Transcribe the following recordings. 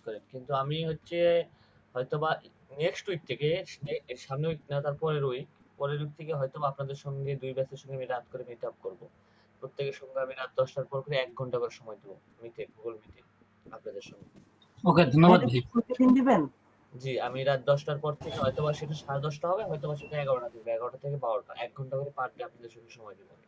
করেন, কিন্তু আমি হচ্ছে হয়তোবা নেক্সট উইক থেকে সামনের উইক না, তার পরের উইক থেকে হয়তোবা আপনাদের সঙ্গে 2 ব্যাচের সঙ্গে আমি রাত করে মিট আপ করব। প্রত্যেকের সঙ্গে আমি রাত 10টার পর করে 1 ঘন্টা করে সময় দেব গুগল মিটে আপনাদের সঙ্গে। ওকে, ধন্যবাদ ভাই। প্রতিদিন দিবেন? জি, আমি রাত 10টার পর থেকে হয়তোবা সেটা 10:30 হবে, হয়তোবা সেটা 11টা থেকে 11টা থেকে 12টা 1 ঘন্টা করে পার ডে আপনাদের সঙ্গে সময় দেব আমি।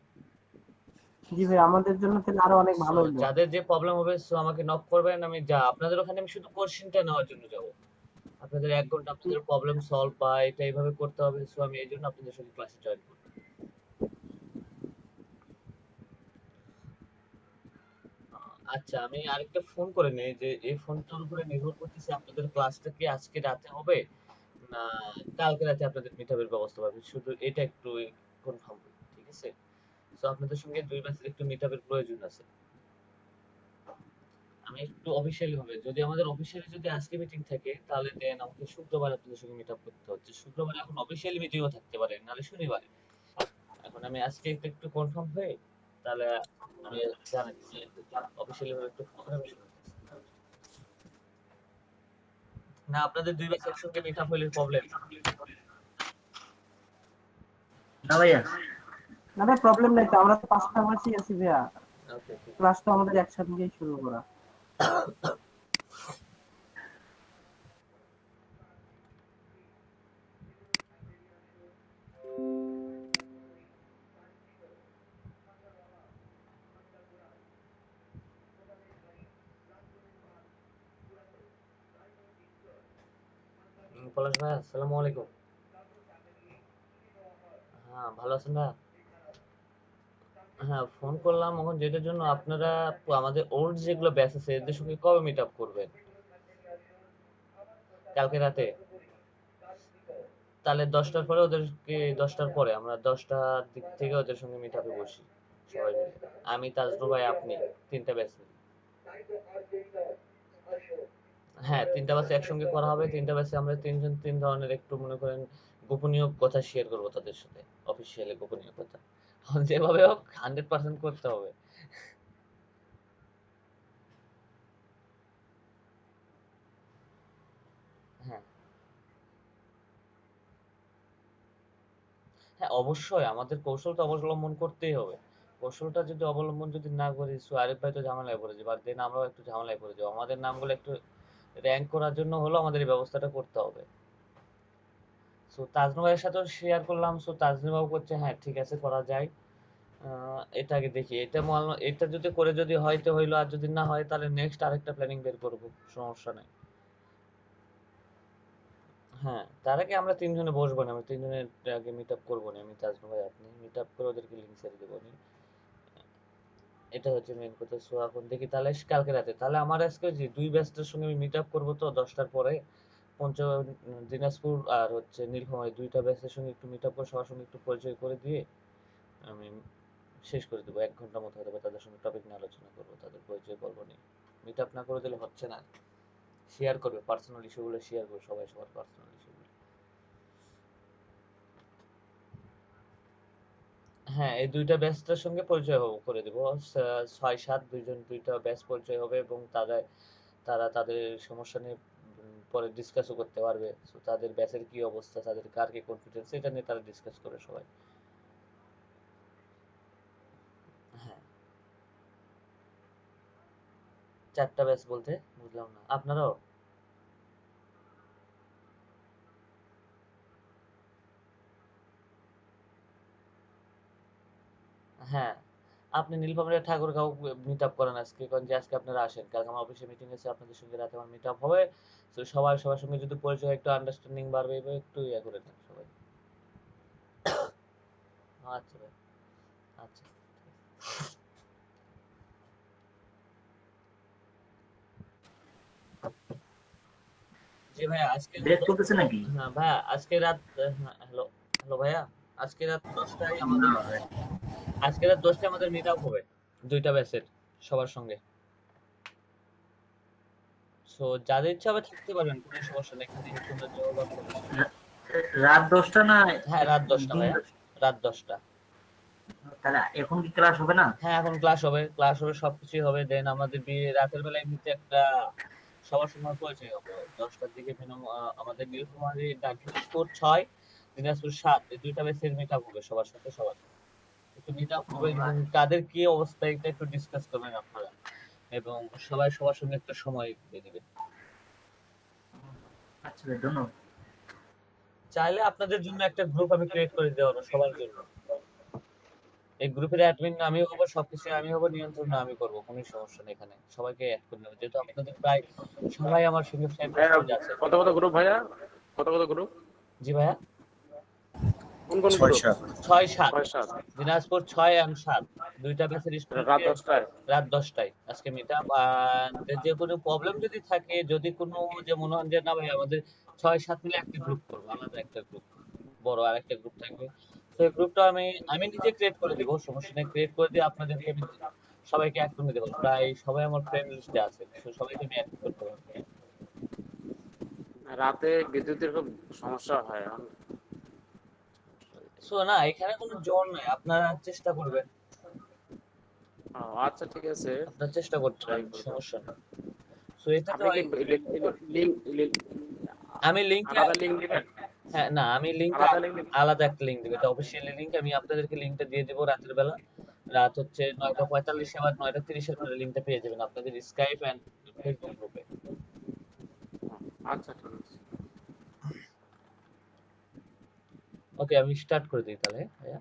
জি ভাই, আমাদের জন্য তাহলে আরো অনেক সো ভালো হইলো। যাদের যে প্রবলেম হবে সো আমাকে নক করবেন, আমি আপনাদের ওখানে আমি শুধু কোশ্চেনটা নেওয়ার জন্য যাব। আপনাদের 1 ঘন্টা আপনাদের প্রবলেম সলভ বা এটা এইভাবে করতে হবে, সো আমি এইজন্য আপনাদের সঙ্গে ক্লাসে জয়েন করব। আচ্ছা, আমি আরেকটা ফোন করে নেই যে এই ফোনটার উপরে নির্ভর করতেছে আপনাদের ক্লাসটা কি আজকে রাতে হবে না কালকে রাতে আপনাদের মিটআপের ব্যবস্থা পাবেন, শুধু এটা একটু কনফার্ম করুন, ঠিক আছে? সো আপনাদের সঙ্গে 2 ব্যাচের একটু মিটআপের প্রয়োজন আছে। আমি একটু অফিসিয়ালি হবে, যদি আমাদের অফিসিয়ালি যদি আজকে মিটিং থাকে তাহলে দেন আমাকে শুক্রবার আপনাদের সঙ্গে মিট আপ করতে হচ্ছে। শুক্রবার এখন অফিসিয়ালি মিটিংও থাকতে পারে, নাহলে শনিবারে। এখন আমি আজকে একটু কনফার্ম হয়ে তাহলে আমি জানাচ্ছি, অফিসিয়ালি ভাবে একটু ফোন করে আমি জানাচ্ছি। না আপনাদের 2 ব্যাচ একসঙ্গে মিট আপ হইলে প্রবলেম? না ভাইয়া, না ভাই, প্রবলেম নাই তো, আমরা তো পাশাপাশি আছি ভাইয়া। ওকে, ক্লাস তো আমাদের একসাথেই শুরু করা। পলাশ ভাই আসসালামু আলাইকুম। হ্যাঁ, ভালো আছেন ভাই? হ্যাঁ, ফোন করলাম এখন যেটার জন্য আপনারা আমাদের ওল্ড যেগুলো ব্যাচ আছে এদের সঙ্গে কবে মিট আপ করবেন? কালকে রাতে? তাহলে 10টার পরে ওদেরকে 10টার পরে আমরা 10টার দিক থেকে ওদের সঙ্গে মিট আপে বসি সবাই মিলে। আমি, তাজরু ভাই, আপনি, 3টা ব্যাচ মিলে। হ্যাঁ, 3টা ব্যাচ একসঙ্গে করা হবে। 3টা ব্যাচে আমরা তিনজন 3 ধরনের একটু মনে করেন গোপনীয় কথা শেয়ার করব তাদের সাথে। অফিসিয়ালি গোপনীয় কথা। যেভাবে হোক 100% করতে হবে। হ্যাঁ। হ্যাঁ, অবশ্যই আমাদের কৌশলটা অবলম্বন করতেই হবে। কৌশলটা যদি অবলম্বন যদি না করি সো আরিফ ভাই তো ঝামেলায় পড়ে যাবে, আর দেন আমরাও একটু ঝামেলায় পড়ে যাবো। আমাদের নামগুলো একটু র‍্যাংক করার জন্য হলেও আমাদের এই ব্যবস্থাটা করতে হবে। সো তাজনু ভাইয়ের সাথেও শেয়ার করলাম, সো তাজনু বাবু করছে হ্যাঁ ঠিক আছে করা যায়। এটা আগে দেখি, এটা যদি করে যদি হয়তো হইলো, আর যদি না হয় তাহলে নেক্সট আরেকটা প্ল্যানিং বের করব, সমস্যা নাই। হ্যাঁ, তার আগে আমরা 3 জনে বসবো না, আমরা 3 জনের আগে মিট আপ করবো না, আমি তাজনু ভাই আপনি মিট আপ করে ওদেরকে লিংক ছেড়ে দেবো নি। এটা হচ্ছে মেইন কথা। সো এখন দেখি তাহলে কালকে রাতে তাহলে আমার আজকে যে 2 ব্যাচটার সঙ্গে আমি মিট আপ করবো তো 10টার পরে দিনাজপুর আর হচ্ছে নীলফামারী 2টা ব্যাচের সঙ্গে একটু মিট আপ করে সবার সঙ্গে একটু পরিচয় করে দিয়ে আমি শেষ করে দেবো। 1 ঘন্টার মতো হয়তো তাদের সঙ্গে টপিক নিয়ে আলোচনা করবো, তাদের পরিচয় পর্ব নিয়ে। মিট আপ না করে দিলে হচ্ছে না, শেয়ার করবে পার্সোনাল ইস্যুগুলো, শেয়ার করবে সবাই সবার পার্সোনাল ইস্যুগুলো। হ্যাঁ, এই 2টা ব্যাচটার সঙ্গে পরিচয় করে দেবো। 6-7 দুইজন 2টা ব্যাচ পরিচয় হবে এবং তারা তাদের সমস্যা নিয়ে পরে ডিসকাসও করতে পারবে। সো তাদের ব্যাচের কি অবস্থা, তাদের কার কি কনফিডেন্স, এটা নিয়ে তারা ডিসকাস করে সবাই। হ্যাঁ, 4টা ব্যাচ বলতে বুঝলাম না আপনারাও? হ্যাঁ, আপনি নীলফামারী ঠাকুরগাঁও মিট আপ করেন আজকে, কারণ যে আজকে আপনারা আসেন, কালকে আমার অফিসে মিটিং আছে, আপনাদের সঙ্গে রাতে আমার মিট আপ হবে। তো সবার সঙ্গে যদি পরিচয় একটু আন্ডারস্ট্যান্ডিং বাড়বে, এবার একটু ইয়া করে নেন সবাই। আচ্ছা ভাই, আচ্ছা। জি ভাইয়া, আজকে ব্রেক করতেছে নাকি? হ্যাঁ ভাইয়া আজকে রাত, হ্যাঁ, হ্যালো হ্যালো ভাইয়া, আজকে রাত 10টায় আমাদের আজকে রাত 10টায় আমাদের মিট আপ হবে 2টা ব্যাচের সবার সঙ্গে। সো যাদের ইচ্ছা হবে থাকতে পারবেন, কোনো সমস্যা নেই, এখানে তোমরা যাওয়া বা কোনো সমস্যা নেই। রাত 10টা না? হ্যাঁ, রাত 10টা দিন ভাইয়া, 10টা? রাত 10টা। তাহলে এখন কি ক্লাস হবে না? হ্যাঁ, এখন ক্লাস হবে, সবকিছুই হবে। দেন আমাদের রাতের বেলা এমনিতে একটা সবার সময় পরিচয় হবো 10টার দিকে মিনিমাম। আমাদের নীলফামারী দিনাজপুর 6, দিনাজপুর 7 এই দুইটা বেসের মিট আপ হবে সবার সাথে। সবার একটু মিট আপ ও হবে এবং কাদের কি অবস্থা এটা একটু ডিসকাস করবেন আপনারা, এবং সবাই সবার সঙ্গে একটা সময় দিয়ে দিবেন। আচ্ছা ভাই, ধন্যবাদ। চাইলে আপনাদের জন্য একটা গ্রুপ আমি ক্রিয়েট করে দেওয়ার সবার জন্য। এই গ্রুপের অ্যাডমিন আমি হবো, সবকিছু আমি হবো, নিয়ন্ত্রণ আমি করবো, কোনো সমস্যা নেই। এখানে সবাইকে অ্যাড করে নেবো, যেহেতু আপনাদের প্রায় সবাই আমার সঙ্গে ফ্রেন্ড ভাইয়া লিস্টে আছে। কত কত গ্রুপ ভাইয়া? কত কত গ্রুপ? জি ভাইয়া। কোন কোন গ্রুপ? 6-7 ছয় সাত। দিনাজপুর 6 এবং 7 দুইটা ব্যাচের রাত স্টুডেন্টকে 10টায়। রাত 10টায় আজকে মিট আপ। যে কোনো প্রবলেম যদি থাকে, যদি কোনো যে মনে হয় যে না ভাই আমাদের 6-7 মিলে একটা গ্রুপ করবো, আলাদা একটা গ্রুপ, বড় আরেকটা গ্রুপ থাকবে, সেই গ্রুপটা আমি আমি নিজে ক্রিয়েট করে দিব, সমস্যা নেই। ক্রিয়েট করে দিয়ে আপনাদেরকে আমি সবাইকে অ্যাড করে দেবো, প্রায় সবাই আমার ফ্রেন্ড লিস্টে আছে, তো সবাইকে আমি অ্যাড করতে পারবো। রাতে বিদ্যুতের খুব সমস্যা হয় এখন। সো না, এখানে কোনো জোর নাই, আপনারা চেষ্টা করবেন, ও, আচ্ছা ঠিক আছে, আপনারা চেষ্টা করতে ট্রাই পারেন, করবো। সমস্যা নেই। সো এটাতে আপনি কি হয় লিঙ্ক আমি লিংকটা, আলাদা লিঙ্ক দিবেন? হ্যাঁ না আমি লিংকটা আলাদা লিঙ্ক দিবেন? আলাদা একটা লিংক দেবো, এটা অফিসিয়ালি লিংক। আমি আপনাদেরকে লিংকটা দিয়ে দেবো রাতের বেলা। রাত হচ্ছে 9:45 বা 9:30 আপনারা লিংকটা পেয়ে যাবেন আপনাদের স্কাইপ এন্ড ফেসবুক গ্রুপে। আচ্ছা ঠিক আছে। ওকে, আমি স্টার্ট করে দিই তাহলে ভাইয়া।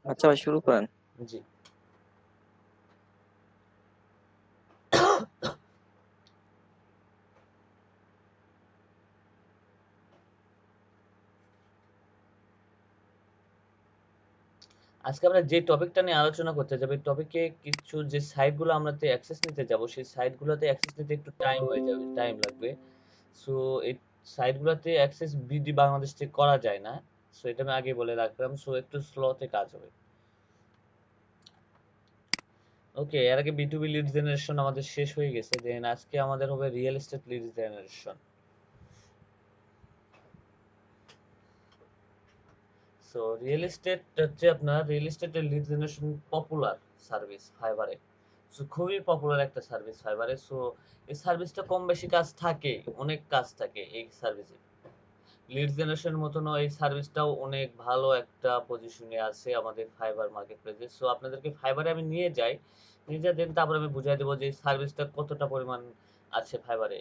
আচ্ছা ভাই, শুরু করেন। জি। আজকে আমরা যে টপিকটা নিয়ে আলোচনা করতে যাব, এই টপিকে কিছু যে সাইটগুলো আমরাতে অ্যাক্সেস নিতে যাব, সেই সাইটগুলোতে অ্যাক্সেস নিতে একটু টাইম হয়ে যাবে, টাইম লাগবে। সো এই সাইটগুলোতে অ্যাক্সেস বিডি বাংলাদেশ থেকে করা যায় না, সো এটা আমি আগে বলে রাখলাম। সো একটু স্লোতে কাজ হবে। ওকে, এর আগে B2B লিড জেনারেশন আমাদের শেষ হয়ে গেছে, দেন আজকে আমাদের হবে real estate lead generation. So real estate হচ্ছে আপনার রিয়েল এস্টেটের লিড জেনারেশন পপুলার সার্ভিস ফাইবারে। সো খুবই পপুলার একটা সার্ভিস ফাইবারে। সো এই সার্ভিসটা কম বেশি কাজ থাকে, অনেক কাজ থাকে এই সার্ভিসে। লিড জেনারেশনের মতন এই সার্ভিসটাও অনেক ভালো একটা পজিশনে আছে আমাদের ফাইবার মার্কেট প্লেসে। সো আপনাদেরকে ফাইবারে আমি নিয়ে যাই, নিয়ে যা দেন তারপর আমি বুঝাই দেবো যে এই সার্ভিসটা কতটা পরিমাণ আছে ফাইবারে,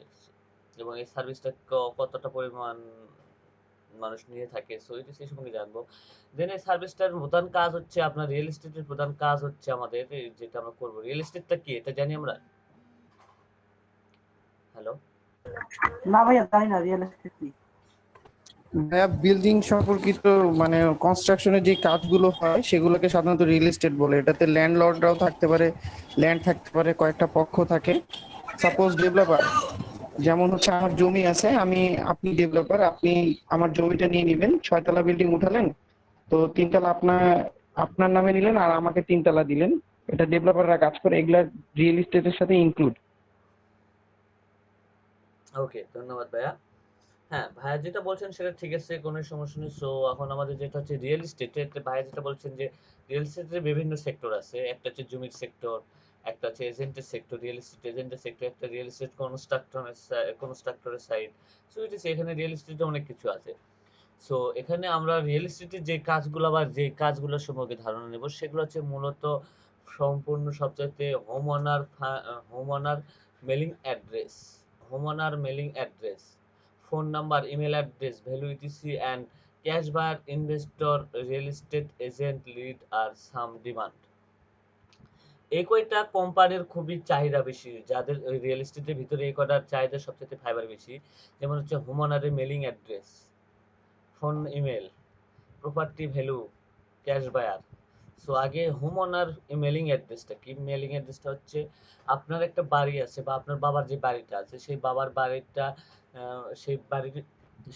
এবং এই সার্ভিসটা কতটা পরিমাণ মানুষ নিয়ে থাকে। সো এটা সেই সম্পর্কে জানবো। দেন এই সার্ভিসটার প্রধান কাজ হচ্ছে আপনার রিয়েল এস্টেটের প্রধান কাজ হচ্ছে আমাদের যেটা আমরা করবো। রিয়েল এস্টেটটা কি এটা জানি আমরা? হ্যালো। না ভাইয়া জানি না রিয়েল এস্টেট কি। ভাইয়া বিল্ডিং সম্পর্কিত মানে কনস্ট্রাকশনের যে কাজগুলো হয় সেগুলোকে সাধারণত রিয়েল এস্টেট বলে। এটাতে ল্যান্ডলর্ডরাও থাকতে পারে, ল্যান্ড থাকতে পারে, কয়েকটা পক্ষ থাকে। সাপোজ ডেভেলপার, যেমন হচ্ছে আমার জমি আছে, আপনি ডেভেলপার, আপনি আমার জমিটা নিয়ে নেবেন, 6 তলা বিল্ডিং উঠালেন, তো 3 তলা আপনার নামে নিলেন আর আমাকে 3 তলা দিলেন। এটা ডেভেলপাররা কাজ করে, এগুলা রিয়েল এস্টেটের সাথে ইনক্লুড। ওকে, ধন্যবাদ ভাইয়া। হ্যাঁ ভাইয়া যেটা বলছেন সেটা ঠিক আছে, কোনো সমস্যা নেই। সো এখন আমাদের যেটা হচ্ছে রিয়েল এস্টেট, ভাইয়া যেটা বলছেন যে রিয়েল এস্টেটের বিভিন্ন সেক্টর আছে, একটা হচ্ছে জমির সেক্টর, একটা হচ্ছে এজেন্টের সেক্টর, রিয়েল এস্টেট এজেন্টের সেক্টর, একটা রিয়েল এস্টেট কনস্ট্রাক্টরের সাইড। সো এটা এখানে রিয়েল এস্টেটে অনেক কিছু আছে। সো এখানে আমরা রিয়েল এস্টেটের যে কাজগুলো বা যে কাজগুলো সম্পর্কে ধারণা নেব, সেগুলো হচ্ছে মূলত সম্পূর্ণ সবচাইতে home owner mailing address, phone number, email address, value ETC and cash buyer, investor, real estate agent, lead আর সাম ডিমান্ড। এই কয়টা কোম্পানির খুবই চাহিদা বেশি, যাদের ওই রিয়েল এস্টেটের ভিতরে এই কয়টার চাহিদা সবচেয়ে ফাইবার বেশি। যেমন হচ্ছে হোম ওনারের mailing address, phone, email, property value, cash buyer. So আগে হোম ওনার মেলিং অ্যাড্রেসটা কি? মেলিং অ্যাড্রেসটা হচ্ছে আপনার একটা বাড়ি আছে বা আপনার বাবার যে বাড়িটা আছে, সেই বাবার বাড়িটা,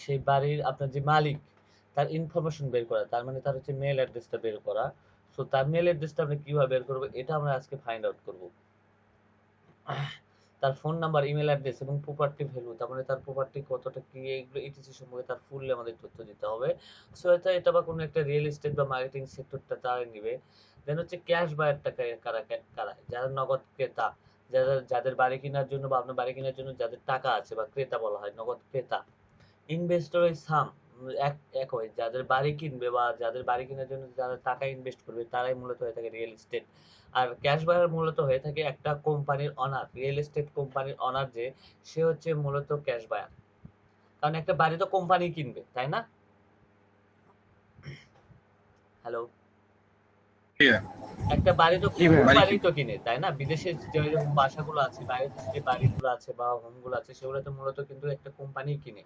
সেই বাড়ির আপনার যে মালিক, তার ইনফরমেশন বের করা, তার মানে তার হচ্ছে মেল অ্যাড্রেসটা বের করা। সো তার মেল অ্যাড্রেসটা আমরা কিভাবে বের করবো, এটা আমরা আজকে ফাইন্ড আউট করবো। তার ফোন নাম্বার, ইমেল অ্যাড্রেস এবং প্রপার্টি ভ্যালু, তারপরে তার প্রপার্টি কতটা কি, এইগুলো ইটিসি সম্পর্কে তার ফুল আমাদের তথ্য দিতে হবে। সো এটা বা কোনো একটা রিয়েল এস্টেট বা মার্কেটিং সেক্টরটা তারা নিবে। দেন হচ্ছে ক্যাশ বায়ারটা কারা কারা, যারা নগদ ক্রেতা, যাদের বাড়ি কেনার জন্য বা আপনার বাড়ি কেনার জন্য যাদের টাকা আছে বা ক্রেতা বলা হয় নগদ ক্রেতা। ইনভেস্টর ওই সাম এক একই, যাদের বাড়ি কিনবে বা যাদের বাড়ি কেনার জন্য যারা টাকা ইনভেস্ট করবে তারাই মূলত হয়ে থাকে রিয়েল এস্টেট। আর ক্যাশ বায়ার মূলত হয়ে থাকে একটা কোম্পানির অনার, রিয়েল এস্টেট কোম্পানির অনার, যে সে হচ্ছে মূলত ক্যাশ বায়ার। কারণ একটা বাড়ি তো কোম্পানি কিনবে, তাই না? হ্যালো, একটা বাড়ি তো জি ভাই। কোম্পানি তো কিনে, তাই না? বিদেশের যে বাসাগুলো আছে, বাইরের দেশে যে বাড়িগুলো আছে বা হোমগুলো আছে, সেগুলো তো মূলত কিন্তু একটা কোম্পানি কিনে।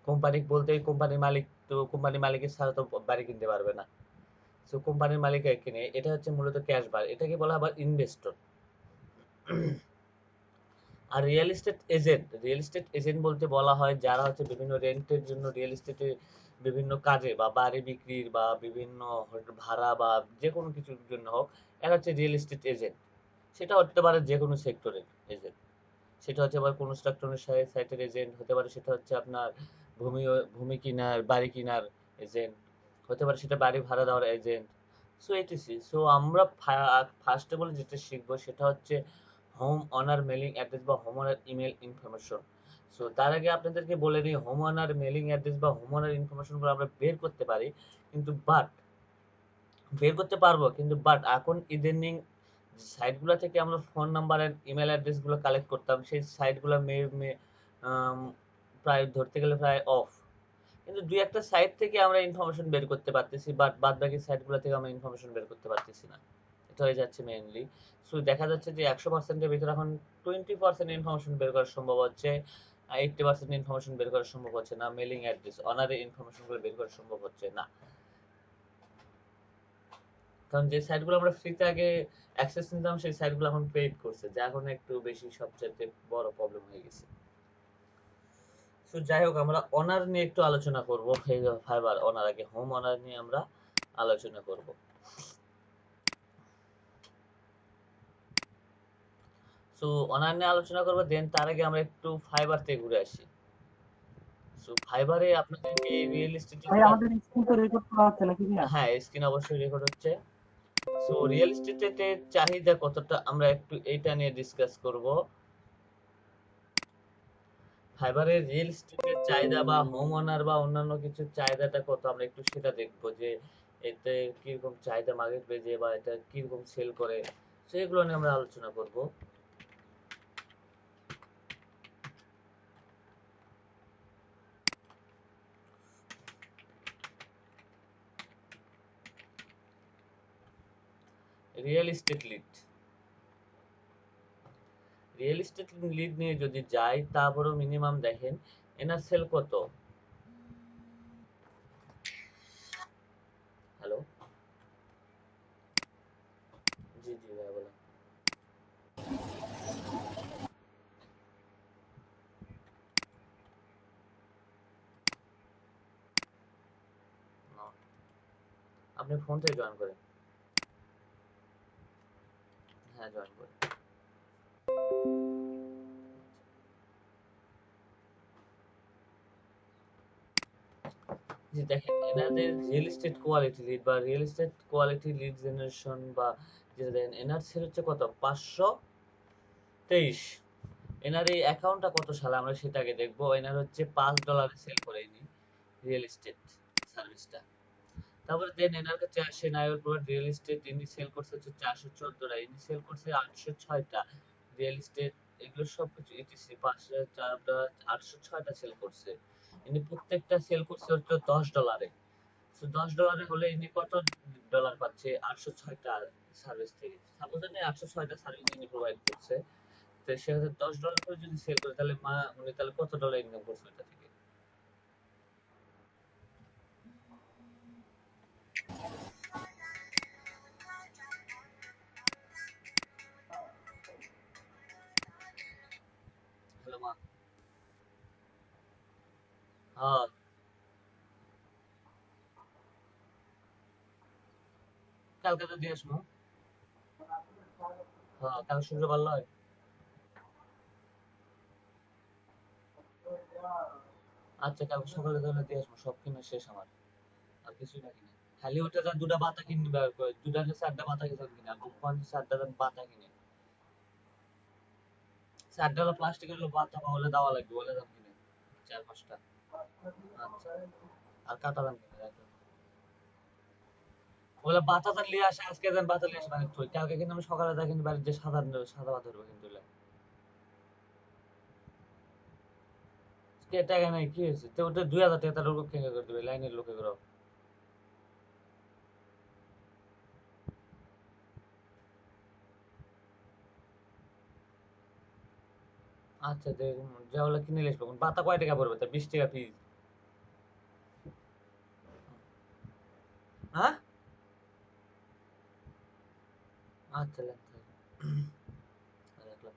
কোম্পানি বলতে কোম্পানির মালিক, তো কোম্পানির মালিকের ছাড়া তো বাড়ি কিনতে পারবে না। সো কোম্পানির মালিক কিনে, এটা হচ্ছে মূলত ক্যাশ বায়ার, এটাকে বলা হয় আবার ইনভেস্টর। আর রিয়েল এস্টেট এজেন্ট বলতে বলা হয় যারা হচ্ছে বিভিন্ন রেন্টের জন্য রিয়েল এস্টেটে বিভিন্ন কাজে বা বাড়ি বিক্রির বা বিভিন্ন ভাড়া বা যে কোনো কিছুর জন্য হোক, এরা হচ্ছে রিয়েল এস্টেট এজেন্ট। সেটা হতে পারে যে কোনো সেক্টরের এজেন্ট, সেটা হচ্ছে আবার কনস্ট্রাকশনের সাইটের এজেন্ট হতে পারে, সেটা হচ্ছে আপনার ভূমি ভূমি কিনার বাড়ি কিনার এজেন্ট হতে পারে, সেটা বাড়ি ভাড়া দেওয়ার এজেন্ট। So ATC. সো আমরা ফার্স্টে বলে যেটা শিখবো সেটা হচ্ছে হোম অনার মেলিং অ্যাড্রেস বা home honour email information. So তার আগে আপনাদেরকে বলে নিই, হোম অনার মেলিং অ্যাড্রেস বা হোম অনার ইনফরমেশনগুলো আমরা বের করতে পারি, কিন্তু বের করতে পারবো, কিন্তু এখন ইদানিং সাইটগুলো থেকে আমরা phone number and email address গুলো কালেক্ট করতাম, সেই সাইটগুলো প্রায় ধরতে গেলে প্রায় অফ। কিন্তু দুই একটা সাইট থেকে আমরা ইনফরমেশন বের করতে পারতেছি, বাট বাদ বাকি সাইটগুলো থেকে আমরা ইনফরমেশন বের করতে পারতেছি না। এটা হয়ে যাচ্ছে মেইনলি। সো দেখা যাচ্ছে যে 100%-এর ভিতরে এখন 20% ইনফরমেশন বের করা সম্ভব হচ্ছে, 80% ইনফরমেশন বের করা সম্ভব হচ্ছে না, মেলিং অ্যাড্রেস অনারের ইনফরমেশনগুলো বের করা সম্ভব হচ্ছে না। কারণ যে সাইটগুলো আমরা ফ্রিতে আগে অ্যাক্সেস নিতাম, সেই সাইটগুলো এখন পেইড করছে, যা এখন একটু বেশি সবচেয়ে বড় প্রবলেম হয়ে গেছে। তো যাই হোক, আমরা অনার নিয়ে একটু আলোচনা করব। ফাইবার অনার, আগে হোম অনার নিয়ে আমরা আলোচনা করব। সো অনার নিয়ে আলোচনা করব, দেন তার আগে আমরা একটু ফাইবার থেকে ঘুরে আসি। সো ফাইবারে আপনাদেরকে রিয়েল এস্টেটের, ভাই আমাদের স্ক্রিন তো রেকর্ড করা হচ্ছে নাকি ভাইয়া? হ্যাঁ স্ক্রিন অবশ্যই রেকর্ড হচ্ছে। সো রিয়েল এস্টেটের চাহিদা কতটা আমরা একটু এইটা নিয়ে ডিসকাস করব। ফাইবারের রিয়েল এস্টেটের চাহিদা বা হোম ওনার বা অন্যান্য কিছুর চাহিদাটা কত, আমরা একটু সেটা দেখবো, যে এতে কিরকম চাহিদা মার্কেট বেজে বা এটা কিরকম সেল করে, সেগুলো নিয়ে আমরা আলোচনা করব। Real estate lead, real estate lead নিয়ে যদি যাই, তারপরেও মিনিমাম দেখেন এনার সেল কত। হ্যালো, জি জি ভাই বলেন। না, আপনি ফোন থেকে জয়েন করেন। হ্যাঁ জয়েন করেন। জি দেখেন, এনাদের রিয়েল এস্টেট কোয়ালিটি লিড বা real estate quality lead generation বা যেটা দেখেন, এনার সেল হচ্ছে কত, 523। এনার এই অ্যাকাউন্টটা কত সালে, আমরা সেটা আগে দেখবো। এনার হচ্ছে $5 সেল করে ইনি রিয়েল এস্টেট সার্ভিসটা। তারপরে দেন এনার কাছে আসে নায়র প্রোড রিয়েল এস্টেট, ইনি সেল করছে হচ্ছে 414টা, ইনি সেল করছে 806টা রিয়েল এস্টেট। এগুলো সবকিছু ইটিসি 504টা, 806টা সেল করছে। ইনি প্রত্যেকটা সেল করছে হচ্ছে $10। তো $10 হলে ইনি কত ডলার পাচ্ছে, 806টা সার্ভিস থেকে। সাপোজ আপনি 806টা সার্ভিস ইনি প্রোভাইড করছে, তো সেক্ষেত্রে $10 করে যদি সেল করে, তাহলে উনি তাহলে কত ডলার ইনকাম করছে এটা থেকে। হ্যালো মা, হ্যাঁ কালকে তো দিয়ে আসবো। হ্যাঁ কাল শুক্রবার লয়। আচ্ছা কাল সকালে তাহলে দিয়ে আসবো, সব কিনা শেষ আমার, আর কিছুই বাকি নেই। খালি ওটা যা দুটা বাতা কিনবে আর দুটা যে চারটা বাতা কিনে কিনা গোপান চারটা বাতা কিনে চারটা হলো প্লাস্টিকের হলো বাতা বা হলে দেওয়া লাগবে, বলে দাম কিনে 4-5টা। আচ্ছা আর কাটা দাম কিনে রাখো, বলে বাতা তার লিয়ে আসে, আজকে দেন বাতা লিয়ে আসে মানে তুই কালকে কিন্তু আমি সকালে যা কিন্তু বাড়ির যে সাদা সাদা বাতা ধরবো কিন্তু টাকা নাই কি হয়েছে, তো ওটা 2000 টাকা তার লোক কেঙ্গা করে দেবে লাইনের লোকে করো। আচ্ছা যা হলে কিনে নিয়ে আসবো, বাতা কয় টাকা পড়বে, তা 20 টাকা পিস। হ্যাঁ আচ্ছা লেন রাখলাম।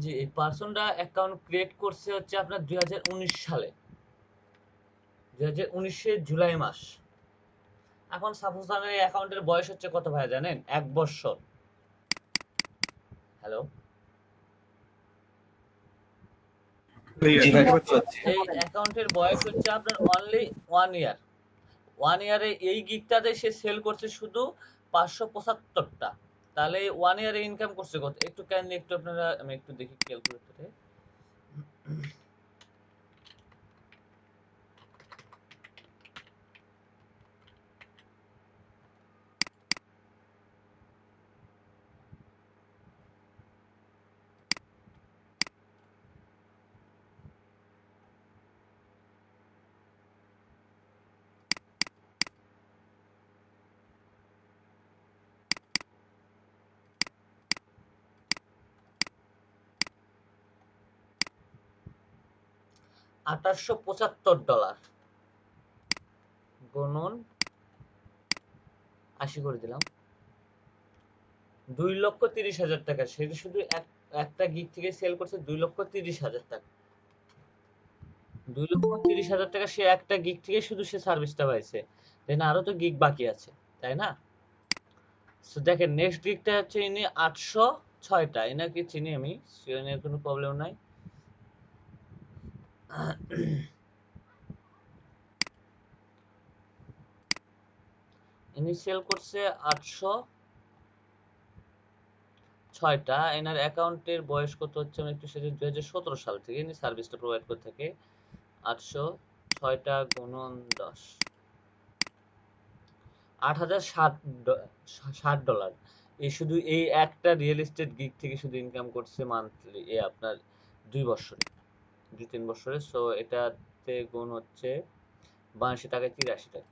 জি এই পার্সনটা অ্যাকাউন্ট ক্রিয়েট করছে হচ্ছে আপনার 2019 সালে, 2019 জুলাই মাস। এখন সাপোজ আমার এই অ্যাকাউন্টের বয়স হচ্ছে কত ভাই জানেন, 1 বছর। হ্যালো এই অ্যাকাউন্টের বয়স হচ্ছে আপনার অনলি 1 ইয়ার। 1 ইয়ারে এই গিগটাতে সে সেল করছে শুধু 575টা, তাহলে 1 ইয়ারে ইনকাম করছে কত, একটু কাইন্ডলি একটু আপনারা আমি একটু দেখি ক্যালকুলেটরে। $2875 গুণন 80 করে দিলাম, 2,30,000 টাকা। সে শুধু একটা গিগ থেকে সেল করছে 2,30,000 টাকা, 2,30,000 টাকা সে একটা গিগ থেকে শুধু সে সার্ভিসটা পাইছে, দেন আরো তো গিগ বাকি আছে তাই না। সো দেখেন নেক্সট গিগটা হচ্ছে ইনি 806টা, এনাকে চিনি আমি, এর কোনো প্রবলেম নাই। ইনি সেল করছে 806টা, এনার অ্যাকাউন্টের বয়স কত হচ্ছে আমি একটু সেটা 2017 সাল থেকে ইনি সার্ভিসটা প্রোভাইড করে থাকে। 806টা গুণন 10, $8,060। এই শুধু এই একটা রিয়েল এস্টেট গিগ থেকে শুধু ইনকাম করছে মান্থলি এ আপনার 2-3 বছরে। সো এটাতে গুণ হচ্ছে 82 টাকায় 83 টাকা,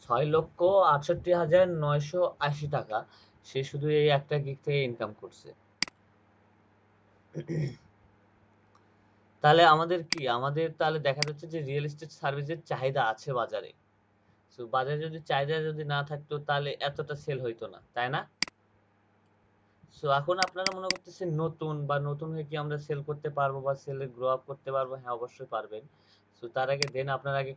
6,68,980 টাকা সে শুধু এই একটা গিগ থেকে ইনকাম করছে। তাহলে আমাদের কি, আমাদের তাহলে দেখা যাচ্ছে যে রিয়েল এস্টেট সার্ভিসের চাহিদা আছে বাজারে। তো বাজারে যদি চাহিদা যদি না থাকতো তাহলে এতটা সেল হইতো না তাই না। সো এখন আপনারা মনে করতেছেন নতুন বা নতুন হয়ে কি আমরা সেল করতে পারবো বা সেলে গ্রো আপ করতে পারবো, হ্যাঁ অবশ্যই পারবেন। সো তার আগে দেন আপনার আগে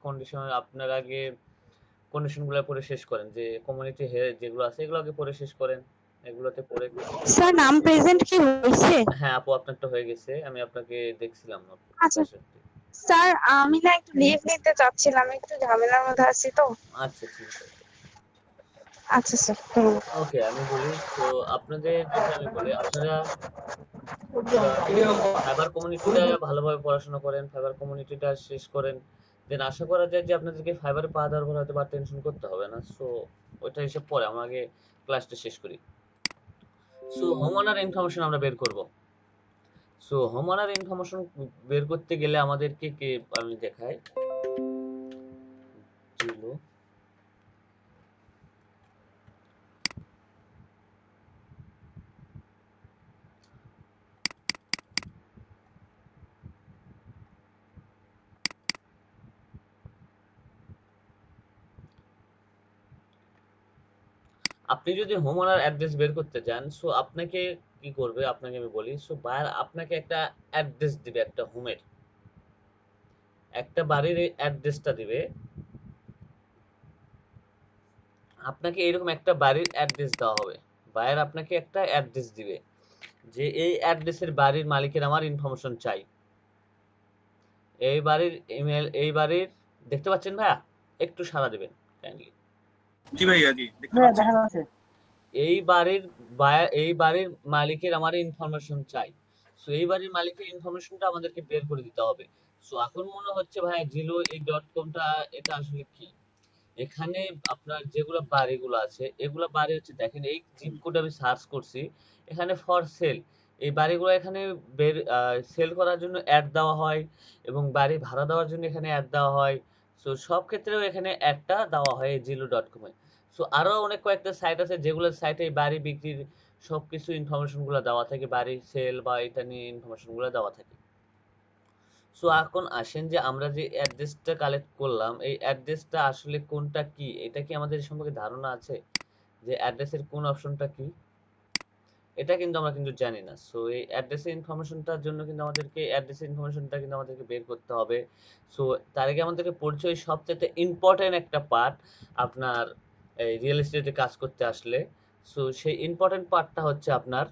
কন্ডিশনগুলো পড়ে শেষ করেন, যে কমিউনিটি যেগুলো আছে এগুলো আগে পড়ে শেষ করেন, এগুলোতে পড়ে। স্যার নাম প্রেজেন্ট কি হয়েছে? হ্যাঁ আপু আপনারটা হয়ে গেছে, আমি আপনাকে দেখছিলাম না। আচ্ছা স্যার আমি না একটু লিভ নিতে চাচ্ছিলাম, একটু ঝামেলার মধ্যে আছি তো। আচ্ছা ঠিক আছে আচ্ছা স্যার ওকে আমি বলি। তো আপনাদের যেটা আমি বলি, আপনারা ফাইবার কমিউনিটিটা ভালোভাবে পড়াশোনা করেন, ফাইবার কমিউনিটিটা শেষ করেন, দেন আশা করা যায় যে আপনাদেরকে ফাইবারে পা দেওয়ার পর হয়তো বা টেনশন করতে হবে না। সো ওইটা হিসেব পরে আমরা আগে ক্লাসটা শেষ করি। সো হোম ওনার ইনফরমেশন আমরা বের করব। সো হোম ওনার ইনফরমেশন বের করতে গেলে আমাদেরকে কে আমি দেখাই জিলো। আপনি যদি হোম ওনার অ্যাড্রেস বের করতে চান, সো আপনাকে কি করবে আপনাকে আমি বলি। সো বায়ার আপনাকে একটা অ্যাড্রেস দিবে একটা হোমের, একটা বাড়ির অ্যাড্রেসটা দিবে, আপনাকে এরকম একটা বাড়ির অ্যাড্রেস দেওয়া হবে। বায়ার আপনাকে একটা অ্যাড্রেস দিবে যে এই অ্যাড্রেসের বাড়ির মালিকের আমার ইনফরমেশন চাই। এই বাড়ির ইমেল, এই বাড়ির, দেখতে পাচ্ছেন ভাইয়া? একটু সাড়া দিবেন কাইন্ডলি। জি ভাইয়া, জি দেখতে হ্যাঁ পাচ্ছি। দেখা যাচ্ছে। এই বাড়ির মালিকের আমার ইনফরমেশন চাই। সো এই বাড়ির মালিকের ইনফরমেশনটা আমাদেরকে বের করে দিতে হবে। সো এখন মনে হচ্ছে ভাইয়া জিলো এই ডট কমটা এটা আসলে কি? এখানে আপনার যেগুলো বাড়িগুলো আছে এগুলো বাড়ি হচ্ছে, দেখেন এই জিপ কোড আমি সার্চ করছি, এখানে ফর সেল, এই বাড়িগুলো এখানে সেল করার জন্য অ্যাড দেওয়া হয় এবং বাড়ি ভাড়া দেওয়ার জন্য এখানে অ্যাড দেওয়া হয়। সো সব ক্ষেত্রেও এখানে অ্যাডটা দেওয়া হয় জিলো ডট কমে। সো আরো অনেক কয়েকটা সাইট আছে যেগুলোর সাইটে বাড়ি বিক্রির সবকিছু ইনফরমেশন গুলো দেওয়া থাকে, বাড়ি সেল বা এটা নিয়ে ইনফরমেশন গুলো দেওয়া থাকে। সো এখন আসেন যে আমরা যে অ্যাড্রেসটা কালেক্ট করলাম এই অ্যাড্রেসটা আসলে কোনটা কি, এটা কি আমাদের সম্পর্কে ধারণা আছে যে অ্যাড্রেসের কোন অপশনটা কি? এটা কিন্তু আমরা কিন্তু জানি না। সো এই অ্যাড্রেসের ইনফরমেশনটার জন্য কিন্তু আমাদেরকে অ্যাড্রেসের ইনফরমেশনটা কিন্তু আমাদেরকে বের করতে হবে। সো তার আগে আমাদেরকে পরিচয় সবচেয়ে ইম্পর্টেন্ট একটা পার্ট আপনার এই রিয়েল এস্টেটে কাজ করতে আসলে। সো সেই ইম্পর্টেন্ট পার্টটা হচ্ছে আপনার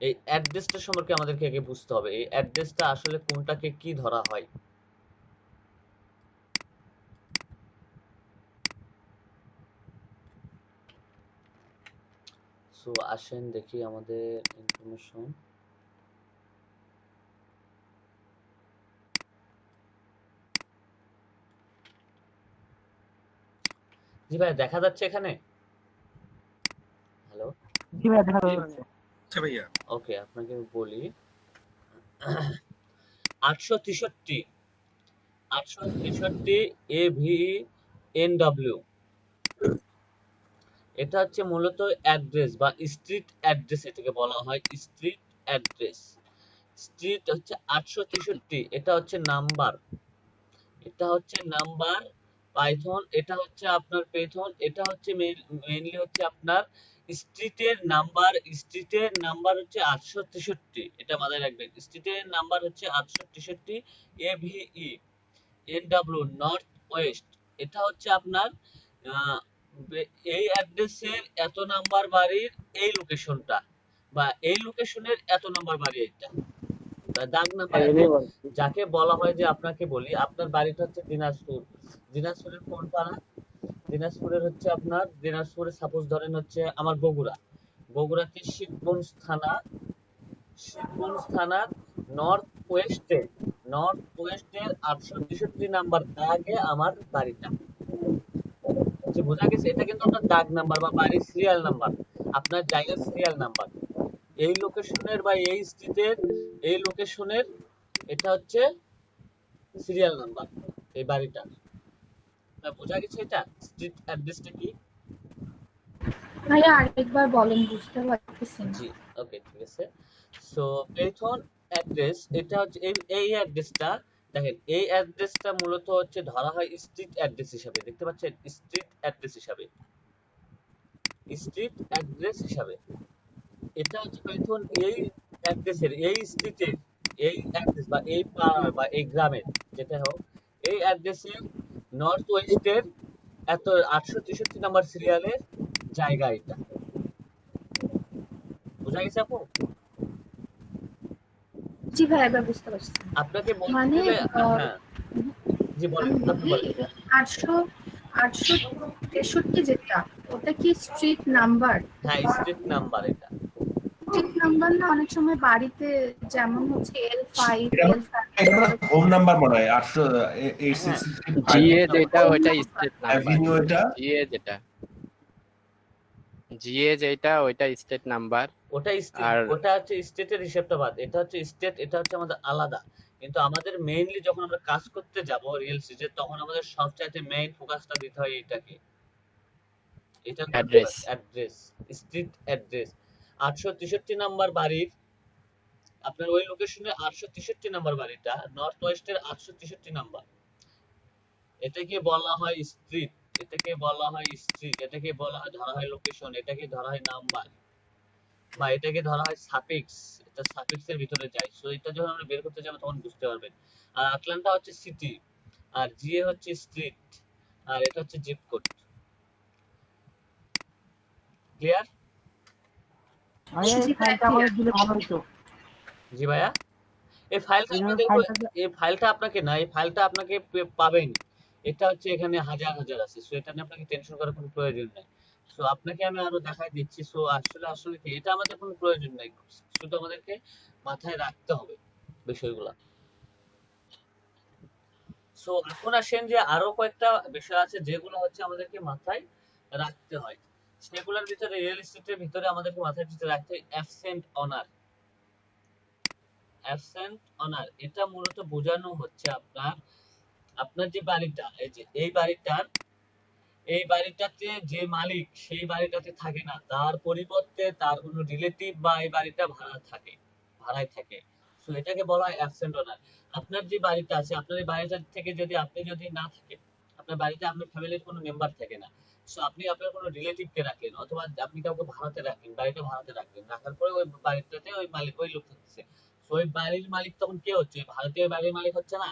এই অ্যাড্রেসটা সম্পর্কে আমাদেরকে আগে বুঝতে হবে এই অ্যাড্রেসটা আসলে কোনটাকে কি ধরা হয়। সো আসেন দেখি আমাদের ইনফরমেশন। জি ভাই দেখা যাচ্ছে এখানে? হ্যালো, জি ভাইয়া দেখা যাচ্ছে। আচ্ছা ভাইয়া, ওকে আপনাকে আমি বলি 863 AVNW, এটা হচ্ছে মূলত অ্যাড্রেস বা স্ট্রিট অ্যাড্রেস, এটাকে বলা হয় স্ট্রিট অ্যাড্রেস। স্ট্রিট হচ্ছে 863, এটা হচ্ছে নাম্বার, এটা হচ্ছে নাম্বার পাইথন, এটা হচ্ছে আপনার পেথন, এটা হচ্ছে মেইনলি হচ্ছে আপনার স্ট্রিটের নাম্বার। স্ট্রিটের নাম্বার হচ্ছে 863, এটা মাথায় রাখবেন। স্ট্রিটের নাম্বার হচ্ছে 863 AVE NW, নর্থ ওয়েস্ট। এটা হচ্ছে আপনার এই অ্যাড্রেসের এত নাম্বার বাড়ির এই লোকেশনটা, বা এই লোকেশনের এত নাম্বার বাড়ি, এটা দাগ নাম্বার। যাকে বলা হয় যে, আপনাকে বলি আপনার বাড়িটা হচ্ছে দিনাজপুর, দিনাজপুরের কোন পাড়া? দিনাজপুরের হচ্ছে আপনার, দিনাজপুরে সাপোজ ধরেন হচ্ছে আমার বগুড়া, বগুড়াতে শিবগঞ্জ থানা, শিবগঞ্জ থানার নর্থ ওয়েস্টে, নর্থ ওয়েস্টের 863 নাম্বার দাগে আমার বাড়িটা। যে বোঝা গেছে? এটা কিন্তু আপনার দাগ নাম্বার বা বাড়ির সিরিয়াল নাম্বার, আপনার জায়গার সিরিয়াল নাম্বার। এই লোকেশনের বা এই স্ট্রিটের এই লোকেশনের এটা হচ্ছে সিরিয়াল নাম্বার এই বাড়িটার। বোঝা গেছে এটা স্ট্রিট অ্যাড্রেসটা কি? ভাইয়া আরেকবার বলেন, বুঝতে পারতেছি না। জি ওকে ঠিক আছে। সো পেথন অ্যাড্রেস, এটা হচ্ছে এই অ্যাড্রেসটা, দেখেন এই অ্যাড্রেসটা মূলত হচ্ছে ধরা হয় স্ট্রিট অ্যাড্রেস হিসাবে, দেখতে পাচ্ছেন? স্ট্রিট অ্যাড্রেস হিসাবে, স্ট্রিট অ্যাড্রেস হিসাবে এটা হচ্ছে পেথন এই অ্যাড্রেসের, এই স্ট্রিটের এই অ্যাড্রেস বা এই পাড়ার বা এই গ্রামের যেটা হোক, এই অ্যাড্রেসের নর্থ ওয়েস্টের এত 863 নাম্বার সিরিয়ালের জায়গা এটা। বোঝা গেছে আপু? জি ভাই, এবার বুঝতে পারছি। আপনাকে বলতে মানে গেলে হ্যাঁ জি বলেন, আপনি বলেন। 863 যেটা, ওটা কি স্ট্রিট নাম্বার? হ্যাঁ স্ট্রিট নাম্বার এটা। স্ট্রিট নাম্বার না, অনেক সময় বাড়িতে যেমন হচ্ছে L5 হোম নাম্বার মনে হয় 866 জিএ যেটা ওইটা স্টেট নাম্বার, অ্যাভিনিউ এটা জিএ যেটা, জিএ যেটা ওইটা স্টেট নাম্বার। ওটা স্টেট, ওটা হচ্ছে স্টেটের হিসাবটা বাদ, এটা হচ্ছে স্টেট, এটা হচ্ছে আমাদের আলাদা। কিন্তু আমাদের মেইনলি যখন আমরা কাজ করতে যাব রিয়েল এস্টেটে, তখন আমাদের সবচাইতে মেইন ফোকাসটা দিতে হয় এটাকে, এটা address, address, street address. 863 number বাড়ির, আপনার ওই লোকেশনে 863 নাম্বার বাড়িটা নর্থ ওয়েস্টের 863 নাম্বার, এটাকে বলা হয় স্ট্রিট, এটাকে বলা হয় স্ট্রিট, এটাকে বলা হয় ধরা হয় লোকেশন, এটাকে ধরা হয় নাম্বার। বা এটাকে ধরা হয় সাফিক্স, এটা সাফিক্সের ভিতরে যায়। সো এটা যখন আমরা বের করতে যাবো তখন বুঝতে পারবেন। আর আটলান্টা হচ্ছে সিটি, আর জিএ হচ্ছে স্ট্রিট, আর এটা হচ্ছে জিপ কোড। ক্লিয়ার? ভাইয়া এই ফাইলটা আমাদের দিলে ভালো হতো। জি ভাইয়া, এই ফাইলটা এই আমি জন্য দেখবো, ফাইলটা এই ফাইলটা আপনাকে না, এই ফাইলটা আপনাকে পাবেন। এটা হচ্ছে এখানে হাজার হাজার আছে, সো এটা নিয়ে আপনাকে টেনশন করার কোনো প্রয়োজন নাই। সো আপনাকে আমি আরো দেখাই দিচ্ছি। সো আসলে আসলে কি, এটা আমাদের কোনো প্রয়োজন নাই, শুধু আমাদেরকে মাথায় রাখতে হবে বিষয়গুলো। সো এখন আসেন যে আরো কয়েকটা বিষয় আছে যেগুলো হচ্ছে আমাদেরকে মাথায় রাখতে হয়। সেগুলোর ভিতরে রিয়েল এস্টেটের ভিতরে আমাদেরকে মাথায় রাখতে হয় অ্যাবসেন্ট অনার। অ্যাবসেন্ট অনার এটা মূলত বোঝানো হচ্ছে আপনার, আপনার যে বাড়িটা, এই যে এই বাড়িটাতে যে মালিক সেই বাড়িটাতে থাকে না, তার পরিবর্তে তার কোনো রিলেটিভ বা এই বাড়িটা ভাড়ায় থাকে। সো এটাকে বলা হয় অ্যাবসেন্ট ওনার। আপনার যে বাড়িটা আছে, আপনার এই বাড়িটা থেকে যদি আপনি যদি না থাকেন, আপনার বাড়িতে আপনার ফ্যামিলির কোনো মেম্বার থাকে না, সো আপনি আপনার কোনো রিলেটিভকে রাখলেন অথবা আপনি কাউকে ভাড়াতে রাখলেন, বাড়িটা ভাড়াতে রাখলেন, রাখার পরে ওই বাড়িটাতে ওই মালিক ওই লোক থাকতেছে। সো ওই বাড়ির মালিক তখন কে হচ্ছে? ভারতীয় বাড়ির মালিক হচ্ছে না।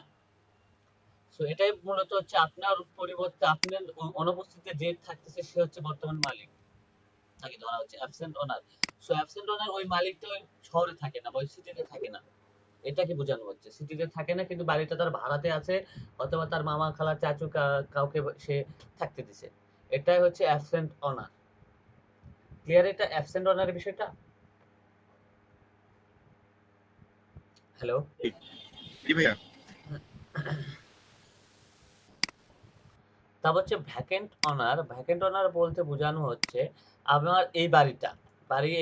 সো এটাই মূলত হচ্ছে আপনার পরিবর্তে আপনার অনুপস্থিতিতে যে থাকতেছে সে হচ্ছে বর্তমান মালিক, তাকে ধরা হচ্ছে অ্যাবসেন্ট ওনার। সো অ্যাবসেন্ট ওনার ওই মালিকটা ওই শহরে থাকে না বা ওই সিটিতে থাকে না, এটাকে বোঝানো হচ্ছে। সিটিতে থাকে না কিন্তু বাড়িটা তার ভাড়াতে আছে অথবা তার মামা খালা চাচু কাউকে সে থাকতে দিছে, এটাই হচ্ছে অ্যাবসেন্ট ওনার। ক্লিয়ার এটা অ্যাবসেন্ট ওনারের বিষয়টা? হ্যালো, জি ভাইয়া। তারপর হচ্ছে ভ্যাকেন্ট অনার। ভ্যাকেন্ট অনার বলতে বোঝানো হচ্ছে আমার এই বাড়িটা,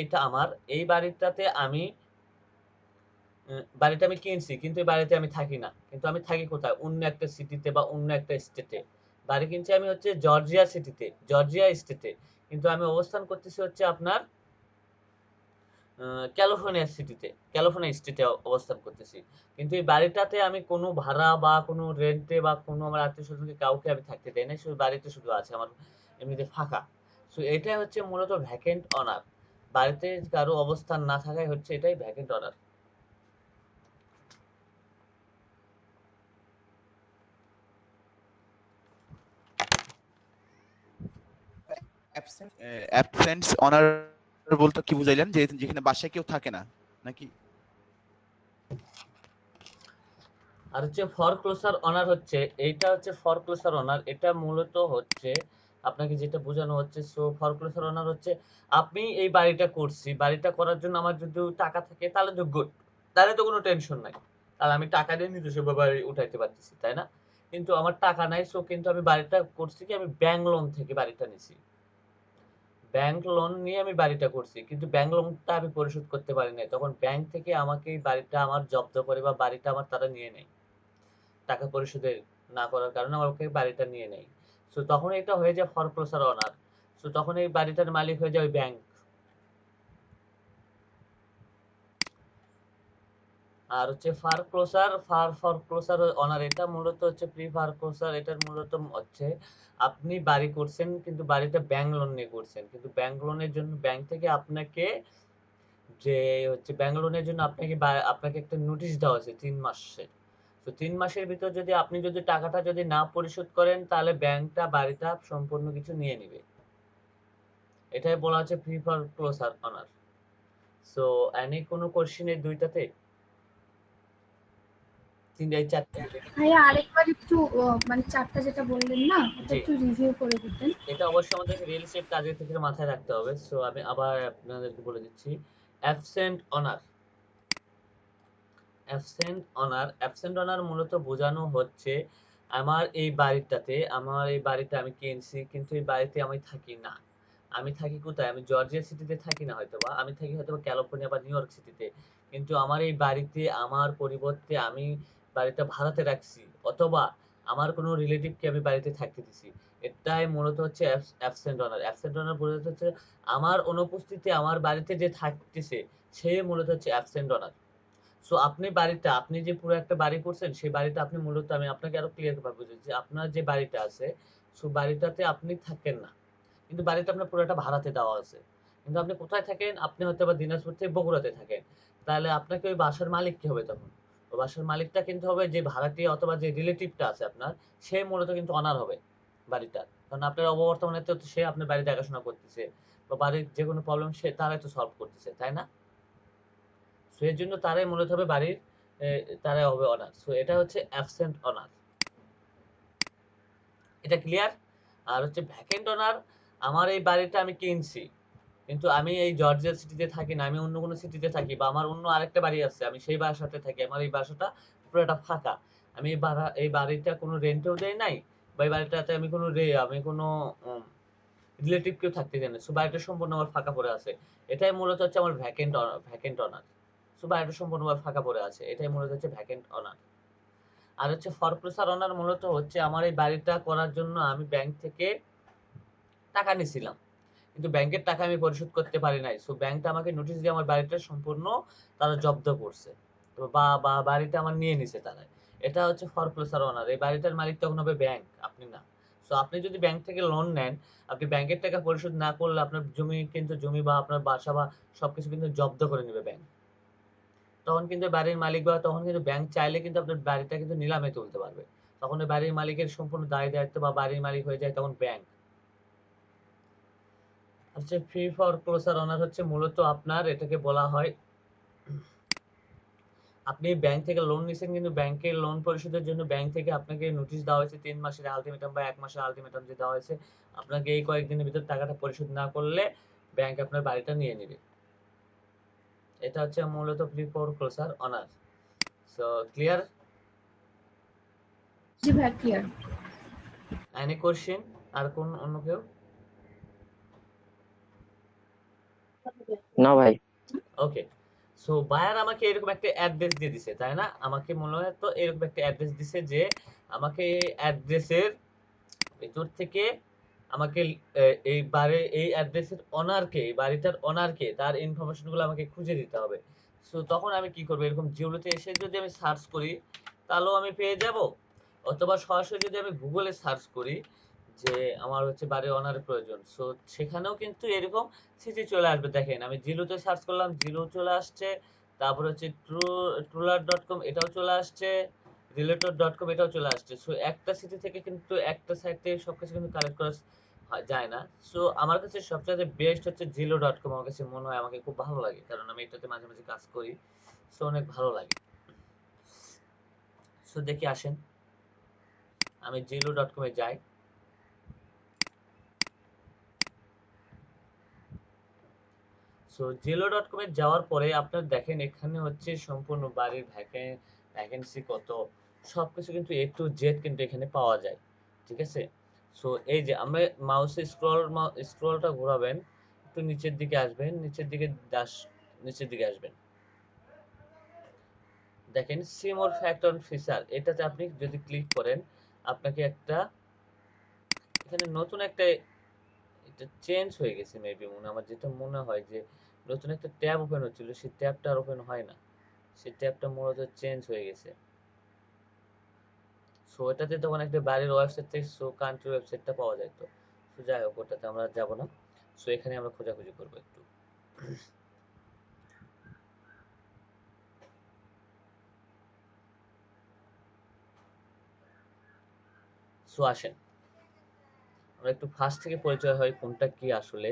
এটা আমার, এই বাড়িটাতে আমি বাড়িটা আমি কিনছি কিন্তু এই বাড়িতে আমি থাকি না, কিন্তু আমি থাকি কোথায়? অন্য একটা সিটিতে বা অন্য একটা স্টেটে। বাড়ি কিনছি আমি হচ্ছে জর্জিয়া স্টেটে, কিন্তু আমি অবস্থান করতেছি হচ্ছে আপনার ক্যালিফোর্নিয়া স্টেটে অবস্থান করতেছি। কিন্তু এই বাড়িটাতে আমি কোনো ভাড়া বা কোনো রেন্টে বা কোনো আমার আত্মীয় স্বজনকে কাউকে আমি থাকতে দেই না, শুধু বাড়িতে শুধু আছে আমার এমনিতে ফাঁকা। সো এটাই হচ্ছে মূলত ভ্যাকেন্ট অনার। বাড়িতে কারো অবস্থান না থাকাই হচ্ছে এটাই ভ্যাকেন্ট অনার। অ্যাবসেন্স অনার বলতে কি বুঝাইলেন? যে যেখানে বাসায় কেউ থাকে না নাকি? আর হচ্ছে ফরক্লোজার অনার হচ্ছে, এইটা হচ্ছে ফরক্লোজার অনার, এটা মূলত হচ্ছে আপনাকে যেটা বোঝানো হচ্ছে। সো ফরক্লোজার অনার হচ্ছে আপনি এই বাড়িটা করছি, বাড়িটা করার জন্য আমার যদি টাকা থাকে তাহলে তো গুড, তাহলে তো কোনো টেনশন নাই, তাহলে আমি টাকা দিয়ে নিজস্ব বাড়ি উঠাইতে পারতেছি, তাই না? কিন্তু আমার টাকা নাই, সো কিন্তু আমি বাড়িটা করছি কি, আমি ব্যাংক লোন থেকে বাড়িটা নিছি, ব্যাংক লোন নিয়ে আমি বাড়িটা করছি, কিন্তু ব্যাংক লোনটা আমি পরিশোধ করতে পারি নাই, তখন ব্যাংক থেকে আমাকে এই বাড়িটা আমার জব্দ করে বা বাড়িটা আমার তারা নিয়ে নেয়, টাকা পরিশোধের না করার কারণে আমাকে বাড়িটা নিয়ে নেয়। সো তখন এটা হয়ে যায় ফরক্লোজার অনার। সো তখন এই বাড়িটার মালিক হয়ে যায় ওই ব্যাংক। আর হচ্ছে ফরক্লোজার অনার, এটা মূলত হচ্ছে প্রি ফরক্লোজার, এটার মূলত হচ্ছে আপনি বাড়ি করছেন কিন্তু বাড়িটা ব্যাংক লোন নিয়ে করছেন, কিন্তু ব্যাংক লোনের জন্য ব্যাংক থেকে আপনাকে যে হচ্ছে ব্যাংক লোনের জন্য আপনাকে একটা নোটিশ দেওয়া হয়েছে 3 মাসের। তো 3 মাসের ভিতর যদি আপনি যদি টাকাটা যদি না পরিশোধ করেন তাহলে ব্যাংকটা বাড়িটা সম্পূর্ণ কিছু নিয়ে নিবে, এটাই বলা হচ্ছে প্রি ফরক্লোজার অনার। সো এনি কোনো কোশ্চেন এই দুইটাতে? চারটে? ভাইয়া আরেকবার একটু মানে চারটা যেটা বললেন না ওটা জি। একটু রিভিউ করে দিতেন। এটা অবশ্যই আমাদেরকে রিয়েল এস্টেট কাজের থেকে মাথায় রাখতে হবে। সো আমি আবার আপনাদেরকে বলে দিচ্ছি অ্যাবসেন্ট অনার। অ্যাবসেন্ট অনার মূলত বোঝানো হচ্ছে আমার এই বাড়িটা আমি কিনছি কিন্তু এই বাড়িতে আমি থাকি না। আমি থাকি কোথায়? আমি জর্জিয়া সিটিতে থাকি না হয়তোবা, আমি থাকি হয়তোবা ক্যালিফোর্নিয়া বা নিউ ইয়র্ক সিটিতে। কিন্তু আমার এই বাড়িতে আমার পরিবর্তে আমি বাড়িটা ভাড়াতে রাখছি অথবা আমার কোনো রিলেটিভকে আমি বাড়িতে থাকতে দিছি। এটাই মূলত হচ্ছে অ্যাবসেন্ট অনার। অ্যাবসেন্ট অনার বোঝাতে হচ্ছে আমার অনুপস্থিতিতে আমার বাড়িতে যে থাকতেছে সে মূলত হচ্ছে অ্যাবসেন্ট অনার। সো আপনি যে পুরো একটা বাড়ি করছেন সেই বাড়িটা আপনি মূলত, আমি আপনাকে আরো ক্লিয়ার ভাবে বুঝাচ্ছি, আপনার যে বাড়িটা আছে সো বাড়িটাতে আপনি থাকেন না, কিন্তু বাড়িটা আপনার পুরোটা ভাড়াতে দেওয়া আছে। কিন্তু আপনি কোথায় থাকেন? আপনি হয়তো বা দিনাজপুর থেকে বগুড়াতে থাকেন। তাহলে আপনাকে ওই বাসার মালিক কে হবে তখন? ওই বাসার মালিকটা কিন্তু হবে যে ভাড়াটিয়া অথবা যে রিলেটিভটা আছে আপনার, সে মূলত কিন্তু অনার হবে বাড়িটার। কারণ আপনার অববর্তমানে তো সে আপনার বাড়ি দেখাশোনা করতেছে বা বাড়ির যে কোনো প্রবলেম সে তারাই তো সলভ করতেছে, তাই না? সো এর জন্য তারাই মূলত হবে বাড়ির তারাই হবে অনার। সো এটা হচ্ছে অ্যাবসেন্ট অনার। এটা ক্লিয়ার? আর হচ্ছে ভ্যাকেন্ট অনার, আমার এই বাড়িটা আমি কিনছি কিন্তু আমি এই জর্জিয়া সিটিতে থাকি না, আমি অন্য কোনো সিটিতে থাকি বা আমার অন্য আরেকটা বাড়ি আছে, আমি সেই বাসাতে থাকি, আমার এই বাসাটা পুরোটা ফাঁকা, আমি এই বাড়িটা কোনো রেন্টেও দেই নাই বা এই বাড়িটাতে আমি কোনো রিলেটিভ কেউ থাকতে চাই না। সো বাড়িটা সম্পূর্ণ আমার ফাঁকা পড়ে আছে। এটাই মূলত হচ্ছে আমার ভ্যাকেন্ট অনার। সো বাড়িটা সম্পূর্ণভাবে ফাঁকা পড়ে আছে, এটাই মূলত হচ্ছে ভ্যাকেন্ট অনার। আর হচ্ছে ফরক্লোজার অনার মূলত হচ্ছে আমার এই বাড়িটা করার জন্য আমি ব্যাংক থেকে টাকা নিয়েছিলাম, কিন্তু ব্যাংকের টাকা আমি পরিশোধ করতে পারি নাই। সো ব্যাংকটা আমাকে নোটিশ দিয়ে আমার বাড়িটা সম্পূর্ণ তারা জব্দ করছে, তো বা বাড়িটা আমার নিয়ে নিছে তারা। এটা হচ্ছে ফরক্লোজার অনার। এই বাড়িটার মালিক তখন হবে ব্যাংক, আপনি না। সো আপনি যদি ব্যাংক থেকে লোন নেন, আপনি ব্যাংকের টাকা পরিশোধ না করলে আপনার জমি বা আপনার বাসা বা সবকিছু কিন্তু জব্দ করে নেবে ব্যাংক। তখন কিন্তু বাড়ির মালিক বা তখন কিন্তু ব্যাংক চাইলে কিন্তু আপনার বাড়িটা কিন্তু নিলামে তুলতে পারবে। তখন ওই বাড়ির মালিকের সম্পূর্ণ দায় দায়িত্ব বা বাড়ির মালিক হয়ে যায় তখন ব্যাংক। হচ্ছে ফ্রি ফরক্লোজার অনার হচ্ছে মূলত আপনার, এটাকে বলা হয় আপনি ব্যাংক থেকে লোন নিছেন কিন্তু ব্যাংকের লোন পরিশোধের জন্য ব্যাংক থেকে আপনাকে নোটিশ দেওয়া হয়েছে 3 মাসের আলটিমেটাম বা 1 মাসের আলটিমেটাম যে দেওয়া হয়েছে, আপনাকে এই কয়েকদিনের ভিতর টাকাটা পরিশোধ না করলে ব্যাংক আপনার বাড়িটা নিয়ে নেবে। এটা হচ্ছে মূলত free foreclosure owner. So clear? জি ভাই ক্লিয়ার। Any question? আর কোন অন্য কেউ? না ভাই। ওকে। সো বায়ার আমাকে এরকম একটা অ্যাড্রেস দিয়ে দিছে, তাই না? আমাকে মূলত এরকম একটা অ্যাড্রেস দিছে যে আমাকে এই অ্যাড্রেসের ভিতর থেকে আমাকে এই অ্যাড্রেসের অনারকে, এই বাড়িটার অনারকে, তার ইনফরমেশন গুলো আমাকে খুঁজে দিতে হবে। সো তখন আমি কি করবো? এরকম জিওলোতে এসে যদি আমি সার্চ করি তাহলেও আমি পেয়ে যাব, অথবা সরাসরি যদি আমি গুগলে সার্চ করি যে আমার হচ্ছে বাড়ির অনারের প্রয়োজন, সো সেখানেও কিন্তু এরকম সিটি চলে আসবে। দেখেন আমি জিলোতে সার্চ করলাম, জিলো চলে আসছে, তারপর হচ্ছে ট্রুলার.কম এটাও চলে আসছে, রিলেটর.কম এটাও চলে আসছে। সো একটা সিটি থেকে কিন্তু একটা সাইট থেকে সবকিছু কিন্তু কালেক্ট করা যায় না। সো আমার কাছে সবচেয়ে বেস্ট হচ্ছে জিলো.কম, আমার কাছে মনে হয়, আমাকে খুব ভালো লাগে কারণ আমি এটাতে মাঝে মাঝে কাজ করি। সো অনেক ভালো লাগে। সো দেখি আসেন আমি জিলো.কম এ যাই। সো জিলো.কম এ যাওয়ার পরে আপনার দেখেন এখানে হচ্ছে সম্পূর্ণ বাড়ির ভ্যাকেন্সি কত, সবকিছু কিন্তু এ টু জেড কিন্তু এখানে পাওয়া যায়। ঠিক আছে? সো এই যে আমরা মাউসে স্ক্রলটা ঘোরাবেন, একটু নিচের দিকে আসবেন, নিচের দিকে আসবেন, দেখেন C more fact on feature, এটাতে আপনি যদি ক্লিক করেন আপনাকে একটা এখানে নতুন একটা, এটা চেঞ্জ হয়ে গেছে মেবি, আমার যেটা মনে হয় যে নতুন একটা ট্যাব ওপেন হচ্ছিল, সেই ট্যাবটা আর ওপেন হয় না, সেই ট্যাবটা মূলত চেঞ্জ হয়ে গেছে। সো এটাতে তখন একটা বাড়ির ওয়েবসাইট থেকে সো কান্ট্রি ওয়েবসাইটটা পাওয়া যায়। তো সো যাই হোক ওটাতে আমরা যাব না। সো এখানে আমরা খোঁজাখুঁজি করবো একটু। সো আসেন আমরা একটু ফার্স্ট থেকে পরিচয় হয় কোনটা কি আসলে।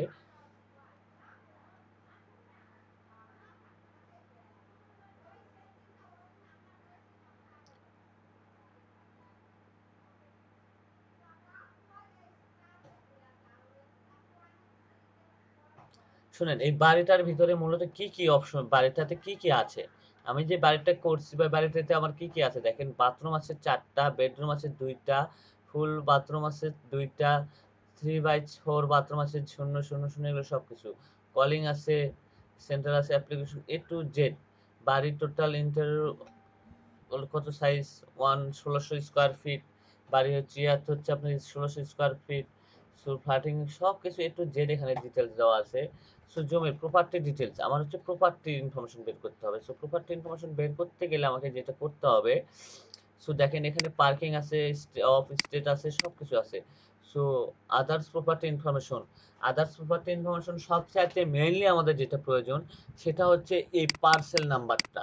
শুনেন এই বাড়িটার ভিতরে মূলত কি কি অপশন, বাড়িটাতে কি কি আছে, আমি যে বাড়িটা করছি বা বাড়িটাতে আমার কি কি আছে দেখেন। বাথরুম আছে 4টা, বেডরুম আছে 2টা, ফুল বাথরুম আছে 2টা, 3/4 বাথরুম আছে 000 এগুলো সবকিছু, কলিং আছে, সেন্টার আছে, অ্যাপ্লিকেশন এ টু জেড। বাড়ির টোটাল কত সাইজ 1600 স্কোয়ার ফিট, বাড়ি হচ্ছে হচ্ছে আপনার 1600 স্কোয়ার ফিট। সো ফ্ল্যাটিং সবকিছু এ টু জেড এখানে ডিটেলস দেওয়া আছে। সো জমির প্রপার্টি ডিটেলস, আমার হচ্ছে প্রপার্টি ইনফরমেশন বের করতে হবে। সো প্রপার্টি ইনফরমেশন বের করতে গেলে আমাকে যেটা করতে হবে সো দেখেন এখানে পার্কিং আছে, অফ স্টেট আছে, সবকিছু আছে। সো আদার্স প্রপার্টি ইনফরমেশন, সবচাইতে মেইনলি আমাদের যেটা প্রয়োজন সেটা হচ্ছে এই পার্সেল নাম্বারটা।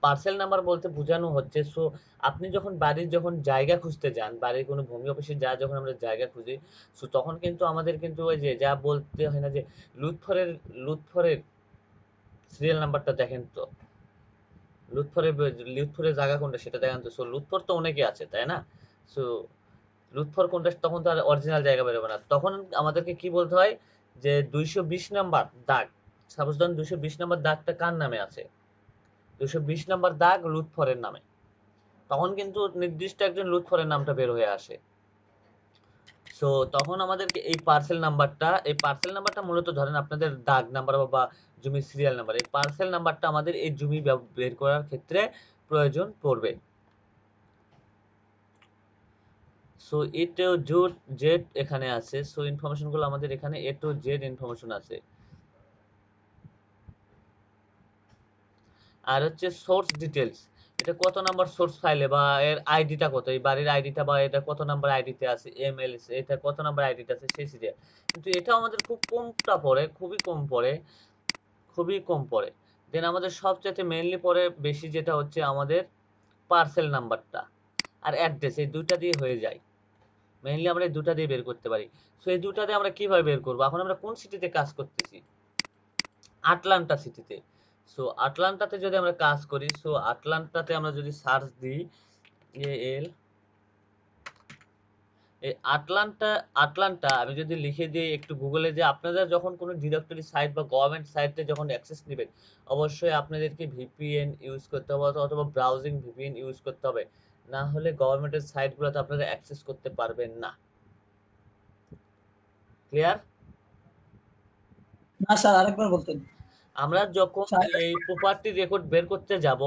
পার্সেল নাম্বার বলতে বোঝানো হচ্ছে, সো আপনি যখন বাড়ির যখন জায়গা খুঁজতে যান, বাড়ির কোনো ভূমি অফিসে যখন আমরা জায়গা খুঁজি, সো তখন কিন্তু আমাদের কিন্তু ওই যে যা বলতে হয় না যে লুৎফরের লুৎফরের সিরিয়াল নাম্বারটা দেখেন তো, লুৎফরের জায়গা কোনটা সেটা দেখেন তো। সো লুৎফর তো অনেকে আছে তাই না? সো লুৎফর কোনটা, তখন তো আর অরিজিনাল জায়গা বেরোবে না, তখন আমাদেরকে কি বলতে হয় যে 220 নাম্বার দাগ, সাপোজ ধরুন 220 নাম্বার দাগটা কার নামে আছে, 220 নাম্বার দাগ লুৎফরের নামে, তখন কিন্তু নির্দিষ্ট একজন লুৎফরের নামটা বের হয়ে আসে। সো তখন আমাদেরকে এই পার্সেল নাম্বারটা মূলত ধরেন আপনাদের দাগ নাম্বার বা জমির সিরিয়াল নাম্বার, এই পার্সেল নাম্বারটা আমাদের এই জমি বের করার ক্ষেত্রে প্রয়োজন পড়বে। সো এ টু জেড এখানে আছে, সো ইনফরমেশন গুলো আমাদের এখানে এ টু জেড ইনফরমেশন আছে। আর হচ্ছে সোর্স ডিটেলস, এটা কত নাম্বার সোর্স ফাইলে বা এর আইডিটা কত, এই বাড়ির আইডিটা বা এটা কত নাম্বার আইডিতে আছে, এমএলএস এটা কত নাম্বার আইডিতে আছে সেই সিরিয়াল। কিন্তু এটাও আমাদের খুব কমটা পড়ে, খুবই কম পড়ে। দেন আমাদের সবচেয়ে মেইনলি পড়ে বেশি যেটা হচ্ছে আমাদের পার্সেল নাম্বারটা আর অ্যাড্রেস, এই দুইটা দিয়ে হয়ে যায়। মেইনলি আমরা এই দুটা দিয়ে বের করতে পারি। সো এই দুটা দিয়ে আমরা কিভাবে বের করবো, এখন আমরা কোন সিটিতে কাজ করতেছি, আটলান্টা সিটিতে। সো আটলান্টাতে যদি আমরা কাজ করি, সো আটলান্টাতে আমরা যদি সার্চ দিই এএল, এই আটলান্টা আমি যদি লিখে দিই একটু গুগলে, যে আপনারা যখন কোনো ডিরেক্টরি সাইট বা গভর্নমেন্ট সাইটে যখন অ্যাক্সেস নেবেন, অবশ্যই আপনাদেরকে ভিপিএন ইউজ করতে হবে অথবা ব্রাউজিং ভিপিএন ইউজ করতে হবে, না হলে গভর্নমেন্টের সাইটগুলোতে আপনারা অ্যাক্সেস করতে পারবেন না। ক্লিয়ার? না স্যার, আরেকবার বলতেন। আমরা যখন এই প্রপার্টি রেকর্ড বের করতে যাব,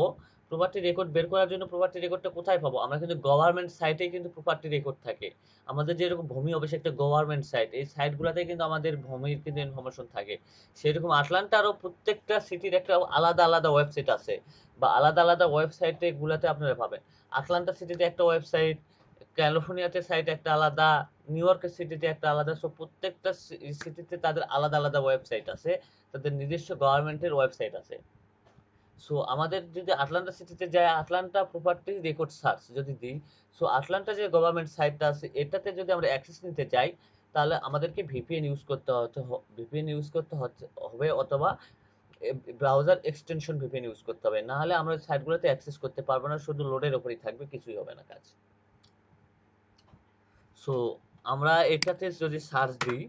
প্রপার্টি রেকর্ড বের করার জন্য প্রপার্টি রেকর্ডটা কোথায় পাবো, আমরা কিন্তু গভর্নমেন্ট সাইটেই কিন্তু প্রপার্টি রেকর্ড থাকে। আমাদের যেরকম ভূমি অফিস একটা গভর্নমেন্ট সাইট, এই সাইটগুলোতে কিন্তু আমাদের ভূমির কিন্তু ইনফরমেশন থাকে। সেরকম আটলান্টারও প্রত্যেকটা সিটির একটা আলাদা আলাদা ওয়েবসাইট আছে, বা আলাদা আলাদা ওয়েবসাইটে গুলাতে আপনারা পাবেন। আটলান্টা সিটিতে একটা ওয়েবসাইট, ক্যালিফোর্নিয়াতে সাইট একটা আলাদা, নিউ ইয়র্কের সিটিতে একটা আলাদা। সো প্রত্যেকটা সিটিতে তাদের আলাদা আলাদা ওয়েবসাইট আছে, তাদের নিজস্ব গভর্নমেন্টের ওয়েবসাইট আছে। সো আমাদের যদি আটলান্টা সিটিতে যায়, আটলান্টা প্রপার্টি রেকর্ড সার্চ যদি দিই, সো আটলান্টা যে গভর্নমেন্ট সাইটটা আছে এটাতে যদি আমরা অ্যাক্সেস নিতে চাই, তাহলে আমাদেরকে ভিপিএন ইউজ করতে হবে অথবা ব্রাউজার এক্সটেনশন ভিপিএন ইউজ করতে হবে, না হলে আমরা সাইটগুলোতে অ্যাক্সেস করতে পারবো না, শুধু লোডের উপরেই থাকবে, কিছুই হবে না কাজ। সো আমরা এটাতে যদি সার্চ দিই,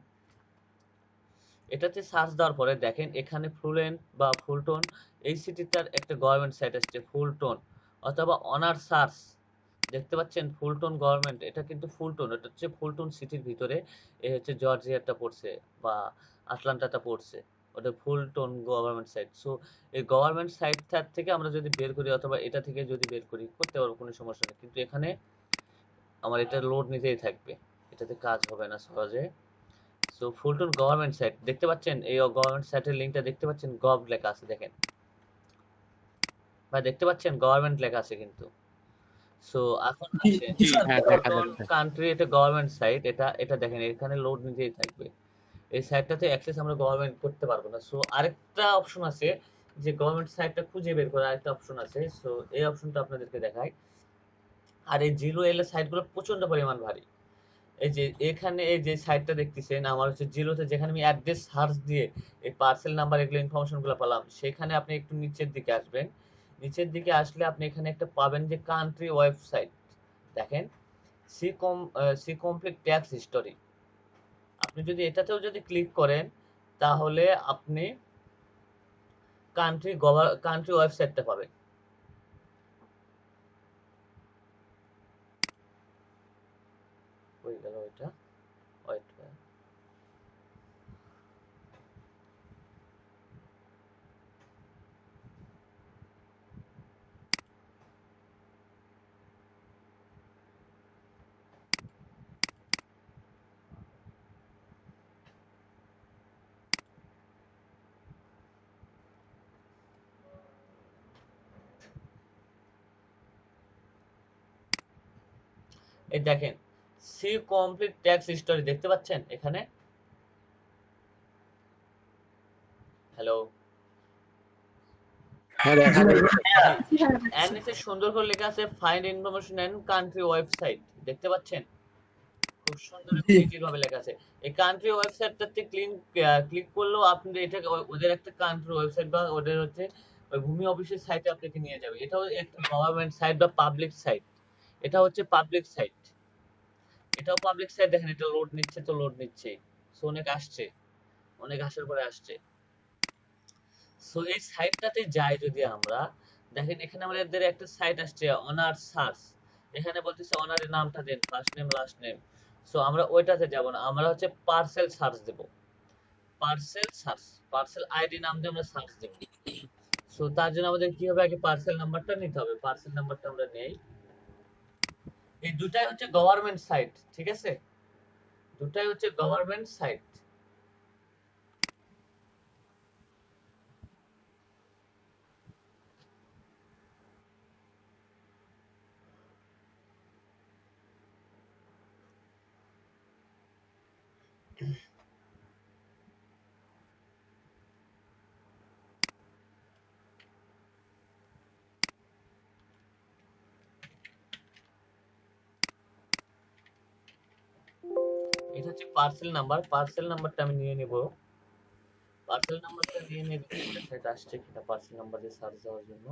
এটাতে সার্চ দেওয়ার পরে দেখেন এখানে ফুলটন বা ফুলটন, এই সিটিটার একটা গভর্নমেন্ট সাইট আসছে ফুলটন, অথবা অনার সার্চ দেখতে পাচ্ছেন ফুলটন গভর্নমেন্ট, এটা কিন্তু ফুলটন, এটা হচ্ছে ফুলটন সিটির ভিতরে, এই হচ্ছে জর্জিয়াটা পড়ছে বা আটলান্টাটা পড়ছে, ওটা ফুলটন গভর্নমেন্ট সাইট। সো এই গভর্নমেন্ট সাইটটার থেকে আমরা যদি বের করি অথবা এটা থেকে যদি বের করি করতে পারবো, কোনো সমস্যা নেই, কিন্তু এখানে আমার এটা লোড নিতেই থাকবে, এটাতে কাজ হবে না সহজে। সো ফুলটন গভর্নমেন্ট সাইট দেখতে পাচ্ছেন, এই গভর্নমেন্ট সাইটের লিংকটা দেখতে পাচ্ছেন, গভ লেখা আছে দেখেন বা দেখতে পাচ্ছেন গভর্নমেন্ট লেখা আছে কিন্তু। সো এখন ফুলটন কান্ট্রি, এটা গভর্নমেন্ট সাইট, এটা দেখেন এখানে লোড নিতেই থাকবে, এই সাইটটাতে অ্যাক্সেস আমরা গভর্নমেন্ট করতে পারবো না। সো আরেকটা অপশন আছে যে গভর্নমেন্ট সাইটটা খুঁজে বের করার আরেকটা অপশন আছে, সো এই অপশনটা আপনাদেরকে দেখাই। আর এই জিরো এল এর সাইটগুলো প্রচন্ড পরিমাণ ভারী। এই যে এখানে এই যে সাইটটা দেখতেছেন আমার হচ্ছে জিরোতে, যেখানে আমি অ্যাড্রেস সার্চ দিয়ে এই পার্সেল নাম্বার এগুলো ইনফরমেশন গুলো পেলাম, সেখানে আপনি একটু নিচের দিকে আসবেন, নিচের দিকে আসলে আপনি এখানে একটা পাবেন যে কান্ট্রি ওয়েবসাইট, দেখেন সি কমপ্লিট ট্যাক্স হিস্টোরি। আপনি যদি এটাতেও যদি ক্লিক করেন, তাহলে আপনি কান্ট্রি ওয়েবসাইটটা পাবেন। হয়ে গেল এটা, ওয়েট, এই দেখেন সি কমপ্লিট ট্যাক্স হিস্টোরি দেখতে পাচ্ছেন এখানে। হ্যালো, হ্যাঁ দেখা যাচ্ছে। এর নিচে সুন্দর করে লেখা আছে find information and country website, দেখতে পাচ্ছেন খুব সুন্দর ক্রিয়েটিভ ভাবে লেখা আছে। এই কান্ট্রি ওয়েবসাইটটাতে ক্লিক করলেও আপনি এটা ওদের একটা কান্ট্রি ওয়েবসাইট বা ওদের হচ্ছে ওই ভূমি অফিসের সাইটে আপনাকে নিয়ে যাবে। এটাও একটা গভর্নমেন্ট সাইট বা পাবলিক সাইট। এটা হচ্ছে পাবলিক সাইট, এটাও পাবলিক সাইট। দেখেন এটা লোড নিচ্ছে তো লোড নিচ্ছে, সো অনেক আসছে, অনেক আসার পরে আসছে। সো এই সাইটটাতে যাই যদি আমরা, দেখেন এখানে আমাদের একটা সাইট আসছে অনার সার্চ, এখানে বলতেছে অনারের নামটা দেন, first name last name. So আমরা ওইটাতে যাব না, আমরা হচ্ছে পার্সেল সার্চ দেব, পার্সেল সার্চ, পার্সেল আইডি নাম দিয়ে আমরা সার্চ দেব। সো তার জন্য আমাদের কি হবে, আগে পার্সেল নাম্বারটা নিতে হবে। পার্সেল নাম্বারটা আমরা নেই। এই দুটাই হচ্ছে গভর্নমেন্ট সাইট, ঠিক আছে, দুটাই হচ্ছে গভর্নমেন্ট সাইট। এটা হচ্ছে পার্সেল নাম্বার, পার্সেল নাম্বারটা আমি নিয়ে নেব। পার্সেল নাম্বারটা নিয়ে নেব, একটা সাইট আসছে কিনা পার্সেল নাম্বার দিয়ে সার্চ দেওয়ার জন্য।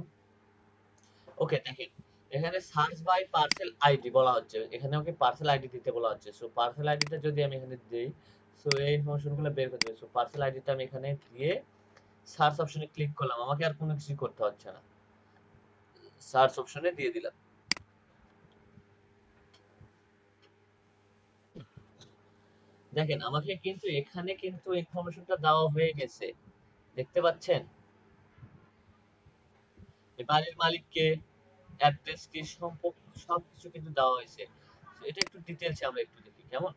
ওকে দেখেন এখানে সার্চ বাই পার্সেল আইডি বলা হচ্ছে, এখানে ওকে পার্সেল আইডি দিতে বলা হচ্ছে। সো পার্সেল আইডিটা যদি আমি এখানে দেই, সো এই ইনফরমেশনগুলো বের করতে হবে। সো পার্সেল আইডিটা আমি এখানে দিয়ে সার্চ অপশনে ক্লিক করলাম, আমাকে আর কোনো কিছু করতে হচ্ছে না, সার্চ অপশনে দিয়ে দিলাম। দেখেন আমাকে কিন্তু এখানে কিন্তু ইনফরমেশনটা দেওয়া হয়ে গেছে, দেখতে পাচ্ছেন এই বাড়ির মালিককে, অ্যাড্রেস কি, সম্পর্ক সবকিছু কিন্তু দেওয়া হয়েছে। তো এটা একটু ডিটেইলসে আমরা একটু দেখি কেমন।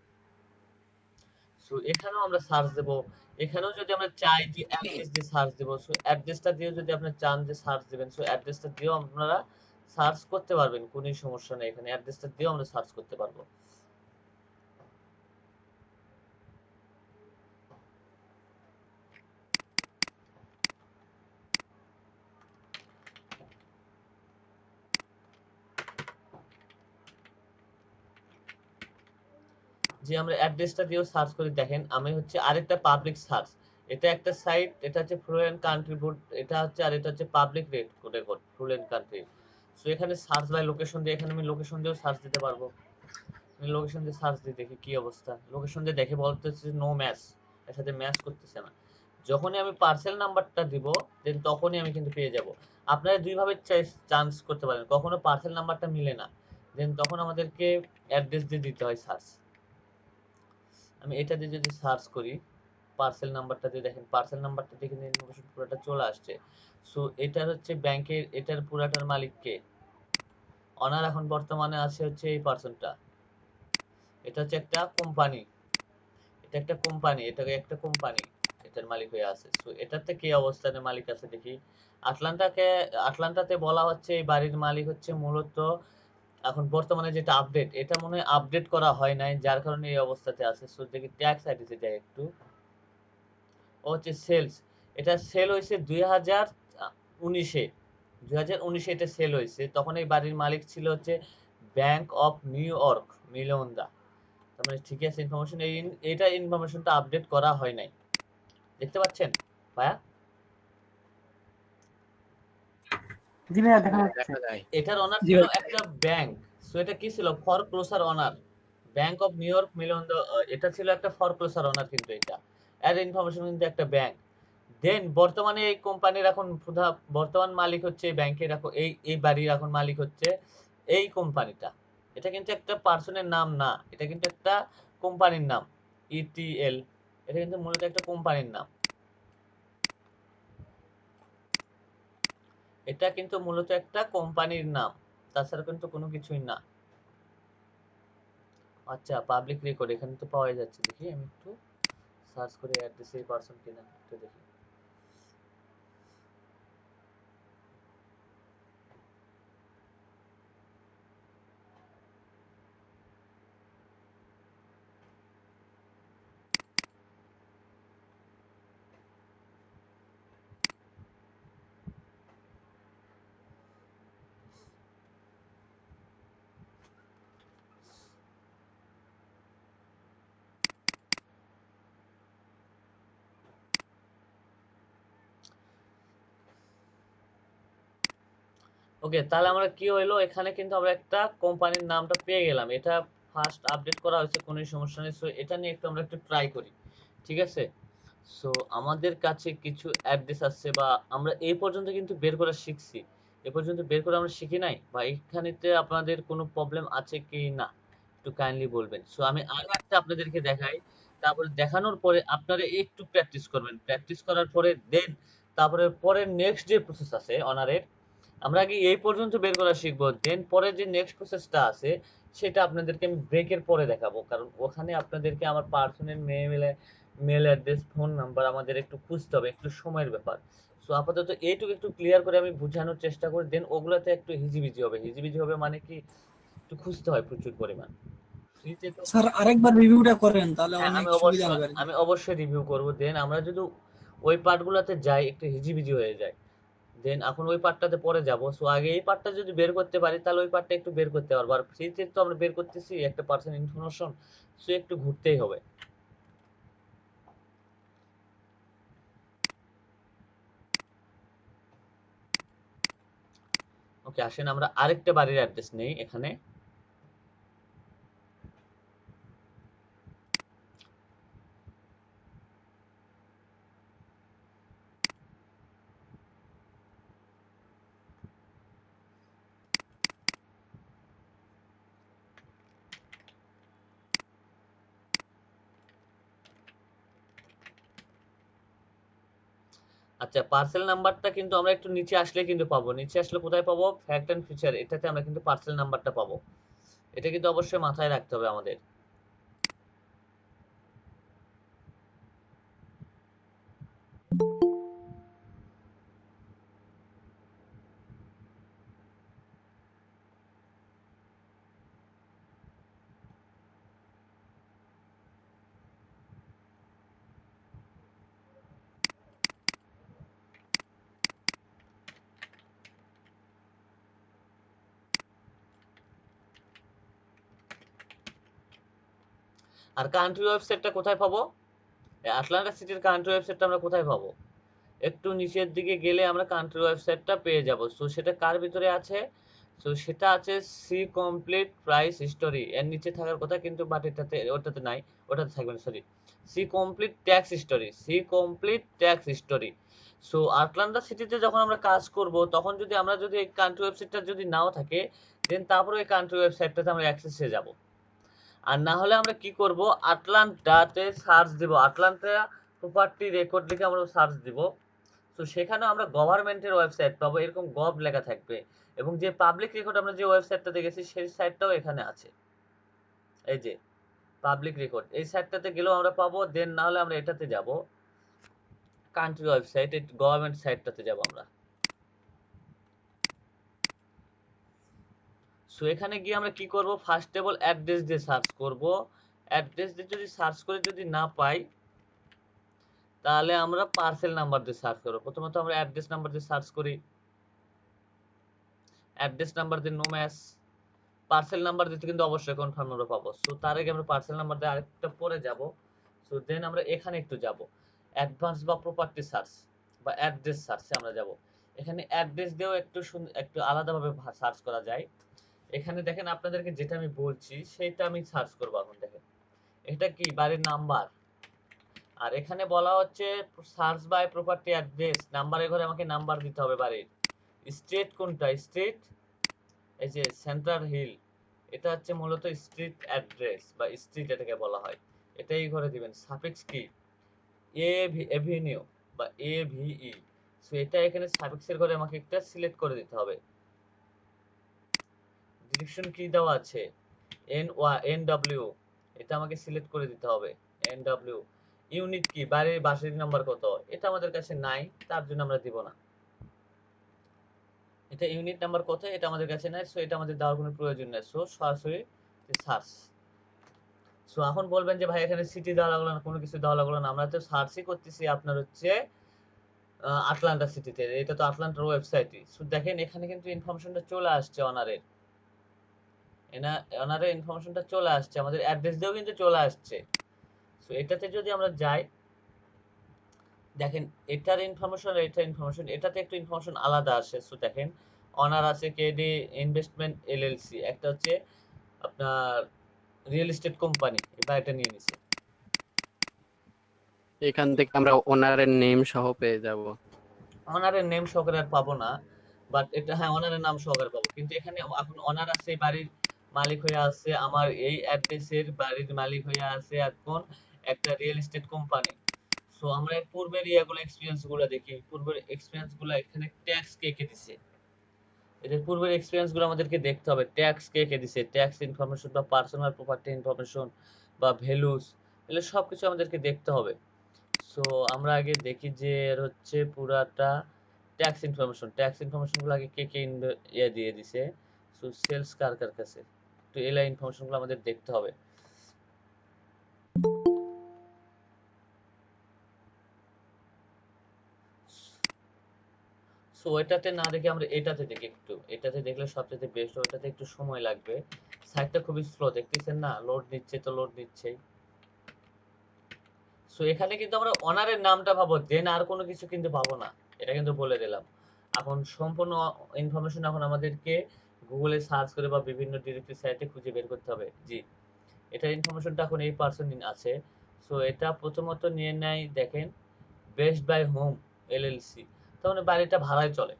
সো এখানেও আমরা সার্চ দেব, এখানেও যদি আমরা চাই যে অ্যাড্রেস দিয়ে সার্চ দেব, সো অ্যাড্রেসটা দিয়ে যদি আপনি চান যে সার্চ দিবেন, সো অ্যাড্রেসটা দিয়েও আপনারা সার্চ করতে পারবেন, কোনো সমস্যা নেই, এখানে অ্যাড্রেসটা দিয়েও আমরা সার্চ করতে পারবো। যে আমরা অ্যাড্রেসটা দিয়েও সার্চ করে দেখেন, আমি হচ্ছে আরেকটা পাবলিক সার্চ, এটা একটা সাইট, এটা হচ্ছে ফ্লুয়েন্ট কান্ট্রি বোর্ড, এটা হচ্ছে, আর এটা হচ্ছে public record fluent country. So এখানে সার্চ বাই লোকেশন দিয়ে, এখানে আমি লোকেশন দিয়েও সার্চ দিতে পারবো। আমি লোকেশন দিয়ে সার্চ দিয়ে দেখি কি অবস্থা, লোকেশন দিয়ে দেখে বলতেছে নো ম্যাচ, এর সাথে ম্যাচ করতেছে না। যখনই আমি পার্সেল নাম্বারটা দিব দেন তখনই আমি কিন্তু পেয়ে যাব। আপনারা দুইভাবে চান্স করতে পারেন, কখনো পার্সেল নাম্বারটা মিলে না দেন তখন আমাদেরকে অ্যাড্রেস দিয়ে দিতে হয় সার্চ। আমি এটা দিয়ে যদি সার্চ করি পার্সেল নাম্বারটা দিয়ে, দেখেন পার্সেল নাম্বারটা দেখে ইনফরমেশন পুরোটা চলে আসছে। সো এটার হচ্ছে ব্যাংকের, এটার পুরাটার মালিক কে, অনার এখন বর্তমানে আছে হচ্ছে এই পার্সনটা। এটা হচ্ছে একটা কোম্পানি, এটা একটা কোম্পানি, এটাকে একটা কোম্পানি এটার মালিক হয়ে আছে। সো এটাতে কি অবস্থানে মালিক আছে দেখি। আটলান্টাতে বলা হচ্ছে এই বাড়ির মালিক হচ্ছে মূলত এখন বর্তমানে যেটা আপডেট, এটা মনে হয় আপডেট করা হয় নাই যার কারণে এই অবস্থাতে আছে। সো দেখি ট্যাক্স আইডিতে যাই একটু, ও হচ্ছে সেলস, এটা সেল হয়েছে 2019-এ, 2019-এ এটা সেল হয়েছে। তখন এই বাড়ির মালিক ছিল হচ্ছে ব্যাংক অফ নিউ ইয়র্ক মিলন্দা। তার মানে ঠিক আছে ইনফরমেশন, এইটা ইনফরমেশনটা আপডেট করা হয় নাই, দেখতে পাচ্ছেন ভাইয়া। জি ভাইয়া দেখা হ্যাঁ যাচ্ছে। দেখা যায়। এটার অনার ছিল একটা ব্যাংক। সো এটা কি ছিল, foreclosure owner, bank of New York মিলন্দ, এটা ছিল একটা ফরক্লোজার অনার, কিন্তু এটা এর ইনফরমেশন কিন্তু একটা ব্যাংক। দেন বর্তমানে এই কোম্পানির এখন বর্তমান মালিক হচ্ছে এই ব্যাংকের, এখন এই বাড়ির এখন মালিক হচ্ছে এই কোম্পানিটা। এটা কিন্তু একটা পার্সনের নাম না, এটা কিন্তু একটা কোম্পানির নাম, ইটিএল, এটা কিন্তু মূলত একটা কোম্পানির নাম, এটা কিন্তু মূলত একটা কোম্পানির নাম, তাছাড়া কিন্তু কোনো কিছুই না। আচ্ছা পাবলিক রেকর্ড এখানে তো পাওয়া যাচ্ছে, দেখি আমি একটু সার্চ করে অ্যাড্রেস এই পারসন কিনা একটু দেখি। ওকে, তাহলে আমরা কি হইলো, এখানে কিন্তু আমরা একটা কোম্পানির নামটা পেয়ে গেলাম, এটা ফার্স্ট আপডেট করা হয়েছে, কোনো সমস্যা নেই। সো এটা নিয়ে একটু আমরা একটু ট্রাই করি, ঠিক আছে? সো আমাদের কাছে কিছু অ্যাড্রেস আসছে, বা আমরা এই পর্যন্ত কিন্তু বের করা শিখছি, এ পর্যন্ত বের করে আমরা শিখি নাই, বা এইখানেতে আপনাদের কোনো প্রবলেম আছে কি না একটু কাইন্ডলি বলবেন। সো আমি আরো একটা আপনাদেরকে দেখাই, তারপরে দেখানোর পরে আপনারা একটু প্র্যাকটিস করবেন, প্র্যাকটিস করার পরে দেন তারপরে পরের নেক্সট যে প্রসেস আছে অনারের, আমরা আগে এই পর্যন্ত বের করা শিখবো, দেন পরে যে নেক্সট প্রসেসটা আছে সেটা আপনাদেরকে আমি ব্রেকের পরে দেখাবো, কারণ ওখানে আপনাদেরকে আমার personal mail address, phone number আমাদের একটু খুঁজতে হবে, একটু সময়ের ব্যাপার। সো আপাতত এইটুকু একটু ক্লিয়ার করে আমি বোঝানোর চেষ্টা করি, দেন ওগুলোতে একটু হিজিবিজি হবে, হিজিবিজি হবে মানে কি একটু খুঁজতে হয় প্রচুর পরিমাণ। স্যার আরেকবার রিভিউটা করেন তাহলে হ্যাঁ, অনেক সুবিধা হবে আর কি। আমি অবশ্যই রিভিউ করব, দেন আমরা যদি ওই পার্টগুলোতে যাই একটু হিজিবিজি হয়ে যায়, দেন এখন ওই পার্টটাতে পরে যাব। সো আগে এই পার্টটা যদি বের করতে পারি তাহলে ওই পার্টটা একটু বের করতে পারবো, আর ফ্রিতে তো আমরা বের করতেছি একটা পার্সোনাল ইনফরমেশন, সো একটু ঘুরতেই হবে। ওকে, আসেন আমরা আরেকটা বাড়ির অ্যাড্রেস নেই এখানে। আচ্ছা, পার্সেল নাম্বারটা কিন্তু আমরা একটু নিচে আসলে কিন্তু পাবো, নিচে আসলে কোথায় পাবো, ফ্যাক্ট এন্ড ফিচার, এটাতে আমরা কিন্তু পার্সেল নাম্বারটা পাবো, এটা কিন্তু অবশ্যই মাথায় রাখতে হবে আমাদের। আর কান্ট্রি ওয়েবসাইটটা কোথায় পাবো, আটলান্টা সিটির কান্ট্রি ওয়েবসাইটটা আমরা কোথায় পাবো, একটু নিচের দিকে গেলে আমরা কান্ট্রি ওয়েবসাইটটা পেয়ে যাব। সো সেটা কার ভিতরে আছে, সো সেটা আছে সি কমপ্লিট প্রাইস হিস্টোরি, এর নিচে থাকার কথা কিন্তু, বাট এটাতে ওটাতে নাই, ওটাতে থাকবে না, sorry, see complete tax history, see complete tax history. So Atlanta সিটিতে যখন আমরা কাজ করব তখন যদি আমরা যদি এই কান্ট্রি ওয়েবসাইটটা যদি নাও থাকে, দেন তারপরে ওই কান্ট্রি ওয়েবসাইটটাতে আমরা অ্যাক্সেসে যাব। আর না হলে আমরা কি করব, আটলান্টাতে সার্চ দিব, আটলান্টা প্রপার্টি রেকর্ড লিখে আমরা সার্চ দিব। তো সেখানে আমরা গভর্নমেন্টের ওয়েবসাইট পাবো, এরকম গভ লেখা থাকবে, এবং যে পাবলিক রেকর্ড আমরা যে ওয়েবসাইটটা দেখেছি সেই সাইটটাও এখানে আছে, এই যে পাবলিক রেকর্ড, এই সাইটটাতে গেলেও আমরা পাবো। দেন না হলে আমরা এটাতে যাব, কান্ট্রি ওয়েবসাইট, এই গভর্নমেন্ট সাইটটাতে যাব আমরা। সো এখানে গিয়ে আমরা কি করব, ফার্স্ট টেবল অ্যাড্রেস দিয়ে সার্চ করব, অ্যাড্রেস দিয়ে যদি সার্চ করে যদি না পাই তাহলে আমরা পার্সেল নাম্বার দিয়ে সার্চ করব। প্রথমত আমরা অ্যাড্রেস নাম্বার দিয়ে সার্চ করি, অ্যাড্রেস নাম্বার দিয়ে নো ম্যাচ, পার্সেল নাম্বার দিতে কিন্তু অবশ্যই কনফার্ম আমরা পাবো। সো তার আগে আমরা পার্সেল নাম্বার দিয়ে আরেকটা পরে যাব। সো দেন আমরা এখানে একটু যাব, অ্যাডভান্স বা প্রপার্টি সার্চ বা অ্যাড্রেস সার্চে আমরা যাব। এখানে অ্যাড্রেস দিয়েও একটু আলাদাভাবে সার্চ করা যায়। এখানে দেখেন আপনাদেরকে যেটা আমি বলছি সেটা আমি সার্চ করব। এখন দেখেন এটা কি, বাড়ির নাম্বার, আর এখানে বলা হচ্ছে সার্চ বাই প্রপার্টি অ্যাড্রেস, নাম্বারের ঘরে আমাকে নাম্বার দিতে হবে বাড়ির। স্ট্রিট কোনটা, স্ট্রিট, এই যে সেন্ট্রাল হিল, এটা হচ্ছে মূলত স্ট্রিট অ্যাড্রেস বা স্ট্রিট এটাকে বলা হয়, এটাই ঘরে দিবেন। সাফিক্স কি, এভিনিউ বা এভিই, সো এটা এখানে সাফিক্সের ঘরে আমাকে একটা সিলেক্ট করে দিতে হবে। ডিরেকশন কি দেওয়া আছে, এনডব্লিউ, এটা আমাকে সিলেক্ট করে দিতে হবে, এনডব্লিউ। ইউনিট কি, বাড়ির বাসার নাম্বার কত, এটা আমাদের কাছে নাই, তার জন্য আমরা দিব না। এটা ইউনিট নাম্বার কত, এটা আমাদের কাছে নাই, সো এটা আমাদের দেওয়ার কোনো প্রয়োজন নেই। সো সরাসরি সার্চ। সো এখন বলবেন যে ভাই এখানে সিটি দেওয়া লাগলো না, কোনো কিছু দেওয়া লাগলো না, আমরা তো সার্চই করতেছি আপনার হচ্ছে আটলান্টা সিটিতে, এটা তো আটলান্টার ওয়েবসাইটই। সো দেখেন এখানে কিন্তু ইনফরমেশনটা চলে আসছে অনারের, অনারের ইনফরমেশনটা চলে আসছে, আমাদের অ্যাড্রেস দিয়েও কিন্তু চলে আসছে। সো এটাতে যদি আমরা যাই, দেখেন এটার ইনফরমেশন, এটার ইনফরমেশন, এটাতে একটু ইনফরমেশন আলাদা আসে। সো দেখেন অনার আছে কেডি ইনভেস্টমেন্ট এলএলসি, একটা হচ্ছে আপনার রিয়েল এস্টেট কোম্পানি, এই বাড়িটা নিয়ে নিছে। এখান থেকে আমরা ওনারের নেম সহ পেয়ে যাব। অনারের নেম সহকারে আর পাবো না, বাট এটা হ্যাঁ অনারের নাম সহকারে পাবো, কিন্তু এখানে এখন অনার আছে এই বাড়ির মালিক হয়ে আছে, আমার এই অ্যাড্রেসের বাড়ির মালিক হয়ে আছে এখন একটা রিয়েল এস্টেট কোম্পানি। সো আমরা এর পূর্বের ইয়াগুলো এক্সপিরিয়েন্স গুলো দেখি, পূর্বের এক্সপিরিয়েন্স গুলো এখানে ট্যাক্স কে কে দিছে, এদের পূর্বের এক্সপিরিয়েন্স গুলো আমাদেরকে দেখতে হবে, ট্যাক্স কে কে দিছে, ট্যাক্স ইনফরমেশন বা পার্সোনাল প্রপার্টি ইনফরমেশন বা ভ্যালুস, এগুলো সবকিছু আমাদেরকে দেখতে হবে। সো আমরা আগে দেখি যে এর হচ্ছে পুরাটা ট্যাক্স ইনফরমেশন গুলো আগে কে কে ইয়ে দিয়ে দিছে। সো সেলস কার কার কাছে, তো এলা ইনফরমেশন গুলো আমাদের দেখতে হবে। সো এটাতে না দেখে আমরা এটাতে দেখি, একটু এটাতে দেখলে সবচেয়ে বেস্ট, ওটাতে একটু সময় লাগবে, সাইটটা খুবই স্লো দেখতেছেন না, লোড নিচ্ছে তো লোড নিচ্ছেই। সো এখানে কিন্তু আমরা অনারের নামটা পাবো, দেন আর কোনো কিছু কিন্তু পাবো না, এটা কিন্তু বলে দিলাম। এখন সম্পূর্ণ ইনফরমেশন এখন আমাদেরকে গুগলে সার্চ করে বা বিভিন্ন ডিরেক্টরি সাইটে খুঁজে বের করতে হবে। জি, এটার ইনফরমেশনটা এখন এই পার্সন আছে। সো এটা প্রথমত নিয়ে নেয়, দেখেন বেস্ট বাই হোম এলএলসি, তার মানে বাড়িটা ভাড়ায় চলে,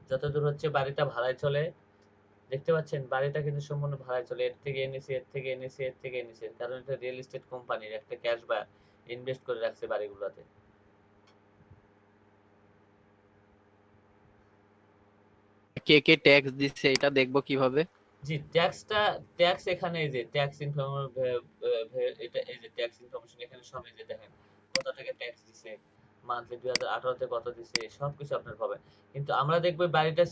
যতদূর হচ্ছে বাড়িটা ভাড়ায় চলে, দেখতে পাচ্ছেন বাড়িটা কিন্তু সম্পূর্ণ ভাড়ায় চলে, এর থেকে এনেছি এর থেকে এনেছি এর থেকে এনেছি, কারণ এটা রিয়েল এস্টেট কোম্পানির একটা ক্যাশ বা ইনভেস্ট করে রাখছে বাড়িগুলোতে। কে কে ট্যাক্স দিচ্ছে এটা দেখবো কিভাবে? জি, ট্যাক্স এখানে এই যে ট্যাক্স এটা এই যে ট্যাক্স ইনফরমেশন এখানে সব এই যে দেখেন কত টাকা ট্যাক্স দিছে, মান্থলি 2018 তে কত দিছে সবকিছু আপনার পাবেন। কিন্তু আমরা দেখব বাড়িটা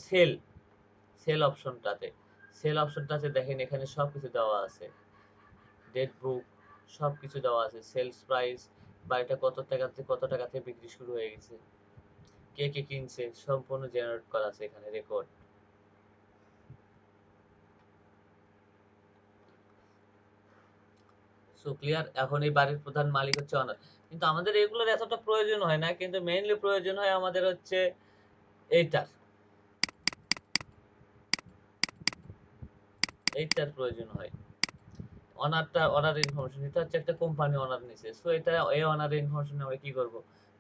সেল অপশনটাতে দেখেন এখানে সবকিছু দেওয়া আছে, ডেট বুক সবকিছু দেওয়া আছে, সেলস প্রাইস, বাড়িটা কত টাকা থেকে বিক্রি শুরু হয়ে গেছে, কে কে কিনছে সম্পূর্ণ জেনারেট করা আছে এখানে রেকর্ড। সো ক্লিয়ার, এখন এই বাড়ির প্রধান মালিক হচ্ছে অনার, কিন্তু আমাদের এগুলোর এতটা প্রয়োজন হয় না, কিন্তু মেইনলি প্রয়োজন হয় আমাদের হচ্ছে এইটার প্রয়োজন হয়, অনার ইনফরমেশন, এটা হচ্ছে একটা কোম্পানি অনার নিছে। সো এটা এই অনার ইনফরমেশন আমরা কি করব,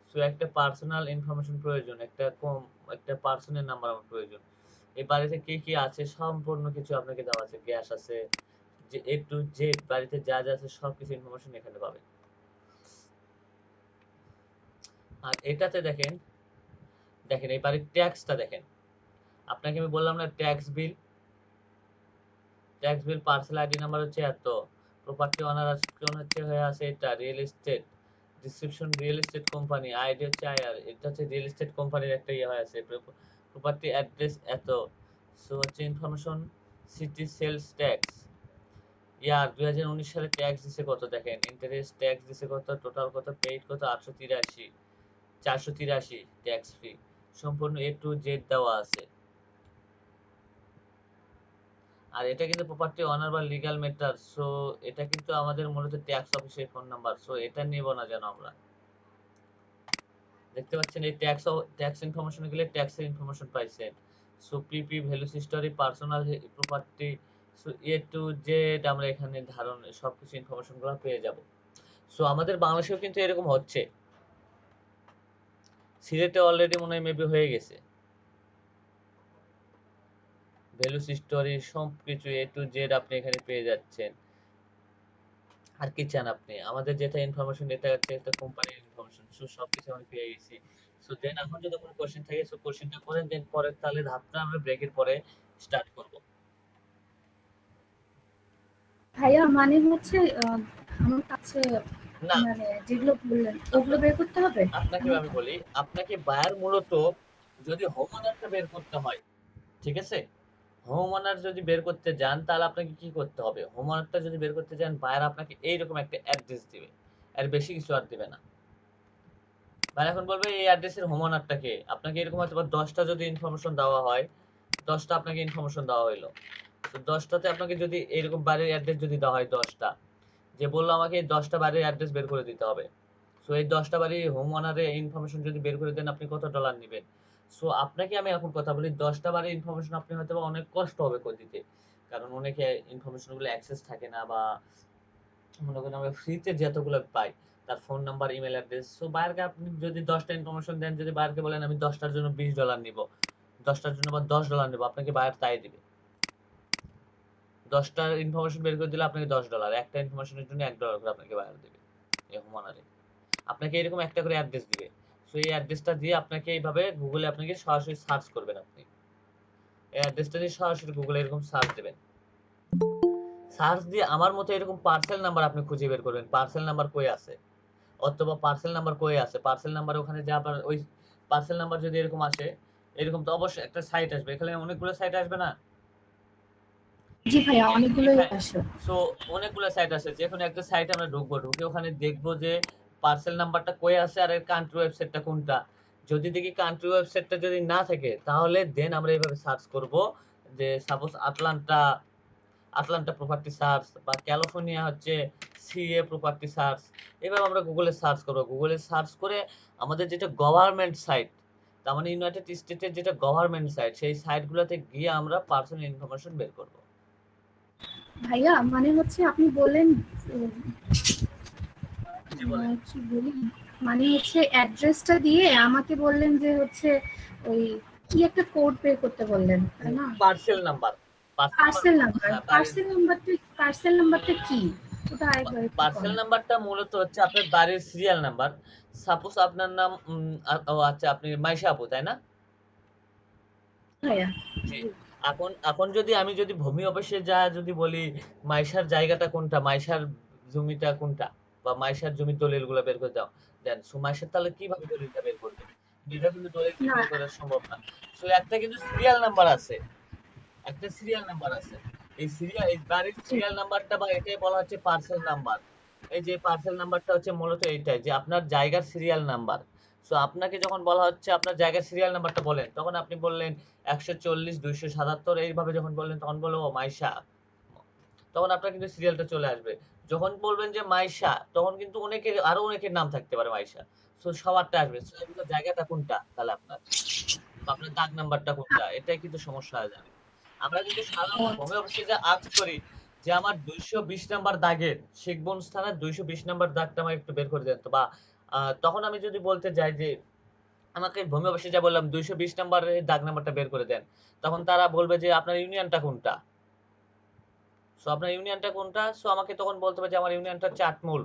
সো একটা পার্সোনাল ইনফরমেশন প্রয়োজন, একটা পার্সনের নাম্বার আমার প্রয়োজন, এই বাড়িতে কি কি আছে সম্পূর্ণ কিছু আপনাকে দেওয়া আছে, গ্যাস আছে, যে এ টু জেড বাড়িতে যা যা আছে সবকিছু ইনফরমেশন এখানে পাবেন। আর এটাতে দেখেন এই বাড়ির ট্যাক্সটা দেখেন, আপনাকে আমি বললাম না ট্যাক্স বিল পার্সেল আইডি নাম্বার হচ্ছে এত, প্রপার্টি অনার হচ্ছে হয়ে আছে এটা real estate description, real estate company ID হচ্ছে আইআর, এটা হচ্ছে রিয়েল এস্টেট কোম্পানির একটা ইয়ে হয়ে আছে, প্রপার্টি অ্যাড্রেস এত, সো হচ্ছে ইনফরমেশন সিটি সেলস ট্যাক্স, ইয়ার 2019 সালে ট্যাক্স দিছে কত দেখেন, ইন্টারেস্ট ট্যাক্স দিছে কত, টোটাল কত, পেইড কত 483 ট্যাক্স ফ্রি, সম্পূর্ণ এ টু জেড দেওয়া আছে। আর এটা কিন্তু প্রপার্টি অনার বা লিগ্যাল ম্যাটার, সো এটা কিন্তু আমাদের মূলত ট্যাক্স অফিসের ফোন নাম্বার, সো এটা নিব না যেন আমরা, দেখতে পাচ্ছেন এই ট্যাক্স ইনফরমেশন গেলে ট্যাক্সের ইনফরমেশন পাইছেন। So PP value history personal property, so A to Z আমরা এখানে ধারণ সবকিছু ইনফরমেশনগুলো পেয়ে যাব। সো আমাদের বাংলাদেশেও কিন্তু এরকম হচ্ছে, সিলেটে অলরেডি মনে হয় মেবি হয়ে গেছে, ভ্যালু হিস্টরি সবকিছু এ টু জেড আপনি এখানে পেয়ে যাচ্ছেন। আর কি চান আপনি, আমাদের যেটা ইনফরমেশন এটা হচ্ছে একটা কোম্পানির ইনফরমেশন, সো সবকিছু আমি পেয়ে গেছি। সো দেন এখন যদি কোনো কোশ্চেন থাকে সো কোশ্চেনটা করেন, দেন পরে তাহলে ধাপটা আমরা ব্রেকের পরে স্টার্ট করব। ভাইয়া মানে হচ্ছে আমার কাছে না মানে যেগুলো বললেন ওগুলো বের করতে হবে। আপনাকে আমি বলি, আপনাকে বায়ার মূলত যদি হোম অনারটা বের করতে হয়, ঠিক আছে, হোম অনার যদি বের করতে যান তাহলে আপনাকে কি করতে হবে, হোম অনারটা যদি বের করতে যান বায়ার আপনাকে এইরকম একটা অ্যাড্রেস দিবে, আর বেশি কিছু আর দিবে না। বায়ার এখন বলবে এই অ্যাড্রেসের হোম অনারটা কে, আপনাকে এরকম হয়তো 10টা যদি ইনফরমেশন দেওয়া হয়, 10টা আপনাকে ইনফরমেশন দেওয়া হইলো, তো 10টাতে আপনাকে যদি এরকম বাড়ির অ্যাড্রেস যদি দেওয়া হয় 10টা, যে বললো আমাকে এই 10টা বাড়ির অ্যাড্রেস বের করে দিতে হবে, সো এই 10টা বাড়ির হোম অনারের ইনফরমেশন যদি বের করে দেন আপনি কত ডলার নেবেন, সো আপনাকে আমি এখন কথা বলি 10টা বারের ইনফরমেশন আপনি হয়তো বা অনেক কষ্ট হবে করে দিতে, কারণ অনেকে ইনফরমেশন গুলো অ্যাক্সেস থাকে না, বা মনে করেন আমরা ফ্রিতে যতগুলো পাই তার phone number, email address. So বায়ারকে আপনি যদি 10টা ইনফরমেশন দেন, যদি বায়ারকে বলেন আমি 10টার জন্য $20 নিব, 10টার জন্য বা $10 নেব, আপনাকে বায়ার তাই দিবে। 10টার ইনফরমেশন বের করে দিলে আপনাকে $10, একটা ইনফরমেশনের জন্য $1 করে আপনাকে বায়ার দিবে এই হোমওয়ানারে। আপনাকে এরকম একটা করে অ্যাড্রেস দিবে। সো এই অ্যাড্রেসটা দিয়ে আপনাকে এইভাবে গুগলে আপনাকে সরাসরি সার্চ করবেন। আপনি এই অ্যাড্রেসটা দিয়ে সরাসরি গুগলে এরকম সার্চ দেবেন। সার্চ দিয়ে আমার মতো এরকম পার্সেল নাম্বার আপনি খুঁজে বের করবেন, পার্সেল নাম্বার কই আছে, অথবা পার্সেল নাম্বার কই আছে, পার্সেল নাম্বার ওখানে যে আপনার ওই পার্সেল নাম্বার যদি এরকম আসে, এরকম তো অবশ্যই একটা সাইট আসবে, এখানে অনেকগুলো সাইট আসবে না? জি ভাইয়া, অনেকগুলোই আসে। সো অনেকগুলো সাইট আছে, যে কোনো একটা সাইটে আমরা ঢুকবো, ঢুকে ওখানে দেখবো যে পার্সেল নাম্বারটা কই আছে আর এর কান্ট্রি ওয়েবসাইটটা কোনটা। যদি দেখি কান্ট্রি ওয়েবসাইটটা যদি না থাকে, তাহলে দেন আমরা এইভাবে সার্চ করব যে সাপোজ আটলান্টা প্রপার্টি সার্চ, বা ক্যালিফোর্নিয়া হচ্ছে সিএ প্রপার্টি সার্চ। এভাবে আমরা গুগলে সার্চ করব। গুগলে সার্চ করে আমাদের যেটা গভর্নমেন্ট সাইট, তার মানে ইউনাইটেড স্টেটের যেটা গভর্নমেন্ট সাইট, সেই সাইটগুলোতে গিয়ে আমরা পার্সোনাল ইনফরমেশন বের করব। ভাইয়া মানে হচ্ছে আপনি বললেন জি বলেন। কি বলি, মানে হচ্ছে অ্যাড্রেসটা দিয়ে আমাকে বললেন যে হচ্ছে ওই কি একটা কোড বের করতে বললেন, তাই না? পার্সেল নাম্বার, পার্সেল নাম্বারটা কি ওটা আরেকবার একটু পার্সেল বলেন। নাম্বারটা মূলত হচ্ছে আপনার বাড়ির সিরিয়াল নাম্বার। সাপোজ আপনার নাম ও আচ্ছা, আপনি মাইশা আপু তাই না? ভাইয়া জি। এখন যদি আমি যদি ভূমি অফিসে যা যদি বলি মাইশার জায়গাটা কোনটা, মাইশার জমিটা কোনটা, বা মাইশার জমির দলিলগুলো বের করে দাও দেন, সো মাইশার তাহলে কিভাবে দলিলটা বের করবে? এটা কিন্তু দলিল বের করা সম্ভব না। সো একটা কিন্তু সিরিয়াল নাম্বার আছে, একটা সিরিয়াল নাম্বার আছে। এই বাড়ির সিরিয়াল নাম্বারটা বা এটাই বলা হচ্ছে পার্সেল নাম্বার। এই যে পার্সেল নাম্বারটা হচ্ছে মূলত এইটাই যে আপনার জায়গার সিরিয়াল নাম্বার। সো আপনাকে যখন বলা হচ্ছে আপনার জায়গার সিরিয়াল নাম্বারটা বলেন, তখন আপনি বললেন 140-277, এইভাবে যখন বললেন তখন বলবো মাইশা, তখন আপনার কিন্তু সিরিয়ালটা চলে আসবে। যখন বলবেন যে মাইশা, তখন কিন্তু আরো অনেকের নাম থাকতে পারে মাইশা। সো সবারটা আসবে। সো এগুলো জায়গাটা কোনটা তাহলে আপনার, বা আপনার দাগ নাম্বারটা কোনটা, এটাই কিন্তু সমস্যা হয়ে যাবে। আমরা কিন্তু সাধারণত ভূমি অফিসে যে আজ করি যে আমার 220 নাম্বার দাগের শেখবন থানার 220 নাম্বার দাগটা আমার একটু বের করে দেন তো, বা তখন আমি যদি বলতে যাই যে আমাকে ভূমি অফিসে যা বললাম 220 নাম্বারের দাগ নাম্বারটা বের করে দেন, তখন তারা বলবে যে আপনার ইউনিয়নটা কোনটা। সো আপনার ইউনিয়নটা কোনটা, সো আমাকে তখন বলতে হবে যে আমার ইউনিয়নটা হচ্ছে আটমূল,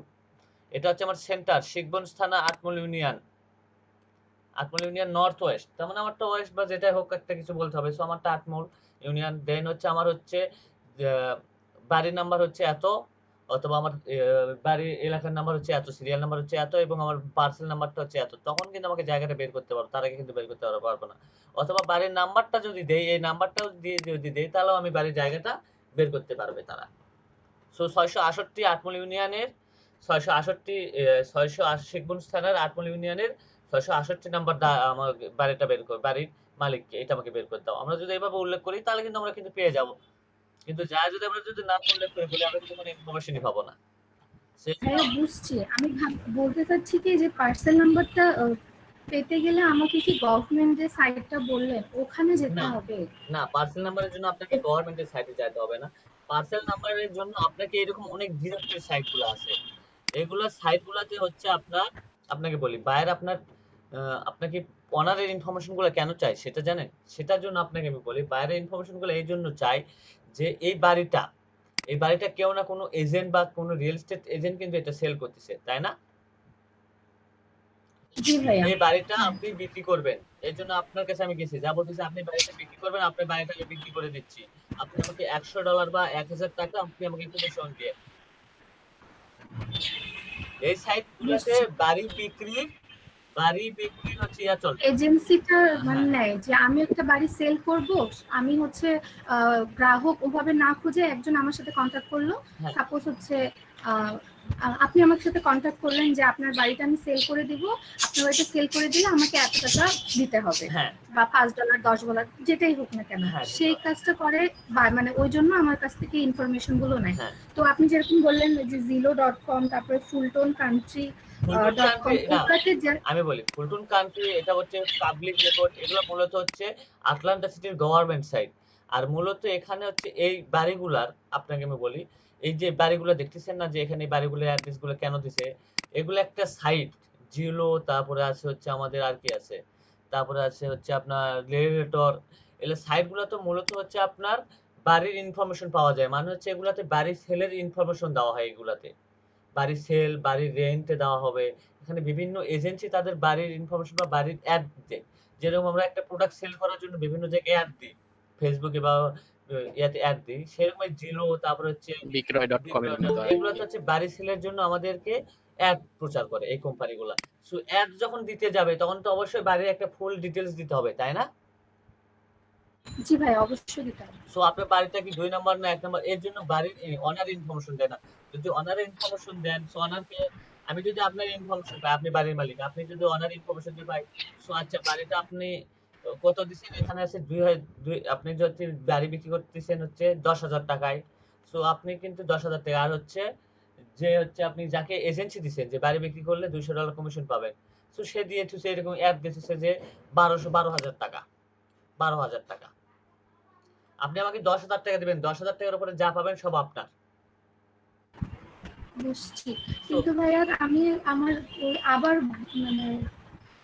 এটা হচ্ছে আমার সেন্টার শেখবন থানা আটমূল ইউনিয়ন, আটমূল ইউনিয়ন নর্থ ওয়েস্ট, তার মানে আমারটা ওয়েস্ট বা যেটাই হোক একটা কিছু বলতে হবে। সো আমারটা আটমূল ইউনিয়ন, দেন হচ্ছে আমার হচ্ছে বাড়ির নাম্বার হচ্ছে এত, অথবা আমার বাড়ির এলাকার নাম্বার হচ্ছে এত, সিরিয়াল নাম্বার হচ্ছে এত, এবং আমার পার্সেল নাম্বারটা হচ্ছে এত, তখন কিন্তু আমাকে জায়গাটা বের করতে পারবো, তার আগে কিন্তু বের করতে পারবো না। অথবা বাড়ির নাম্বারটা যদি দেই, এই নাম্বারটাও দিয়ে যদি দেই, তাহলেও আমি বাড়ির জায়গাটা বের করতে পারবে তারা। সো 668 আটমূল ইউনিয়নের 680 শেখবন থানার আটমূল ইউনিয়নের 668 নাম্বার আমার বাড়িটা বের কর, বাড়ির মালিককে এটা আমাকে বের করে দাও। আমরা যদি এইভাবে উল্লেখ করি তাহলে কিন্তু আমরা কিন্তু পেয়ে যাব। কিন্তু যদি আমরা যদি নাম উল্লেখ করে বলি, আমরা কিন্তু কোনো ইনফরমেশনই পাবো না। হ্যাঁ বুঝছি, আমি বলতে চাচ্ছি কি যে পার্সেল নাম্বারটা পেতে গেলে আমাকে কি গভর্নমেন্ট যে সাইটটা বললেন ওখানে যেতে হবে? না, পার্সেল নাম্বারের জন্য আপনাকে গভর্নমেন্টের সাইটে যেতে হবে না। পার্সেল নাম্বারের জন্য আপনাকে এরকম অনেক ডিরেক্টরি সাইটগুলো আছে। এগুলো সাইটগুলোতে হচ্ছে আপনাকে বলি বায়ার আপনাকে অনারের ইনফরমেশনগুলো কেন চাই সেটা জানেন? সেটার জন্য আপনাকে আমি বলি বায়ারের ইনফরমেশনগুলো এই জন্য চাই যে এই বাড়িটা কেউ না কোনো এজেন্ট বা কোনো রিয়েল এস্টেট এজেন্ট কিন্তু এটা সেল করতেছে, তাই না? এই বাড়িটা আপনি বিক্রি করবেন, এই জন্য আপনার কাছে আমি গেছি, যা বলতেছি আপনি বাড়িটা বিক্রি করবেন, আপনি বাড়িটাকে বিক্রি করে দিচ্ছি, আপনি আমাকে $100 বা 1000 টাকা আপনি আমাকে কমিশন দিয়ে। এই সাইটগুলোতে বাড়ি বিক্রির হচ্ছে ইয়া চলে, এজেন্সিটা মানে নেয় যে আমি একটা বাড়ি সেল করব, আমি হচ্ছে গ্রাহক ওভাবে না খুঁজে একজন আমার সাথে কন্ট্যাক্ট করলো, সাপোজ হচ্ছে আপনি আমার সাথে কন্ট্যাক্ট করলেন যে আপনার বাড়িটা আমি সেল করে দিব, আপনার বাড়িটা সেল করে দিলে আমাকে এত টাকা দিতে হবে, হ্যাঁ বা $5 $10 যেটাই হোক না কেন, হ্যাঁ সেই কাজটা করে বা মানে ওই জন্য আমার কাছ থেকে ইনফরমেশন গুলো নেয়। হ্যাঁ তো আপনি যেরকম বললেন যে zillow.com, তারপরে Fulton country Fulton .com, country না, ওটাতে আমি বলি ফুলটন কান্ট্রি এটা হচ্ছে পাবলিক রেকর্ড, এগুলো মূলত হচ্ছে আটলান্টা সিটির গভর্নমেন্ট সাইট। আর মূলত এখানে হচ্ছে এই বাড়িগুলার, আপনাকে আমি বলি, এই যে বাড়িগুলো দেখতেছেন না, যে এখানে এই বাড়িগুলোর অ্যাড্রেস গুলো কেন দিছে, এগুলো একটা সাইট জিলো, তারপরে আছে হচ্ছে আমাদের আর কি আছে, তারপরে আছে হচ্ছে আপনার রেলেটর, এগুলো সাইট গুলো তো মূলত হচ্ছে আপনার বাড়ির ইনফরমেশন পাওয়া যায়, মানে হচ্ছে এগুলাতে বাড়ির সেলের ইনফরমেশন দেওয়া হয়, এগুলাতে বাড়ির সেল, বাড়ির রেন্টে দেওয়া হবে। এখানে বিভিন্ন এজেন্সি তাদের বাড়ির ইনফরমেশন বা বাড়ির অ্যাড দেয়। যেরকম আমরা একটা প্রোডাক্ট সেল করার জন্য বিভিন্ন জায়গায় অ্যাড দিই, ফেসবুকে বা ইয়াতে অ্যাড দিই, সেরকম জিলো, তারপরে হচ্ছে বিক্রয়.com এর মতো আর এগুলো কি। তো হচ্ছে বাড়ি সেলের জন্য আমাদেরকে অ্যাড প্রচার করে এই কোম্পানিগুলা। সো অ্যাড যখন দিতে যাবে তখন তো অবশ্যই বাড়ির একটা ফুল ডিটেলস দিতে হবে, তাই না? জি ভাই, অবশ্যই দিতে হবে। সো আপনার বাড়িটা কি 2 নাম্বার না 1 নাম্বার, এর জন্য বাড়ির অনার ইনফরমেশন দেয় না। যদি অনার ইনফরমেশন দেন, সো অনারকে, আমি যদি আপনার ইনফরমেশন পাই, আপনি বাড়ির মালিক, আপনি যদি অনার ইনফরমেশন দিয়ে পাই, সো আচ্ছা বাড়িটা আপনি কত দিচ্ছেন, এখানে আছে দুই, আপনি যদি বাড়ি বিক্রি করতেছেন হচ্ছে 10,000 টাকায়, সো আপনি কিন্তু 10,000 টাকা, আর হচ্ছে যে হচ্ছে আপনি যাকে এজেন্সি দিচ্ছেন যে বাড়ি বিক্রি করলে $200 কমিশন পাবেন, সো সে দিয়ে দিচ্ছে এরকম অ্যাড দিতেছে যে 12,000 টাকা, 12,000 টাকা। আপনি আমাকে 10,000 টাকা দিবেন, 10,000 টাকার উপরে যা পাবেন সব আপনার। বুঝছি, কিন্তু ভাইয়া আমি আমার ওই আবার মানে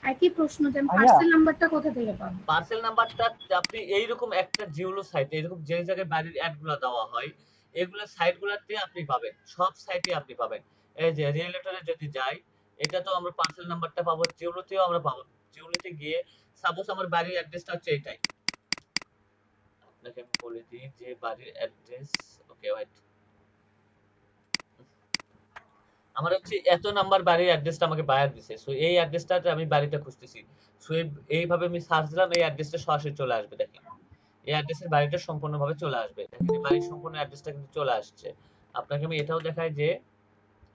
একই প্রশ্ন, যে আমি ভাইয়া পার্সেল নাম্বারটা কোথা থেকে পাবো? পার্সেল নাম্বারটা আপনি এইরকম একটা জিওলো সাইট, এরকম যে জায়গায় বাড়ির অ্যাড গুলো দেওয়া হয়, এগুলো সাইট গুলাতে আপনি পাবেন, সব সাইটে আপনি পাবেন। এই যে রিয়েলেটরে যদি যাই, এটা তো আমরা পার্সেল নাম্বারটা পাবো, জিওলোতেও আমরা পাবো। জিওলোতে গিয়ে সাপোজ আমার বাড়ির অ্যাড্রেসটা হচ্ছে এটাই, আপনাকে আমি বলে দিই যে বাড়ির অ্যাড্রেস, ওকে ওয়েট, আমার হচ্ছে এত নাম্বার বাড়ির অ্যাড্রেসটা আমাকে বায়ার দিছে, সো এই অ্যাড্রেসটাতে আমি বাড়িটা খুঁজতেছি। সো এইভাবে আমি সার্চ দিলাম, এই অ্যাড্রেসটা সরাসরি চলে আসবে, দেখেন এই অ্যাড্রেসের বাড়িটা সম্পূর্ণভাবে চলে আসবে, দেখেন এই বাড়ির সম্পূর্ণ অ্যাড্রেসটা কিন্তু চলে আসছে। আপনাকে আমি এটাও দেখাই যে,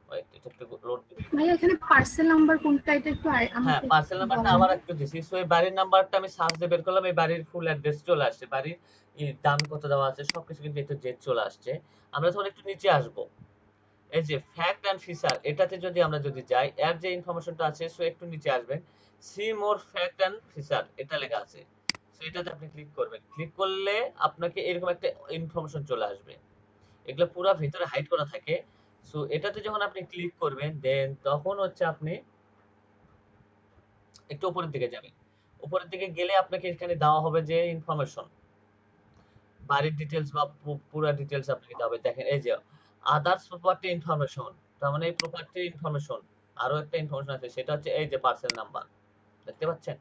wait, এটা একটু লোড দিবে। ভাইয়া এখানে পার্সেল নাম্বার কোনটা, এটা একটু হ্যাঁ, আমাকে পার্সেল নাম্বারটা বলেন আবার তো। একটু দিছি, সো এই বাড়ির নাম্বারটা আমি সার্চ দিয়ে বের করলাম, এই বাড়ির ফুল অ্যাড্রেস চলে আসছে, বাড়ির দাম কত দেওয়া আছে সবকিছু কিন্তু একটু জেড চলে আসছে। আমরা যখন একটু নিচে আসবো, এই যে ফ্যাক্ট এন্ড ফিচার, এটাতে যদি আমরা যদি যাই, এর যে ইনফরমেশনটা আছে, সো একটু নিচে আসবেন, see more fact and feature এটা লেখা আছে, সো এটাতে আপনি ক্লিক করবেন, ক্লিক করলে আপনাকে এরকম একটা ইনফরমেশন চলে আসবে, এগুলো পুরো ভিতরে হাইড করা থাকে। সো এটাতে যখন আপনি ক্লিক করবেন, দেন তখন হচ্ছে আপনি একটু উপরের দিকে যাবেন, উপরের দিকে গেলে আপনাকে এখানে দেওয়া হবে যে ইনফরমেশন, বাড়ির ডিটেলস বা পুরো ডিটেলস আপনাকে দেওয়া হবে। দেখেন এই যে আদার্স প্রপার্টি ইনফরমেশন, তার মানে এই প্রপার্টি ইনফরমেশন, আরো একটা ইনফরমেশন আছে, সেটা হচ্ছে এই যে পার্সেল নাম্বার, দেখতে পাচ্ছেন?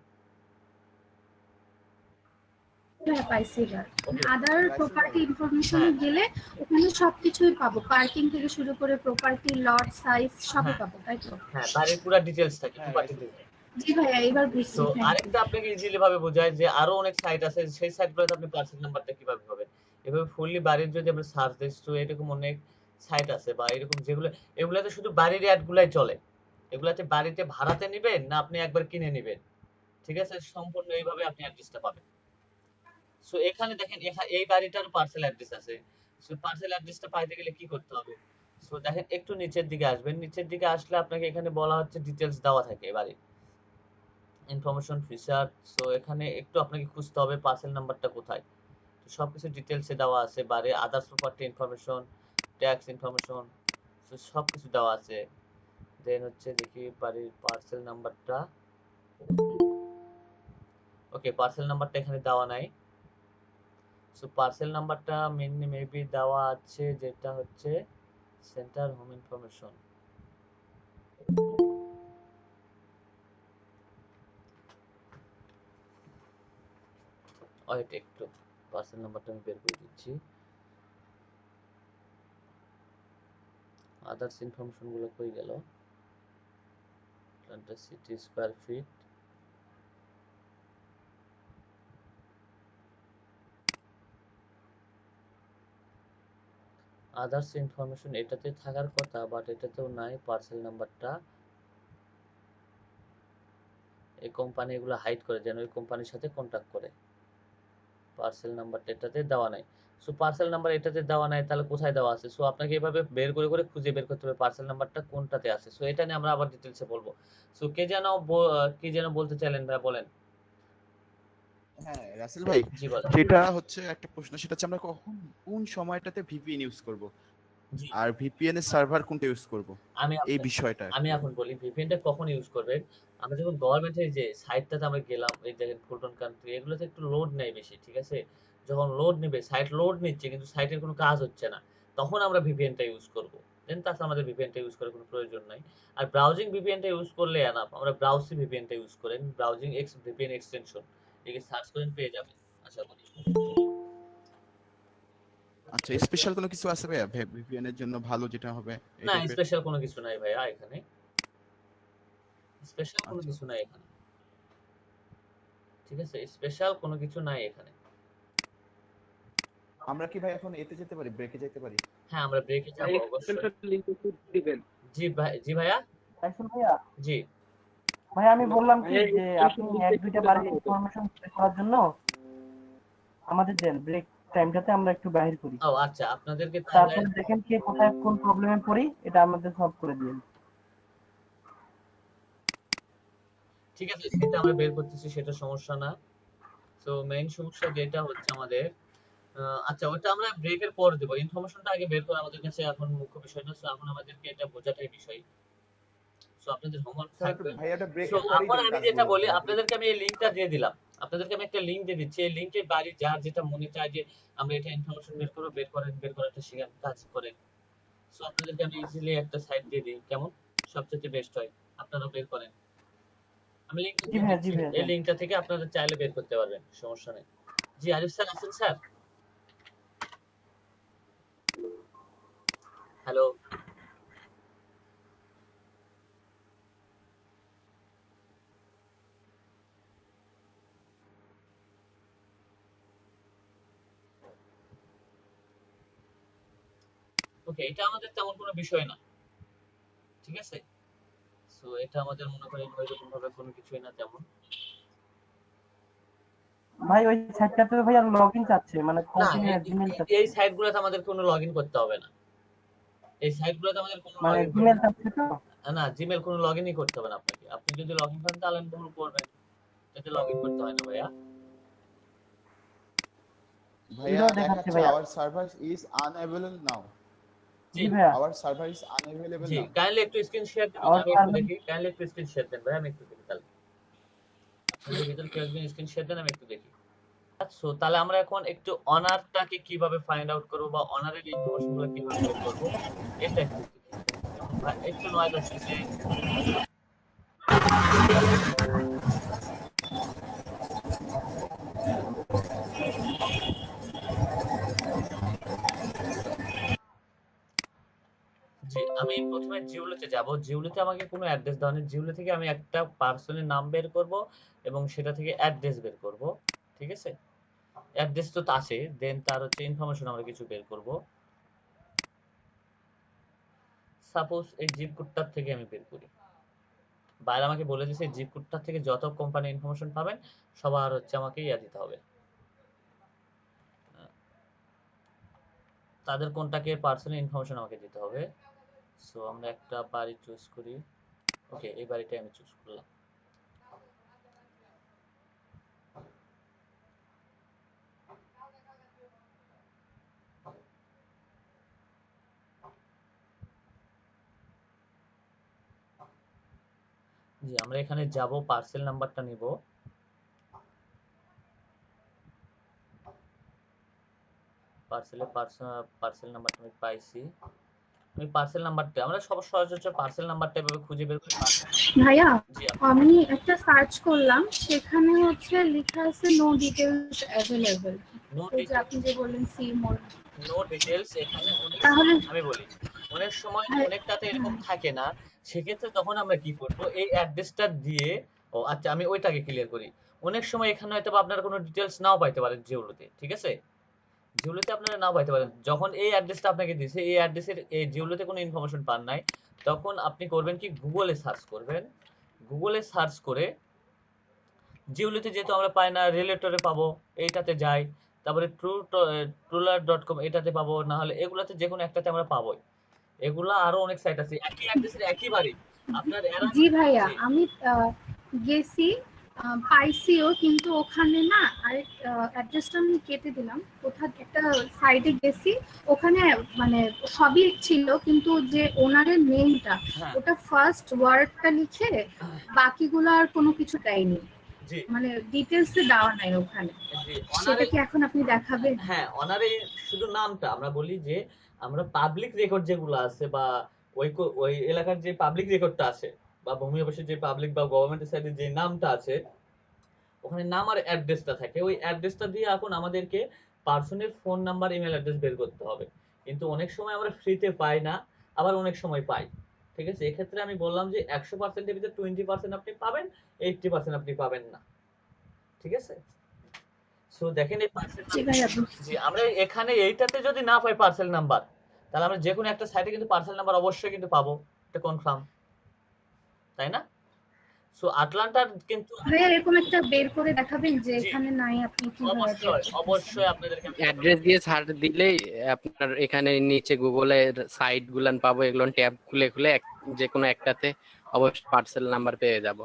হ্যাঁ পাইছি, এবার ওকে, আদার প্রপার্টি ইনফরমেশনে হ্যাঁ গেলে ওখানে সবকিছুই পাবো, পার্কিং থেকে শুরু করে প্রপার্টি, লট সাইজ সবই হ্যাঁ পাবো, তাই তো? হ্যাঁ, বাড়ির পুরো ডিটেলস থাকে, প্রপার্টি ডিটেলস। জি ভাইয়া, এবার বুঝছি, তো থ্যাংক ইউ। আরেকটা আপনাকে ইজিলি ভাবে বোঝায় যে আরো অনেক সাইট আছে, সেই সাইটগুলোতে আপনি পার্সেল নাম্বারটা কিভাবে পাবেন, এভাবে ফুললি বাড়ির যদি আমরা সার্চ দিই, তো এরকম অনেক সাইট আছে বা এরকম যেগুলো, এগুলাতে শুধু বাড়ির অ্যাড গুলাই চলে, এগুলাতে বাড়িতে ভাড়াতে নিবেন না আপনি একবার কিনে নিবেন, ঠিক আছে, সম্পূর্ণ এইভাবে আপনি অ্যাড্রেসটা পাবেন। সো এখানে দেখেন এই বাড়িটার পার্সেল অ্যাড্রেস আছে, সো পার্সেল অ্যাড্রেসটা পাইতে গেলে কি করতে হবে, সো দেখেন একটু নিচের দিকে আসবেন, নিচের দিকে আসলে আপনাকে এখানে বলা হচ্ছে ডিটেলস দেওয়া থাকে বাড়ির ইনফরমেশন ফিচার, সো এখানে একটু আপনাকে খুঁজতে হবে পার্সেল নাম্বারটা কোথায়, তো সবকিছু ডিটেলসে দেওয়া আছে, বাড়ির others property information, tax information, so সবকিছু দেওয়া আছে। দেন হচ্ছে দেখি বাড়ির পার্সেল নাম্বারটা, ওকে পার্সেল নাম্বারটা এখানে দেওয়া নাই, সো পার্সেল নাম্বারটা মেনলি মেবি দেওয়া আছে, যেটা হচ্ছে সেন্টার হোম ইনফরমেশন, ওয়েট একটু, পার্সেল নাম্বারটা আমি বের করে দিচ্ছি, আদার্স ইনফরমেশন গুলো কই গেল, Atlanta city square feet, others information এটাতে থাকার কথা, বাট এটাতেও নাই পার্সেল নাম্বারটা। এই কোম্পানি এগুলো হাইড করে যেন ওই কোম্পানির সাথে কন্ট্যাক্ট করে। পার্সেল নাম্বারটা এটাতে দেওয়া নাই। সো পার্সেল নাম্বার এটাতে দেওয়া নাই, তাহলে কোথায় দেওয়া আছে? সো আপনাকে এভাবে বের করে করে খুঁজে বের করতে হবে পার্সেল নাম্বারটা কোনটাতে আছে। সো এটা নিয়ে আমরা আবার ডিটেইলসে বলবো। সো কি যেন বলতে চাইলেন ভাই, বলেন। হ্যাঁ রাসেল ভাই, জি বলেন। যেটা হচ্ছে একটা প্রশ্ন, সেটা হচ্ছে আমরা কখন কোন সময়টাতে ভিপিএন ইউজ করব জি আর ভিপিএন এর সার্ভার কোনটা ইউজ করব, আমি এই বিষয়টা। আমি এখন বলি ভিপিএনটা কখন ইউজ করবেন। আমরা যখন গভর্নমেন্টের যে সাইটটাতে আমরা গেলাম, এই দেখেন ফুলটন কান্ট্রি, এগুলোতে একটু লোড নেয় বেশি, ঠিক আছে? যখন লোড নেবে, সাইট লোড নিচ্ছে কিন্তু সাইটের কোনো কাজ হচ্ছে না, তখন আমরা ভিপিএনটা ইউজ করব। দেন তাছাড়া আমাদের ভিপিএনটা ইউজ করার কোনো প্রয়োজন নাই। আর ব্রাউজিং ভিপিএনটা ইউজ করলে এনাফ। আমরা ব্রাউসি ভিপিএনটা ইউজ করেন, ব্রাউজিং এক্স ভিপিএন এক্সটেনশন একে সার্চ করেন, পেয়ে যাবেন আশা করি। আচ্ছা, স্পেশাল কোনো কিছু আছে ভাইয়া ভিপিএন এর জন্য ভালো যেটা হবে এই না, টাইপের? স্পেশাল কোনো কিছু নাই ভাইয়া এখানে, স্পেশাল কোনো আচ্ছা, কিছু নাই এখানে, ঠিক আছে? স্পেশাল কোনো কিছু নাই এখানে। আমরা কি ভাই এখন এতে যেতে পারি, ব্রেকে যেতে পারি? হ্যাঁ, আমরা ব্রেকে যাব অবশ্যই। এক্সটেনশন লিংক একটু দিবেন। জি ভাই, জি ভাইয়া, রাইসেল ভাইয়া, জি ভাই আমি বললাম কি যে আপনি এক দুইটা বারের ইনফরমেশন করার জন্য আমাদের দেন, ব্রেক টাইমটাতে আমরা একটু বাহির করি। ও আচ্ছা, আপনাদেরকে তাহলে তারপরে দেখেন কে কোথায় কোন প্রবলেমে পড়ি, এটা আমাদের সলভ করে দিন। ঠিক আছে, সেটা আমরা বের করতেছি, সেটা সমস্যা না। তো মেইন সমস্যা যেটা হচ্ছে আমাদের, আচ্ছা ওটা আমরা ব্রেকের পর দেব। ইনফরমেশনটা আগে বের করা আমাদের কাছে এখন মুখ্য বিষয় না। সো এখন আমাদেরকে এটা বোঝাটাই বিষয়। সো আপনাদের হোমওয়ার্ক থাকবে। ভাইয়াটা সো ব্রেকের পরেই এখন দেন আমি যেটা কাজগুলো। বলি, আপনাদেরকে আমি এই লিংকটা দিয়ে দিলাম। আপনাদেরকে আমি একটা লিংক দিয়ে দিচ্ছি, এই লিংকে বাড়ি যার যেটা মনে চায় যে আমরা এটা ইনফরমেশন বের করব, বের করেন, বের করাটা শিখেন, কাজ করেন। সো আপনাদেরকে আমি ইজিলি একটা সাইট দিয়ে দিই, কেমন? সবচেয়ে বেস্ট হয়, আপনারা বের করেন। আমি লিংকটা জি দিয়ে ভাইয়া, দিচ্ছি, জি ভাইয়া, এই লিংকটা থেকে আপনারা চাইলে বের করতে পারবেন, সমস্যা নেই। জি আরিফ স্যার আছেন স্যার? হ্যালো, ওকে, এটা আমাদের তেমন কোনো বিষয় না, ঠিক আছে? সো এটা আমাদের মনে করেন ওইরকম ভাবে কোনো কিছুই না তেমন। ভাই ওই সাইটটাতে ভাইয়া লগইন চাচ্ছে, মানে না, কন্টিনিউ জিমেইল চাচ্ছে, এই সাইটগুলোতে আমাদের কোনো লগইন করতে হবে না। এই সাইটগুলোতে আমাদের কোনো মানে লগইন জিমেইল চাচ্ছে তো। না, জিমেল কোনো লগইনই করতে হবে না আপনাকে। আপনি যদি লগইন করেন তাহলে ভুল করবেন, এতে লগইন করতে হয় না ভাইয়া। ভাইয়া এটাও দেখাচ্ছে দেখাচ্ছে ভাইয়া। Our server is unavailable now. জি জি ভাইয়া, আওয়ার সার্ভার ইজ আনএভেলেবল জি, নাও। কাইন্ডলি একটু স্ক্রিন শেয়ার দিবেন, আওয়ার আমি একটু সার্ভার, দেখি। কাইন্ডলি একটু স্ক্রিন শেয়ার দেন ভাই, আমি একটু দেখি তাহলে। আপনাদের ভিতর কেউ একজন স্ক্রিন শেয়ার দেন, আমি একটু দেখি। আচ্ছা, তাহলে আমরা এখন একটু অনারটাকে কিভাবে ফাইন্ড আউট করব বা অনারের ইনফরমেশনগুলো কিভাবে বের করব এটা একটু দেখি। ভাই একটু নয়েজ আসছে। জি, আমি প্রথমে জিওলোতে যাব। জিওলোতে আমাকে কোনো অ্যাড্রেস দেওয়া নেই। জিওলো থেকে আমি একটা পার্সনের নাম বের করব এবং সেটা থেকে অ্যাড্রেস বের করব, ঠিক আছে? অ্যাড্রেস তো আছে, দেন তার হচ্ছে ইনফরমেশন আমরা কিছু বের করব। সাপোজ এই জিপ কোডটার থেকে আমি বের করি। বাইরে আমাকে বলে দিয়েছে জিপ কোডটার থেকে যত কোম্পানি ইনফরমেশন পাবেন সবার হচ্ছে আমাকে দিতে হবে, তাদের কোনটাকে পার্সোনাল ইনফরমেশন আমাকে দিতে হবে। সো আমরা একটা বাড়ি চুজ করি। ওকে, এই বাড়িটাই আমি চুজ করলাম। জি, আমরা এখানে যাব, পার্সেল নাম্বারটা নিব। পার্সেল নাম্বারটা আমি পাইছি। আমি পার্সেল নাম্বারটা, আমরা সব সচরাচর পার্সেল নাম্বারটা এভাবে খুঁজে বের করি। ভাইয়া জি আমি একটা সার্চ করলাম, সেখানে হচ্ছে লেখা আছে নো ডিটেইলস অ্যাভেলেবল। নো এই যে আপনি যে বললেন সি মোর, ডিটেইলস এখানে অনেক তাহলে আমি বলি অনেক সময় হ্যাঁ, অনেকটাতে এরকম থাকে না। সেক্ষেত্রে তখন আমরা কি করব, এই অ্যাড্রেসটা দিয়ে, ও আচ্ছা আমি ওইটাকে ক্লিয়ার করি। অনেক সময় এখানে হয়তো বা আপনারা কোনো ডিটেইলস নাও পাইতে পারেন জিওলোতে, ঠিক আছে? জিওলোতে আপনারা নাও পাইতে পারেন। যখন এই অ্যাড্রেসটা আপনাকে দিছে, এই অ্যাড্রেসের এই জিওলোতে কোনো ইনফরমেশন পান নাই, তখন আপনি করবেন কি, গুগলে সার্চ করবেন। গুগলে সার্চ করে জিওলোতে যেহেতু আমরা পাই না, রিলেটরে পাবো, এইটাতে যাই, তারপরে truelar.com এটাতে পাবো, না হলে এগুলাতে যে কোনো একটাতে আমরা পাবোই। এগুলা আরো অনেক সাইট আছে একই অ্যাড্রেসের একই বাড়ি আপনার জি ভাইয়া, আমি গেছি, পাইছিও, কিন্তু ওখানে না আরেক অ্যাড্রেসটা আমি কেটে দিলাম। কোথা একটা সাইটে গেছি, ওখানে মানে সবই ছিল, কিন্তু যে ওনারের নেমটা, ওটা ফার্স্ট ওয়ার্ডটা লিখে বাকিগুলো আর কোনো কিছু দেয়নি, মানে ডিটেলসে দেওয়া নাই ওখানে। সেটা কি এখন আপনি দেখাবেন? হ্যাঁ, অনারে শুধু নামটা আমরা বলি যে আমরা পাবলিক রেকর্ড যেগুলো আছে বা ওই এলাকার যে পাবলিক রেকর্ডটা আছে বা ভূমি অফিসের যে পাবলিক বা গভর্নমেন্টের সাইডে যে নামটা আছে, ওখানে নাম আর অ্যাড্রেসটা থাকে। ওই অ্যাড্রেসটা দিয়ে এখন আমাদেরকে পার্সনের ফোন নাম্বার, ইমেল অ্যাড্রেস বের করতে হবে। কিন্তু অনেক সময় আমরা ফ্রিতে পাই না, আবার অনেক সময় পাই। ঠিক আছে, এক্ষেত্রে আমি বললাম যে 100%-এর ভিতরে 20% আপনি পাবেন, 80% আপনি পাবেন না। ঠিক আছে, সো দেখেন এই পার্সেল, জি আমরা এখানে এইটাতে যদি না পাই পার্সেল নাম্বার, তাহলে আমরা যে কোনো একটা সাইটে কিন্তু পার্সেল নাম্বার অবশ্যই কিন্তু পাবো, এটা কনফার্ম, তাই না? সো আটলান্টার কিন্তু ভাইয়া এরকম একটা বের করে দেখাবেন যে এখানে নাই, আপনি কিভাবে অবশ্যই আপনাদেরকে অ্যাড্রেস দিয়ে সার্চ দিলেই আপনার এখানে নিচে গুগলের সাইট গুলান পাবো, এগুলো ট্যাব খুলে খুলে যে কোনো একটাতে অবশ্যই পার্সেল নাম্বার পেয়ে যাব।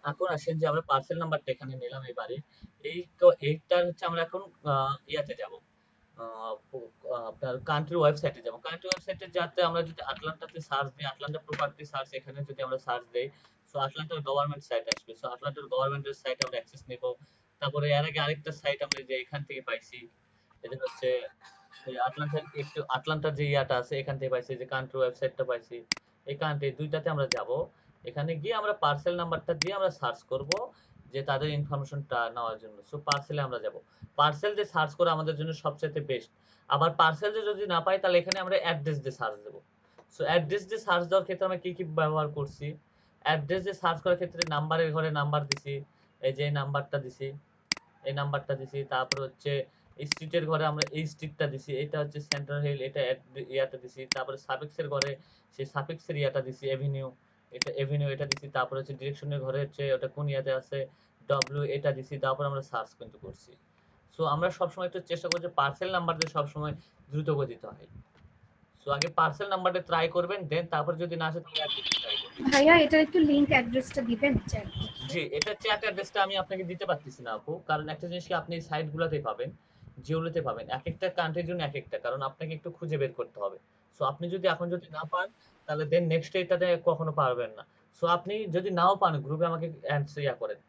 এখন আসেন যে আমরা পার্সেল নাম্বারটা এখানে নিলাম এবারে, এইটা হচ্ছে আমরা এখন ইয়াতে যাব, আপনার কান্ট্রি ওয়েবসাইটে যাব। কান্ট্রি ওয়েবসাইটে যাতে আমরা যদি আটলান্টাতে সার্চ দিই, আটলান্টা প্রপার্টি সার্চ, এখানে যদি আমরা সার্চ দেই, সো আটলান্টার গভর্নমেন্ট সাইট আসবে। সো আটলান্টার গভর্নমেন্টের সাইট আমরা অ্যাক্সেস নেব। তারপরে এর আগে আরেকটা সাইট আমরা যে এখান থেকে পাইছি, এটা হচ্ছে আটলান্টার যে ইয়াটা আছে এখান থেকে পাইছি, যে কান্ট্রি ওয়েবসাইটটা পাইছি, এই কান্ট্রি দুইটাতে আমরা যাব। এখানে গিয়ে আমরা পার্সেল নাম্বারটা দিয়ে আমরা সার্চ করব যে তাদের ইনফরমেশনটা নেওয়ার জন্য। সো পার্সেলে আমরা যাব, পার্সেল দিয়ে সার্চ করা আমাদের জন্য সবচেয়ে বেস্ট। আবার পার্সেল দিয়ে যদি না পাই, তাহলে এখানে আমরা অ্যাড্রেস দিয়ে সার্চ দেব। সো অ্যাড্রেস দিয়ে সার্চ দেওয়ার ক্ষেত্রে আমরা কি কি ব্যবহার করছি, অ্যাড্রেস দিয়ে সার্চ করার ক্ষেত্রে নাম্বারের ঘরে নাম্বার দিছি, এই যে নাম্বারটা দিছি, এই নাম্বারটা দিছি। তারপর হচ্ছে স্ট্রিটের ঘরে আমরা এই স্ট্রিটটা দিছি, এটা হচ্ছে সেন্ট্রাল হিল, এটা ইয়াটা দিছি। তারপরে সাফিক্সের ঘরে সেই সাফিক্সের ইয়াটা দিছি, এভিনিউ, এটা এভিনিউ এটা দিছি। তারপর হচ্ছে ডিরেকশনের ঘরে হচ্ছে ওটা কোন ইয়াতে আছে, ডব্লিউ এটা দিছি। তারপর আমরা সার্চ কিন্তু করছি। সো আমরা সবসময় একটু চেষ্টা করছি পার্সেল নাম্বার দিয়ে সবসময় দ্রুত গতিতে হয়। সো আগে পার্সেল নাম্বারটা ট্রাই করবেন, দেন তারপর যদি না আসে তাহলে অ্যাড্রেস ট্রাই করবেন। ভাইয়া এটার একটু লিংক অ্যাড্রেসটা দিবেন চ্যাট? জি, এটা চ্যাট অ্যাড্রেসটা আমি আপনাকে দিতে পারতেছি না আপু, কারণ একটা জিনিস কি আপনি সাইটগুলোতে পাবেন, জিওলোতে পাবেন, এক একটা কান্ট্রির জন্য এক একটা, কারণ আপনাকে একটু খুঁজে বের করতে হবে। সো আপনি যদি এখন যদি না পান, তাহলে দেন নেক্সট এটাতে কখনো পারবেন না। সো আপনি যদি নাও পান, গ্রুপে আমাকে অ্যান্সার করেন,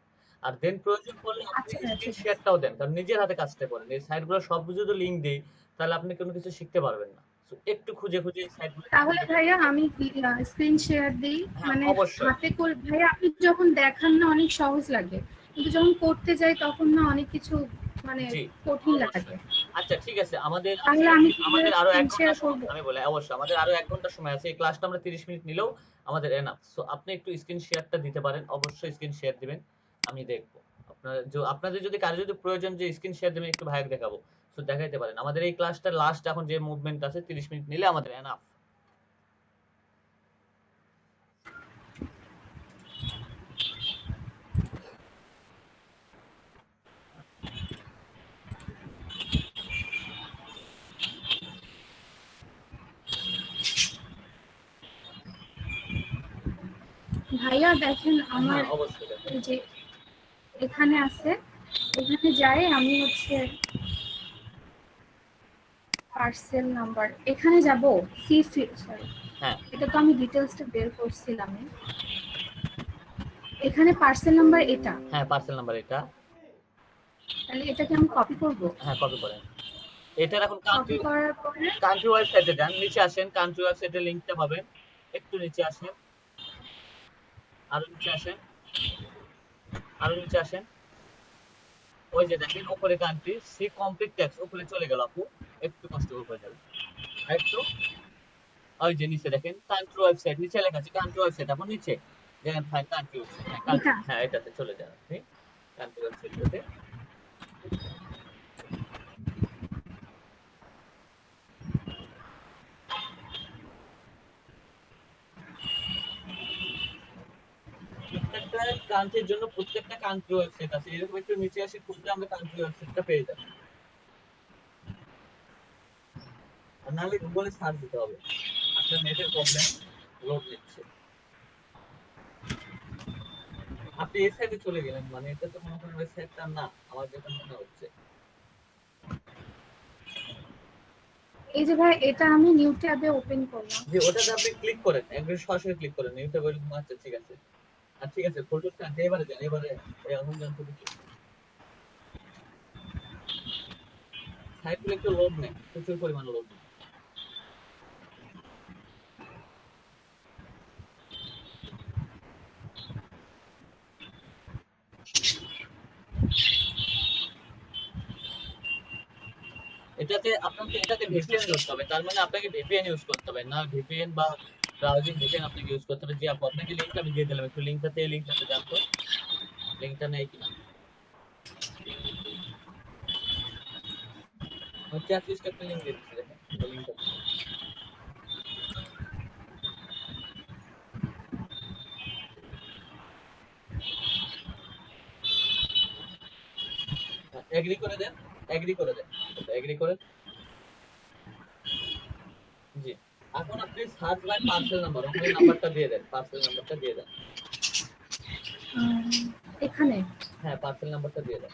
আর দেন প্রয়োজন পড়লে আপনি স্ক্রিন শেয়ারটাও দেন, কারণ নিজের হাতে কাজটা করেন। এই সাইটগুলো সব যদি লিংক দেই, তাহলে আপনি কোনো কিছু শিখতে পারবেন না। সো একটু খুঁজে খুঁজে এই সাইটগুলো। তাহলে ভাইয়া আমি স্ক্রিন শেয়ার দেই, মানে হাতে করে। ভাইয়া আপনি যখন দেখান না অনেক সহজ লাগে, কিন্তু যখন করতে যাই তখন না অনেক কিছু মানে কঠিন লাগে। আচ্ছা ঠিক আছে, আমাদের আমাদের আরো 1 ঘন্টা সময়, আমি বলি অবশ্যই আমাদের আরো 1 ঘন্টা সময় আছে। এই ক্লাসটা আমরা 30 মিনিট নিলেও আমাদের এনাফ। সো আপনি একটু স্ক্রিন শেয়ারটা দিতে পারেন, অবশ্যই স্ক্রিন শেয়ার দিবেন, আমি দেখব। আপনাদের যদি কারো যদি প্রয়োজন যে স্ক্রিন শেয়ার দিবেন, একটু ভাইকে দেখাবো, সো দেখাইতে পারেন। আমাদের এই ক্লাসটা লাস্ট এখন যে মুভমেন্ট আছে 30 মিনিট নিলে আমাদের এনাফ। ভাইয়া দেখেন আমার যে এখানে আছে, এখানে যাই আমি হচ্ছে পার্সেল নাম্বার, এখানে যাব সরি হ্যাঁ, এটা তো আমি ডিটেইলসটা বের করছিলাম। এখানে পার্সেল নাম্বার এটা, হ্যাঁ পার্সেল নাম্বার এটা, তাহলে এটাকে আমি কপি করব। হ্যাঁ কপি করেন। এটার এখন কপি করার পরে কান্ট্রি ওয়েবসাইটে যান, নিচে আসেন, কান্ট্রি ওয়েবসাইটের লিংকটা পাবেন, একটু নিচে আসেন, আরো নিচে আসেন, আরো নিচে আসেন, ওই যে দেখেন উপরে কান্ট্রি, সি কমপ্লিট টেক্সট উপরে চলে গেল আপু, একটু কষ্ট করে যাবেন একটু, ওই যে নিচে দেখেন কান্ট্রি ওয়েবসাইট, নিচে লেখা আছে কান্ট্রি ওয়েবসাইট, আপনি নিচে দেখেন ফাইন কান্ট্রি ওয়েবসাইট, হ্যাঁ এটাতে চলে যান আপনি কান্ট্রি ওয়েবসাইটে। প্রত্যেকটা কান্ট্রির জন্য প্রত্যেকটা কান্ট্রি ওয়েবসাইট আছে, এরকম একটু নিচে আসে খুঁজলে আমরা কান্ট্রি ওয়েবসাইটটা পেয়ে যাবো। আর নাহলে গুগলে সার্চ দিতে হবে। আপনার নেটের প্রবলেম, লোড নিচ্ছে। আপনি এই সাইডে চলে গেলেন, মানে এটা তো মনে করেন ওয়েবসাইটটা না আমার যেটা মনে হচ্ছে। এই যে ভাই এটা আমি নিউ ট্যাবে ওপেন করলাম। যে ওটাতে আপনি ক্লিক করেন, একবার সরাসরি ক্লিক করেন নিউ ট্যাবে। আচ্ছা ঠিক আছে, আর ঠিক আছে ফোল্ডার কাটে এবারে যান, এবারে এখন যান তো দেখি সাইটগুলো একটু লোড নেয়, প্রচুর পরিমাণে লোড নেয়। এটাতে আপনাকে ভিপিএন করতে হবে, তার মানে আপনাকে ভিপিএন ইউজ করতে হবে না, ভিপিএন বা ব্রাউজিং ভিপিএন আপনাকে ইউজ করতে হবে। যে আপনাকে লিংকটা আমি দিয়ে দিলাম, একটু লিংকটাতে যান তো, লিংকটা নেই কিনা। হচ্ছে অ্যাটলিস্ট একটা লিংক দিয়ে দিচ্ছি, দেখেন লিংকটা। এগ্রি করে দেন, এগ্রি করে দেন, এগ্রি করে। জি, এখন আপনি সার্চ বাই পার্সেল নাম্বার, ওখানে নাম্বারটা দিয়ে দেন, পার্সেল নাম্বারটা দিয়ে দেন। এখানে হ্যাঁ পার্সেল নাম্বারটা দিয়ে দেন।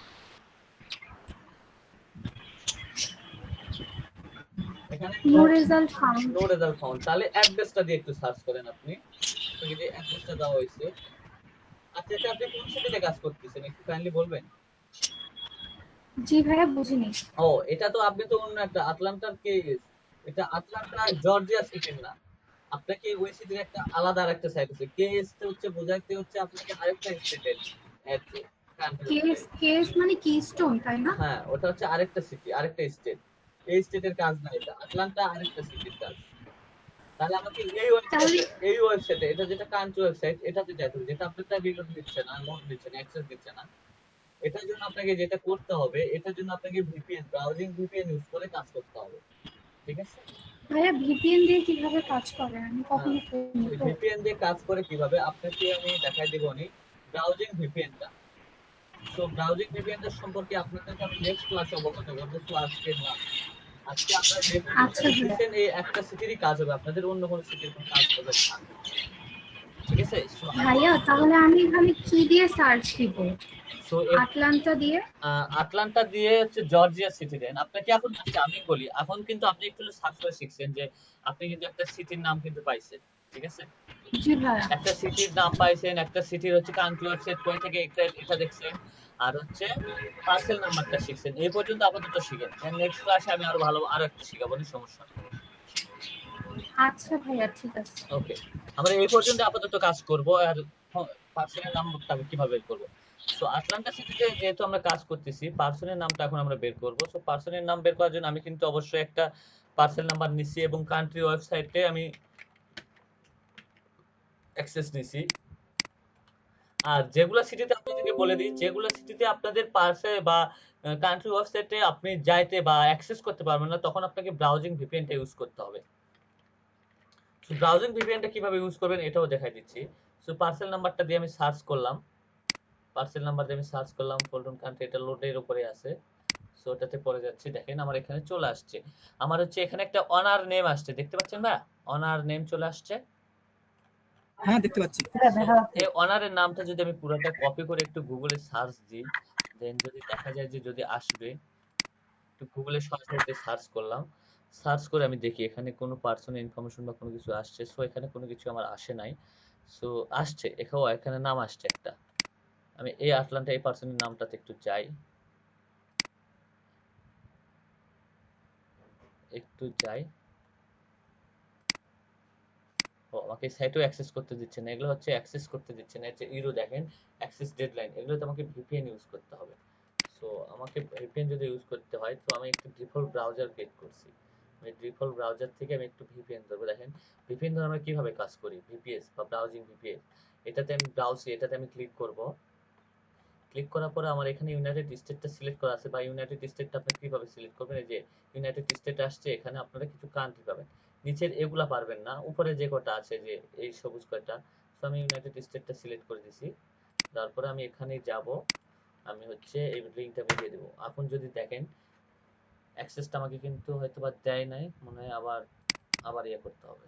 এখানে no result found. No result found, তাহলে অ্যাড্রেসটা দিয়ে একটু সার্চ করেন আপনি, আপনাকে যে অ্যাড্রেসটা দেওয়া হয়েছে। আচ্ছা এটা আপনি কোন সিটিতে কাজ করতেছেন একটু কাইন্ডলি বলবেন? জি ভাইয়া বুঝিনি। ও এটা তো আপনি তো অন্য একটা আটলান্টার কেস, এটা আটলান্টা জর্জিয়া সিটির না, আপনাকে ওই সিটির একটা আলাদা আরেকটা সাইট আছে। কেস হচ্ছে বোঝাইতে হচ্ছে আপনাকে আরেকটা স্টেটের কেস মানে কিস্টোন তাই না? হ্যাঁ ওটা হচ্ছে আরেকটা সিটি, আরেকটা স্টেট। এই স্টেটের কাজ না, এটা আটলান্টা আরেকটা সিটির কাজ। তাহলে আমাকে এই ওয়েবসাইটে, এটা যেটা কান্ট্রি ওয়েবসাইট, এটাতে যাইতে হবে, যেটা আপনার রিলোড দিচ্ছে না, নোট দিচ্ছে না, অ্যাক্সেস দিচ্ছে না। এটার জন্য আপনাকে যেটা করতে হবে, এটার জন্য আপনাকে ভিপিএন, ব্রাউজিং ভিপিএন ইউজ করে কাজ করতে হবে, ঠিক আছে? ভাইয়া ভিপিএন দিয়ে কিভাবে কাজ করে আমি কখনো করিনি তো। ভিপিএন দিয়ে কাজ করে কিভাবে আপনাকে আমি দেখাই দেব নি, ব্রাউজিং ভিপিএনটা। সো ব্রাউজিং ভিপিএনটা সম্পর্কে আপনাদের আমি নেক্সট ক্লাসে অবগত করব, তো আজকে না। আজকে আমরা যে এই একটা সিটিরই কাজ হবে, আপনাদের অন্য কোনো সিটির কোনো কাজ হবে না, ঠিক আছে? ভাইয়া তাহলে আমি এখানে কি দিয়ে সার্চ দিব? সো আটলান্টা দিয়ে হচ্ছে জর্জিয়া সিটি দেন। আপনাকে এখন আমি বলি, এখন কিন্তু আপনি একটু সার্চ করে শিখছেন যে আপনি কিন্তু একটা সিটির নাম কিন্তু পাইছেন, ঠিক আছে? জি ভাইয়া একটা সিটির নাম পাইছেন, একটা সিটির হচ্ছে কান্ট্রি ওয়েবসাইট কই থেকে এটা দেখছেন, আর হচ্ছে পার্সেল নাম্বারটা শিখছেন। এই পর্যন্ত আপাতত শিখেন, নেক্সট ক্লাসে আমি আরো ভালো আরো একটা শিখাবো, সমস্যা নেই। আচ্ছা ভাইয়া ঠিক আছে, ওকে। আমরা এই পর্যন্ত আপাতত কাজ করব, আর পার্সনের নামটা কিভাবে বের করব। সো আটলান্টা সিটিতে যেহেতু আমরা কাজ করতেছি, পার্সনের নামটা এখন আমরা বের করব। সো পার্সনের নাম বের করার জন্য আমি কিন্তু অবশ্যই একটা পার্সেল নাম্বার নিছি এবং কান্ট্রি ওয়েবসাইটে আমি অ্যাক্সেস নিছি। আর যেগুলা সিটিতে আপনাদেরকে বলে দিই, যেগুলা সিটিতে আপনাদের পার্সেল বা কান্ট্রি ওয়েবসাইটে আপনি যাইতে বা অ্যাক্সেস করতে পারবেন না, তখন আপনাকে ব্রাউজিং ভিপিএনটা ইউজ করতে হবে। সো ব্রাউজিং ভিপিএনটা কিভাবে ইউজ করবেন এটাও দেখাই দিচ্ছি। সো পার্সেল নাম্বারটা দিয়ে আমি সার্চ করলাম, পার্সেল নাম্বার দিয়ে আমি সার্চ করলাম, ফোল্ডন কান্ট্রি, এটা লোডের উপরে আছে। সো ওটাতে পড়ে যাচ্ছি, দেখেন আমার এখানে চলে আসছে। আমার হচ্ছে এখানে একটা অনার নেম আসছে, দেখতে পাচ্ছেন না? অনার নেম চলে আসছে। হ্যাঁ দেখতে পাচ্ছি। এই অনারের নামটা যদি আমি পুরোটা কপি করে একটু গুগলে সার্চ দিই, দেন যদি দেখা যায় যে যদি আসবে, একটু গুগলে সরাসরি সার্চ করলাম, সার্চ করে আমি দেখি এখানে কোনো পার্সোনাল ইনফরমেশন বা কোনো কিছু আসছে। সো এখানে কোনো কিছু আমার আসে নাই। সো আসছে এখানে নাম আসছে একটা। আমি এই আটলান্টা এই পার্সনের নামটাতে একটু যাই, ও আমাকে সাইটও অ্যাক্সেস করতে দিচ্ছে না, এগুলো হচ্ছে অ্যাক্সেস করতে দিচ্ছে না। এটা ইরো দেখেন অ্যাক্সেস ডেডলাইন, এগুলো তো আমাকে ভিপিএন ইউজ করতে হবে। সো আমাকে ভিপিএন যদি ইউজ করতে হয়, তো আমি একটু ডিফল্ট ব্রাউজার ক্রিয়েট করছি। আমি ডিফল্ট ব্রাউজার থেকে আমি একটু ভিপিএন ধরবো। দেখেন ভিপিএন ধরে আমরা কিভাবে কাজ করি, ভিপিএস বা ব্রাউজিং ভিপিএন। এটাতে আমি এটাতে আমি ক্লিক করব। ক্লিক করার পরে আমার এখানে ইউনাইটেড স্টেটটা সিলেক্ট করা আছে, বা ইউনাইটেড স্টেটটা আপনি কিভাবে সিলেক্ট করবেন, এই যে ইউনাইটেড স্টেট আসছে, এখানে আপনারা কিছু কান্ট্রি পাবেন। নিচের এগুলা পারবেন না, উপরে যে কটা আছে যে এই সবুজ কয়টা, তো আমি ইউনাইটেড স্টেটটা সিলেক্ট করে দিছি। তারপরে আমি এখানে যাব, আমি হচ্ছে এই লিঙ্কটা দিয়ে দেবো। এখন যদি দেখেন অ্যাক্সেসটা আমাকে কিন্তু হয়তো বা দেয় নাই, মনে হয় আবার আবার ইয়ে করতে হবে।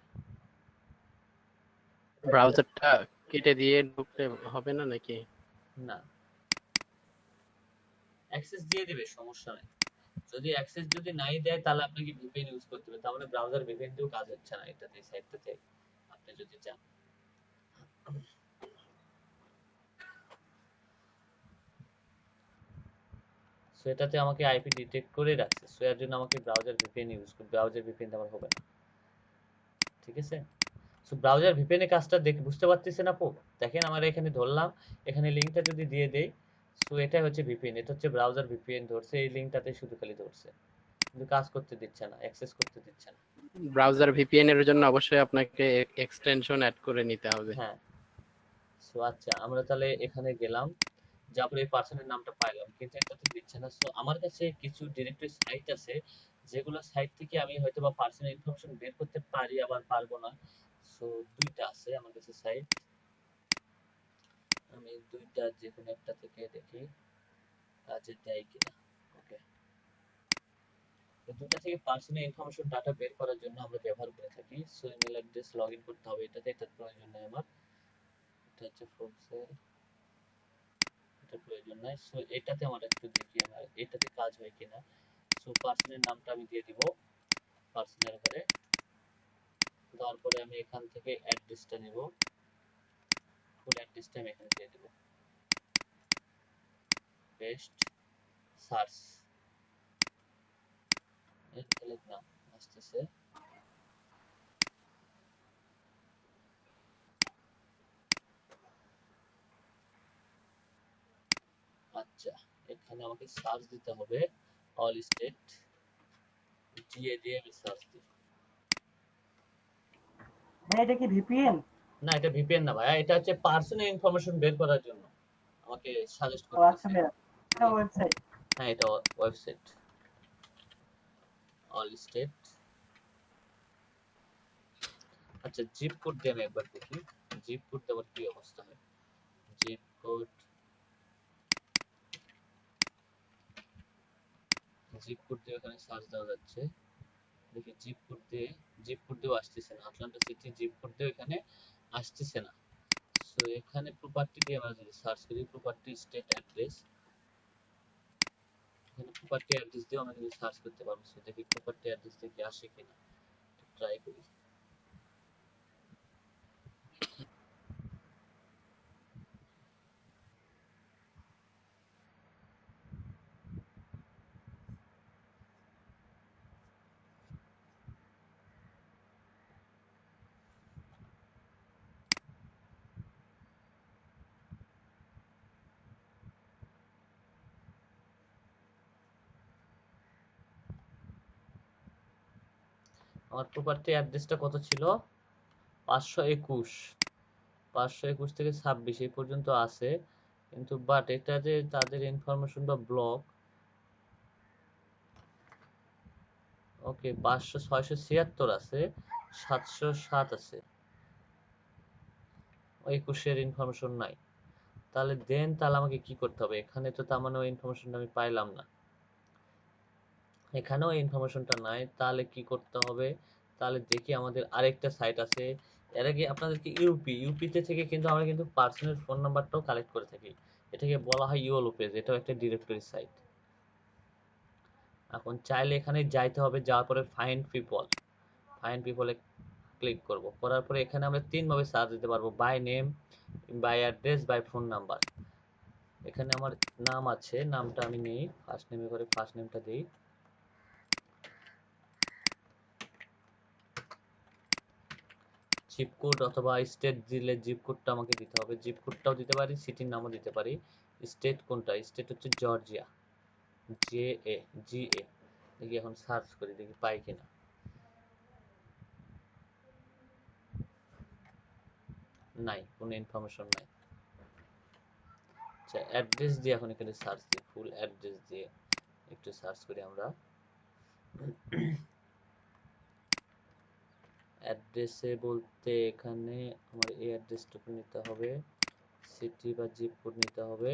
ব্রাউজারটা কেটে দিয়ে ঢুকলে হবে না নাকি? না, অ্যাক্সেস দিয়ে দেবে, সমস্যা নাই। যদি অ্যাক্সেস যদি নাই দেয় তাহলে আপনাকে ভিপিএন ইউজ করতে হবে। তার মানে ব্রাউজার ভিপিএন দিয়েও কাজ হচ্ছে না এটাতে, সাইটটাতে আপনি যদি চান। সো এটাতে আমাকে আইপি ডিটেক্ট করে রাখছে, সো এর জন্য আমাকে ব্রাউজার ভিপিএন ইউজ করতে, ব্রাউজার ভিপিএন আমার হবে না, ঠিক আছে? সো ব্রাউজার ভিপিএন এর কাজটা দেখে বুঝতে পারতেছেন আপু? দেখেন আমার এখানে ধরলাম, এখানে লিংকটা যদি দিয়ে দেই, সো এটা হচ্ছে ভিপিএন, এটা হচ্ছে ব্রাউজার ভিপিএন ধরছে, এই লিংকটাতে শুধু খালি ধরছে, কিন্তু কাজ করতে দিচ্ছে না, অ্যাক্সেস করতে দিচ্ছে না। ব্রাউজার ভিপিএন এর জন্য অবশ্যই আপনাকে এক্সটেনশন অ্যাড করে নিতে হবে। হ্যাঁ। সো আচ্ছা, আমরা তাহলে এখানে গেলাম, যার পরে এই পার্সনের নামটা পাইলাম, কিন্তু এটাতে দিচ্ছে না। সো আমার কাছে কিছু ডিরেক্টরি সাইট আছে, যেগুলো সাইট থেকে আমি হয়তো বা পার্সোনাল ইনফরমেশন বের করতে পারি, আবার পারবো না। সো দুইটা আছে আমার কাছে সাইট, আমি দুইটা যে কোনো একটা থেকে দেখি কাজে দেয় কিনা। ওকে, তো দুইটা থেকে পার্সোনাল ইনফরমেশন ডাটা বের করার জন্য আমরা ব্যবহার করে থাকি। সো ইমেল অ্যাড্রেস লগইন করতে হবে এটাতে, এটার প্রয়োজন নাই আমার, এটা হচ্ছে ফোর্সের, এটা প্রয়োজন নাই। সো এটাতে আমরা একটু দেখি আমার এটাতে কাজ হয় কিনা। সো পার্সনের নামটা আমি দিয়ে দিব পার্সনের ঘরে, দেওয়ার পরে আমি এখান থেকে অ্যাড্রেসটা নেব, ফুল অ্যাড্রেসটা আমি এখানে দিয়ে দেব, পেস্ট, সার্চ, এর তাহলে নাম আসতেছে। আচ্ছা, এখানে আমাকে সার্চ দিতে হবে অল স্টেট, জিএ দিয়ে আমি সার্চ দিই। ভাই এটা কি ভিপিএন? না, এটা ভিপিএন না ভাই, এটা হচ্ছে পার্সোনাল ইনফরমেশন বের করার জন্য আমাকে সাজেস্ট ও আচ্ছা করতেছে। ভাই, এটা ওয়েবসাইট। হ্যাঁ, এটা ওয়েবসাইট অল স্টেট। আচ্ছা, জিপ কোড দিয়ে আমি একবার দেখি, জিপ কোড দেওয়ার কি অবস্থা হয়। জিপ কোড, জিপ কোড দিয়ে এখানে সার্চ দেওয়া যাচ্ছে, দেখি জিপ কোড দিয়ে, জিপ কোড দিয়েও আসতেছে না, আটলান্টা সিটি জিপ কোড দিয়ে এখানে আসতেছে না। সো এখানে প্রপার্টি দিয়ে আমরা যদি সার্চ করি, প্রপার্টি স্টেট অ্যাড্রেস, এখানে প্রপার্টি অ্যাড্রেস দিয়েও আমরা কিন্তু সার্চ করতে পারবো। সো দেখি প্রপার্টি অ্যাড্রেস থেকে আসে কিনা, ট্রাই করি। আমার প্রপার্টি অ্যাড্রেসটা কত ছিল, 521, 521 থেকে 26 এই পর্যন্ত আছে, কিন্তু বাট এটা যে তাদের ইনফরমেশন বা ব্লক, ওকে 500, 676 আছে, 707 আছে, 21 ইনফরমেশন নাই। তাহলে তাহলে আমাকে কি করতে হবে? এখানে তো তার মানে ওই ইনফরমেশনটা আমি পাইলাম না, এখানেও ইনফরমেশনটা নাই, তাহলে কি করতে হবে? তাহলে দেখি আমাদের আরেকটা সাইট আছে। এর আগে আপনাদেরকে ইউপিতে থেকে কিন্তু আমরা কিন্তু পার্সোনাল ফোন নাম্বারটাও কালেক্ট করে থাকি, এটাকে বলা হয় ইওলো পেজ, এটাও একটা ডিরেক্টরি সাইট। এখন চাইলে এখানে যাইতে হবে, যাওয়ার পরে ফাইন্ড পিপলে ক্লিক করব, করার পরে এখানে আমরা তিন ভাবে সার্চ দিতে পারবো, by name, by address, by phone number. এখানে আমার নাম আছে, নামটা আমি নেই, ফার্স্ট নেমে করে ফার্স্ট নেমটা দিই, জিপ কোড অথবা স্টেট দিলে জিপ কোডটা আমাকে দিতে হবে, জিপ কোডটাও দিতে পারি, সিটির নামও দিতে পারি। স্টেট কোনটা? স্টেট হচ্ছে জর্জিয়া, জিএ। দেখি এখন সার্চ করি, দেখি পাই কিনা। নাই, কোনো ইনফরমেশন নাই। আচ্ছা, অ্যাড্রেস দিয়ে এখন এখানে সার্চ দিই, ফুল অ্যাড্রেস দিয়ে একটু সার্চ করি আমরা। অ্যাড্রেসে বলতে এখানে আমার এই অ্যাড্রেসটুকু নিতে হবে, সিটি বা জিপ কোড নিতে হবে,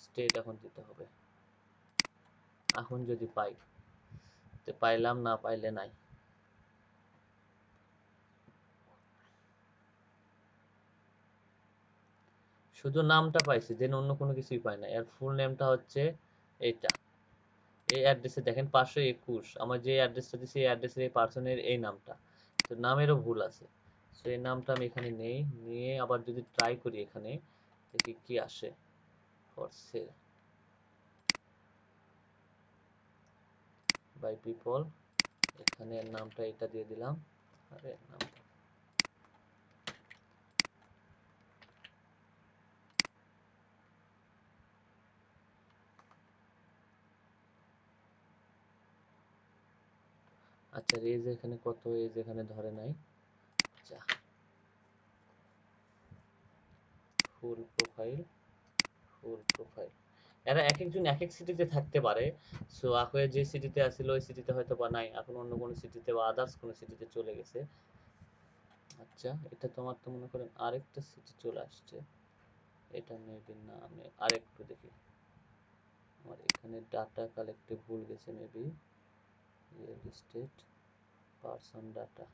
স্টেট এখন দিতে হবে। এখন যদি পাই তো পাইলাম, না পাইলে নাই। শুধু নামটা পাইছি, দেন অন্য কোনো কিছুই পাই না। এর ফুল নেমটা হচ্ছে এইটা, এই অ্যাড্রেসে দেখেন 521, আমার যে অ্যাড্রেসটা দিছি এই অ্যাড্রেসের এই পার্সনের এই নামটা, তো নামেরও ভুল আছে। তো এই নামটা আমি এখানে নেই, নিয়ে আবার যদি ট্রাই করি এখানে দেখি কি আসে। ফর সেল বাই পিপল, এখানে এর নামটা এটা দিয়ে দিলাম। আরে নামটা আচ্ছা, এজ এখানে কত, এজ এখানে ধরে নাই। আচ্ছা, ফুল প্রোফাইল, ফুল প্রোফাইল। এরা এক একজন এক এক সিটিতে থাকতে পারে। সো আকয়ে যে সিটিতে আসিল ওই সিটিতে হয়তো বা নাই, এখন অন্য কোনো সিটিতে বা আদার্স কোনো সিটিতে চলে গেছে। আচ্ছা, এটা তোমার তো মনে করেন আরেকটা সিটি চলে আসছে, এটা মেবি না। আমি আরেকটু দেখি, আমার এখানে ডাটা কালেক্টে ভুল গেছে maybe. Real estate person data,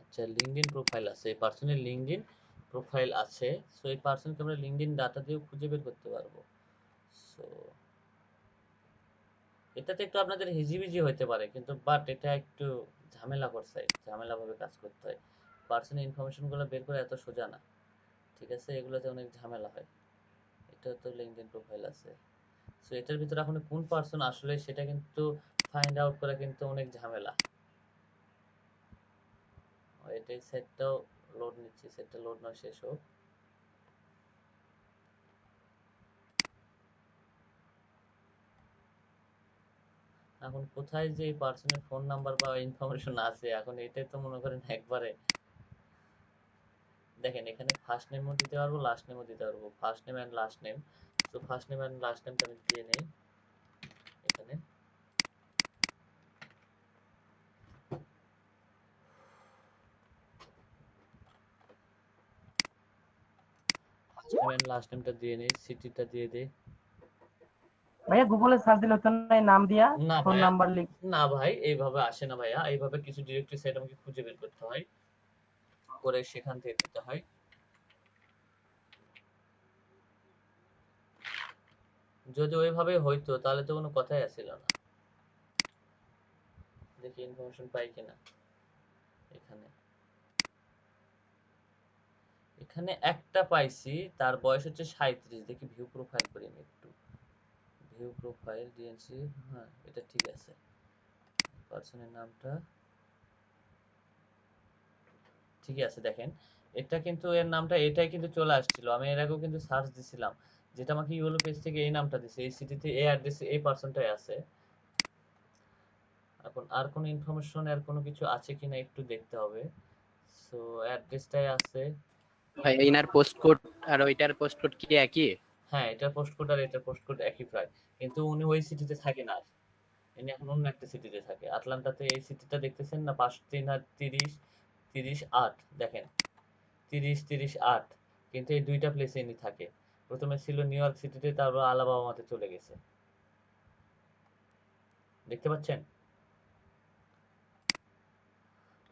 আচ্ছা লিঙ্কডইন প্রোফাইল আছে, এই পার্সনের লিঙ্কডইন প্রোফাইল আছে। সো এই পার্সনকে আমরা লিঙ্কডইন ডাটা দিয়েও খুঁজে বের করতে পারবো। সো এটাতে একটু আপনাদের হিজিবিজি হতে পারে, কিন্তু বাট এটা একটু ঝামেলা করছে, ঝামেলাভাবে কাজ করতে হয়। পার্সোনাল ইনফরমেশনগুলো বের করা এত সোজা না, ঠিক আছে, এগুলোতে অনেক ঝামেলা হয়। এটা তো লিঙ্কডইন প্রোফাইল আছে। সো এটার ভিতরে এখন কোন পার্সন আসলে সেটা কিন্তু ফাইন্ড আউট করা কিন্তু অনেক ঝামেলা। এটাই সেটটাও লোড নিচ্ছি, সেটটা লোড না শেষ হোক। এখন কোথায় যে এই পার্সনের ফোন নাম্বার বা ইনফরমেশন আছে, এখন এটাই তো মনে করেন একবারে। দেখেন এখানে ফার্স্ট নেমও দিতে পারবো, লাস্ট নেমও দিতে পারবো, first name and last name. তো ফার্স্ট নেম এন্ড লাস্ট নেমটা আমি দিয়ে নেই এখানে। ফার্স্ট নেম এন্ড লাস্ট নেমটা দিয়ে নেই, সিটিটা দিয়ে দেই। ভাইয়া গুগলে সার্চ দিলে হতো না এই নাম দিয়া না ফোন ভাইয়া, নাম্বার লিখ? না ভাই এইভাবে আসে না ভাইয়া, এইভাবে কিছু ডিরেক্টরি সাইট আমাকে খুঁজে বের করতে হয়, করে সেখান থেকে দিতে হয়। যদি ওইভাবে হইতো তাহলে তো কোনো কথাই আসছিল না। দেখি ইনফরমেশন পাই কিনা এখানে। এখানে একটা পাইছি, তার বয়স হচ্ছে 37। দেখি ভিউ প্রোফাইল করি আমি একটু। ভিউ প্রোফাইল ডিএনসি, হ্যাঁ এটা ঠিক আছে। পার্সনের নামটা ঠিকই আছে। দেখেন এটা কিন্তু এর নামটা এটাই কিন্তু চলে আসছিল, আমি এর আগেও কিন্তু সার্চ দিছিলাম, যেটা আমাকে ইউলো পেজ থেকে এই নামটা দিছে, এই সিটিতে এই অ্যাড্রেসে এই পার্সনটাই আছে। এখন আর কোনো ইনফরমেশন এর কোনো কিছু আছে কিনা একটু দেখতে হবে। সো অ্যাড্রেসটাই আছে। ভাই ইনার পোস্ট কোড আর ওইটার পোস্ট কোড কি একই? হ্যাঁ, এটার পোস্ট কোড আর এটার পোস্ট কোড একই প্রায়, কিন্তু উনি ওই সিটিতে থাকে না আর। ইনি এখন অন্য একটা সিটিতে থাকে, আটলান্টাতে। এই সিটিটা দেখতেছেন না, 5-3-30-30-8, দেখেন 30-30-8, কিন্তু এই দুইটা প্লেসে ইনি থাকে। প্রথমে ছিল নিউ ইয়র্ক সিটিতে, তারপর আলাবামাতে চলে গেছে, দেখতে পাচ্ছেন।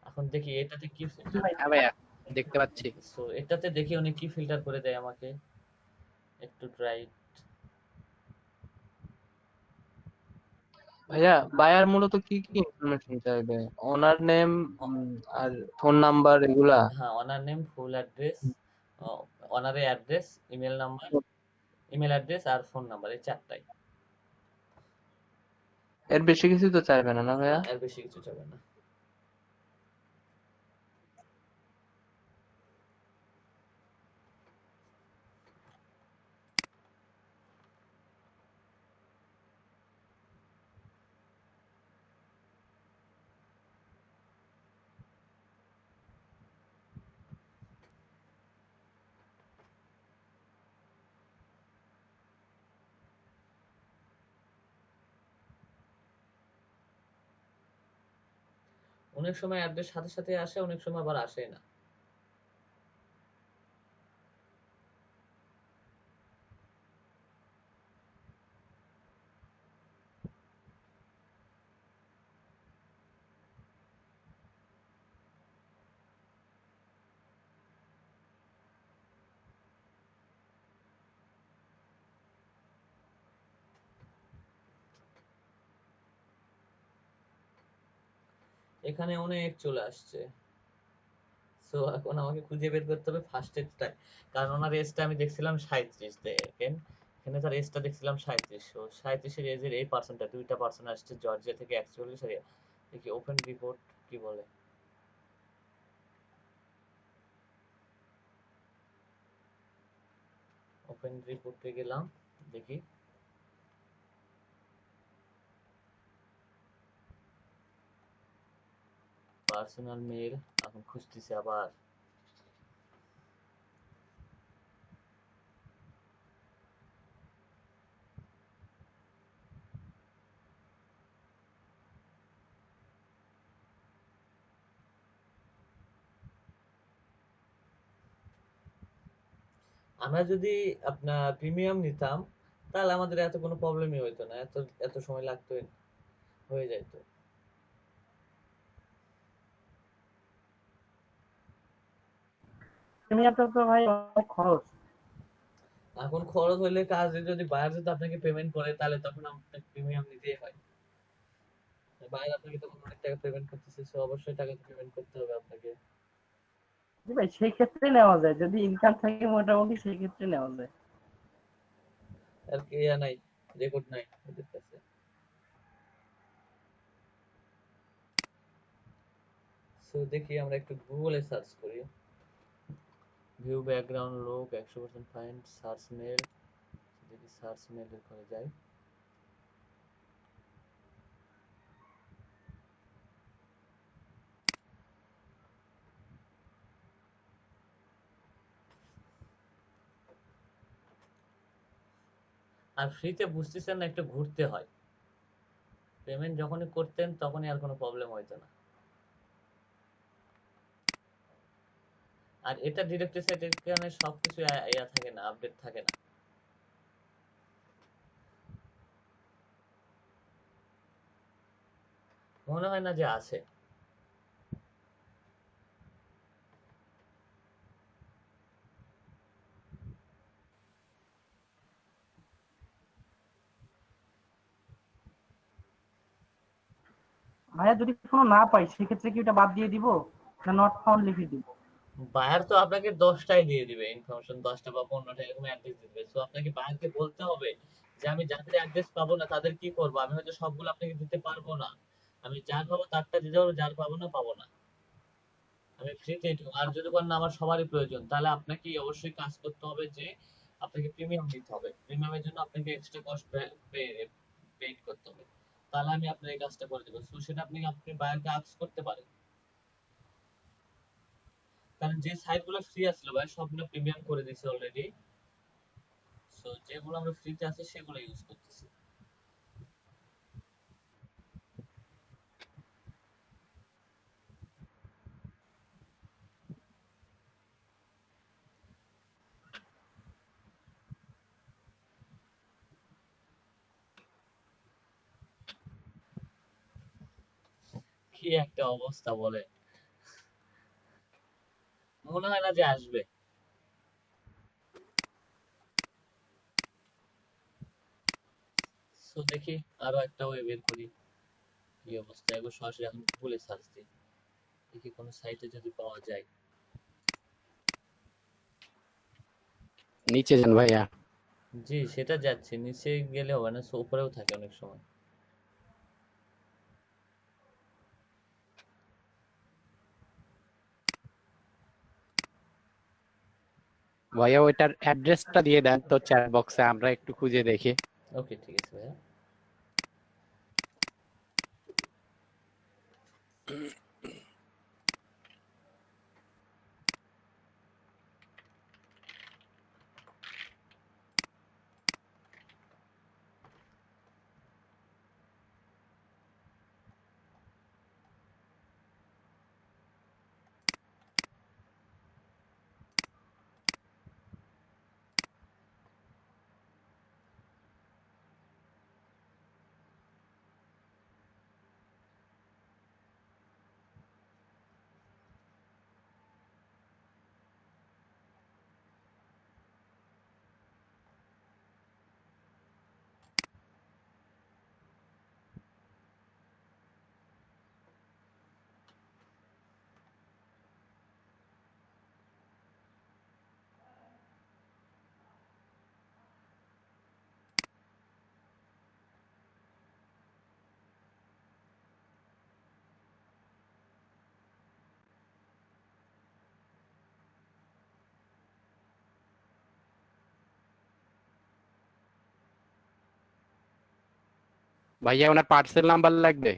এখন দেখি এটাতে কি ফিল্টার, হ্যাঁ ভাইয়া দেখতে পাচ্ছি। সো এটাতে দেখি উনি কি ফিল্টার করে দেয় আমাকে, একটু ট্রাই। ভাইয়া বায়ার মূলত কি কি ইনফরমেশন চাইবে? ওনার নেম আর ফোন নাম্বার এগুলা? হ্যাঁ, ওনার নেম, ফুল অ্যাড্রেস, ওনারের address, email number, email address আর ফোন নাম্বার, এই চারটাই। এর বেশি কিছু তো চাইবে না, না না, ভাইয়া? এর বেশি কিছু যাবে না। অনেক সময় অ্যাড্রেস সাথে সাথে আসে, অনেক সময় আবার আসে না। এখানে অনেক চলে আসছে, সো এখন আমাকে খুঁজে বের করতে হবে ফার্স্ট এজটাই, কারণ ওনার এজটা আমি দেখছিলাম 37, দেখেন এখানে তার এজটা দেখছিলাম 37, সো 37 এর এজের এই পার্সনটা, দুইটা পার্সন আসছে জর্জিয়া থেকে 41 এর। দেখি ওপেন রিপোর্ট কি বলে। ওপেন রিপোর্টে গেলাম, দেখি পার্সোনাল মেল, এখন খুঁজতেছি আবার। আমরা যদি আপনার প্রিমিয়াম নিতাম তাহলে আমাদের এত কোনো প্রবলেমই হইতো না, এত এত সময় লাগতো না, হয়ে যাইতো। প্রিমিয়ামটা তো ভাই অনেক খরচ। এখন খরচ হইলে কাজে যদি বায়ার যদি আপনাকে পেমেন্ট করে তাহলে তখন আপনাকে প্রিমিয়াম নিতেই হয়। বায়ার আপনাকে তখন অনেক টাকা পেমেন্ট করতেছে, সো অবশ্যই টাকা পেমেন্ট করতে হবে আপনাকে। জি ভাই, সেই ক্ষেত্রে নেওয়া যায়, যদি ইনকাম থাকে মোটামুটি সেই ক্ষেত্রে নেওয়া যায়। আর কি নাই, রেকর্ড নাই ওদের কাছে। সো দেখি আমরা একটু গুগলে সার্চ করি। ভিউ ব্যাকগ্রাউন্ড লোক 100% ফাইন্ড সার্চ মেল, দেখি সার্চ মেলের ঘরে যাই। আর ফ্রিতে বুঝতেছেন না, একটু ঘুরতে হয়। পেমেন্ট যখনই করতেন তখনই আর কোনো প্রবলেম হইতো না। আর এটা ডিরেক্টরি সাইটের কারণে সবকিছু ইয়া থাকে না, আপডেট থাকে না। মনে হয় না যে আছে। ভাইয়া যদি কোনো না পাই সেক্ষেত্রে কি ওটা বাদ দিয়ে দিব, না নট ফাউন্ড লিখে দিব? বায়ার তো আপনাকে 10টাই দিয়ে দিবে ইনফরমেশন, 10টা বা 15টা এরকম অ্যাড্রেস দিবে। সো আপনাকে বায়ারকে বলতে হবে যে আমি যাদের অ্যাড্রেস পাবো না তাদের কি করবো, আমি হয়তো সবগুলো আপনাকে দিতে পারবো না, আমি যার পাবো তারটা দিতে পারবো, যার পাবো না পাবো না। আমি ফ্রিতে, আর যদি বলেন না আমার সবারই প্রয়োজন, তাহলে আপনাকে অবশ্যই কাজ করতে হবে যে আপনাকে প্রিমিয়াম নিতে হবে। প্রিমিয়ামের জন্য আপনাকে এক্সট্রা কস্ট পেইড করতে হবে, তাহলে আমি আপনার এই কাজটা করে দেবো। সো সেটা আপনি বায়ারকে আস্ক করতে পারেন, কারণ যে সাইটগুলো ফ্রি আসলো ভাই সবগুলো প্রিমিয়াম করে দিয়েছে অলরেডি। সো যেগুলো আমরা ফ্রিতে আছে সেগুলো ইউজ করতেছি। কি একটা অবস্থা বলে, মনে হয় না যে আসবে। সো দেখি আরো একটা ওয়ে বের করি কি অবস্থা। এবার সরাসরি এখন গুগলে সার্চ দিই, দেখি কোনো সাইটে যদি পাওয়া যায়। নিচে যান ভাইয়া। জি সেটা যাচ্ছে, নিচে গেলে হবে না, সো উপরেও থাকে অনেক সময়। ভাইয়া ওইটার অ্যাড্রেসটা দিয়ে দেন তো চ্যাট বক্সে, আমরা একটু খুঁজে দেখি। ওকে ঠিক আছে ভাইয়া। ভাইয়া ওনার পার্সেল নাম্বার লাগবে?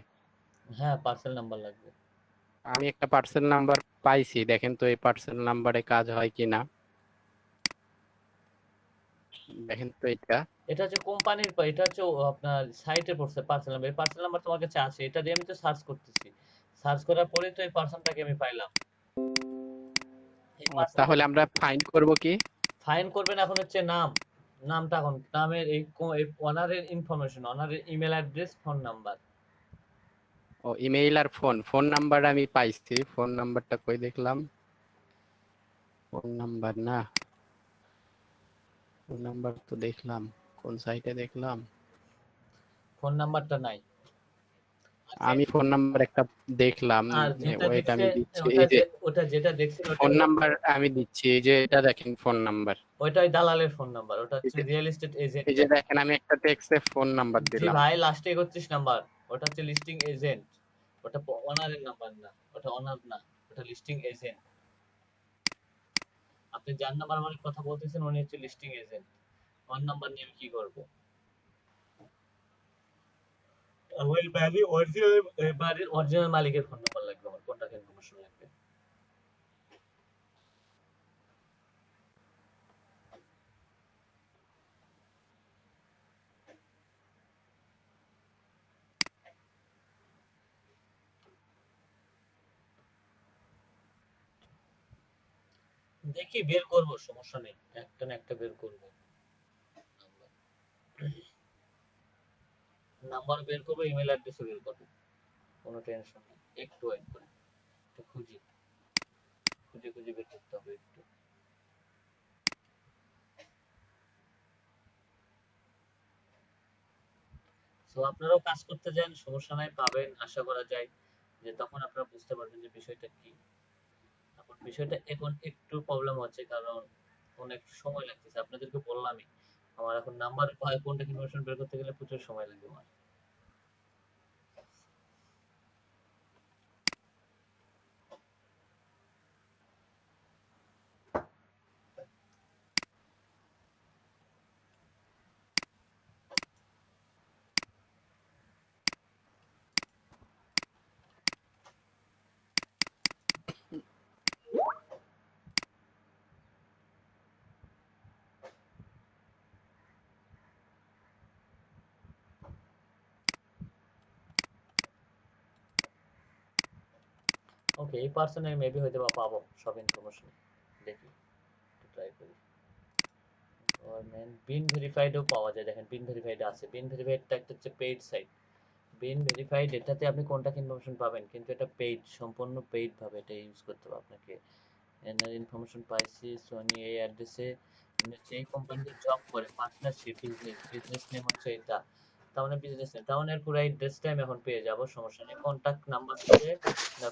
হ্যাঁ, পার্সেল নাম্বার লাগবে। আমি একটা পার্সেল নাম্বার পাইছি, দেখেন তো এই পার্সেল নাম্বারে কাজ হয় কিনা। দেখেন তো এটা। এটা হচ্ছে কোম্পানির এটা হচ্ছে আপনার সাইটে পড়ছে পার্সেল নাম্বার। এই পার্সেল নাম্বার তোমার কাছে আছে, এটা দিয়ে আমি তো সার্চ করতেছি। সার্চ করার পরে তো এই পার্সনটাকে আমি পাইলাম। এই পার্সনটা তাহলে আমরা ফাইন্ড করব কি? ফাইন করবেন এখন হচ্ছে নামটা এখন নামের এই অনারের ইনফরমেশন, অনারের ইমেল অ্যাড্রেস, ফোন নাম্বার। ও ইমেইল আর ফোন নাম্বার আমি পাইছি। ফোন নাম্বারটা কই দেখলাম? ফোন নাম্বার না, ফোন নাম্বার তো দেখলাম, কোন সাইটে দেখলাম? ফোন নাম্বারটা নাই। আমি ফোন নাম্বার একটা দেখলাম, আর যেটা ওইটা আমি দেখছে দিচ্ছি। ওটা এই যে ওটা যেটা দেখছেন ফোন নাম্বার আমি দিচ্ছি, এই যে এটা দেখেন ফোন নাম্বার। ওইটা ওই দালালের ফোন নাম্বার, ওটা হচ্ছে রিয়েল এস্টেট এজেন্ট। এই যে দেখেন আমি একটা টেক্সটে ফোন নাম্বার জি দিলাম। ভাই, লাস্টে 31 নাম্বার, ওটা হচ্ছে লিস্টিং এজেন্ট। ওটা অনারের নাম্বার না, ওটা অনার না, ওটা লিস্টিং এজেন্ট। আপনি যার নাম্বার আমার কথা বলতেছেন উনি হচ্ছে লিস্টিং এজেন্ট। ওর নাম্বার নিয়ে আমি কি করব? ওই বাড়ির অরিজিনাল মালিকের ফোন নাম্বার লাগবে আমার, কন্টাক্ট ইনফরমেশন লাগবে। দেখি বের করব, সমস্যা নেই, একটা না একটা বের করব। নাম্বার বের করব, ইমেল অ্যাড্রেসও বের করব, কোনো টেনশন নেই। একটু ওয়েট করে একটু খুঁজে খুঁজে বের করতে হবে একটু। তো আপনারাও কাজ করতে যান, সমস্যা নাই, পাবেন আশা করা যায় যে তখন আপনারা বুঝতে পারবেন যে বিষয়টা কি। এখন বিষয়টা এখন একটু প্রবলেম হচ্ছে কারণ অনেক সময় লাগতেছে, আপনাদেরকে বললামই আমার এখন নাম্বার কোনটা ইনফরমেশন বের করতে গেলে প্রচুর সময় লাগবে আমার। ওকে, এই পার্সনে মেবি হয়তো বা পাবো সব ইনফরমেশন, দেখি ট্রাই করি। গভর্নমেন্ট বিন ভেরিফাইডও পাওয়া যায়, দেখেন বিন ভেরিফাইড আছে। বিন ভেরিফাইডটা একটা হচ্ছে পেইড সাইট। বিন ভেরিফাইড এটাতে আপনি কন্টাক্ট ইনফরমেশন পাবেন, কিন্তু এটা পেইড, সম্পূর্ণ পেইড ভাবে এটা ইউজ করতে হবে আপনাকে। এনার ইনফরমেশন পাইছি সোনি এই অ্যাড্রেসে, যেই কোম্পানিতে জব করে, পার্টনারশিপ বিজনেস নেম হচ্ছে এটা, তার মানে বিজনেস নেম, তার মানে এর পুরো অ্যাড্রেসটা আমি এখন পেয়ে যাব, সমস্যা নেই। কন্টাক্ট নাম্বার হচ্ছে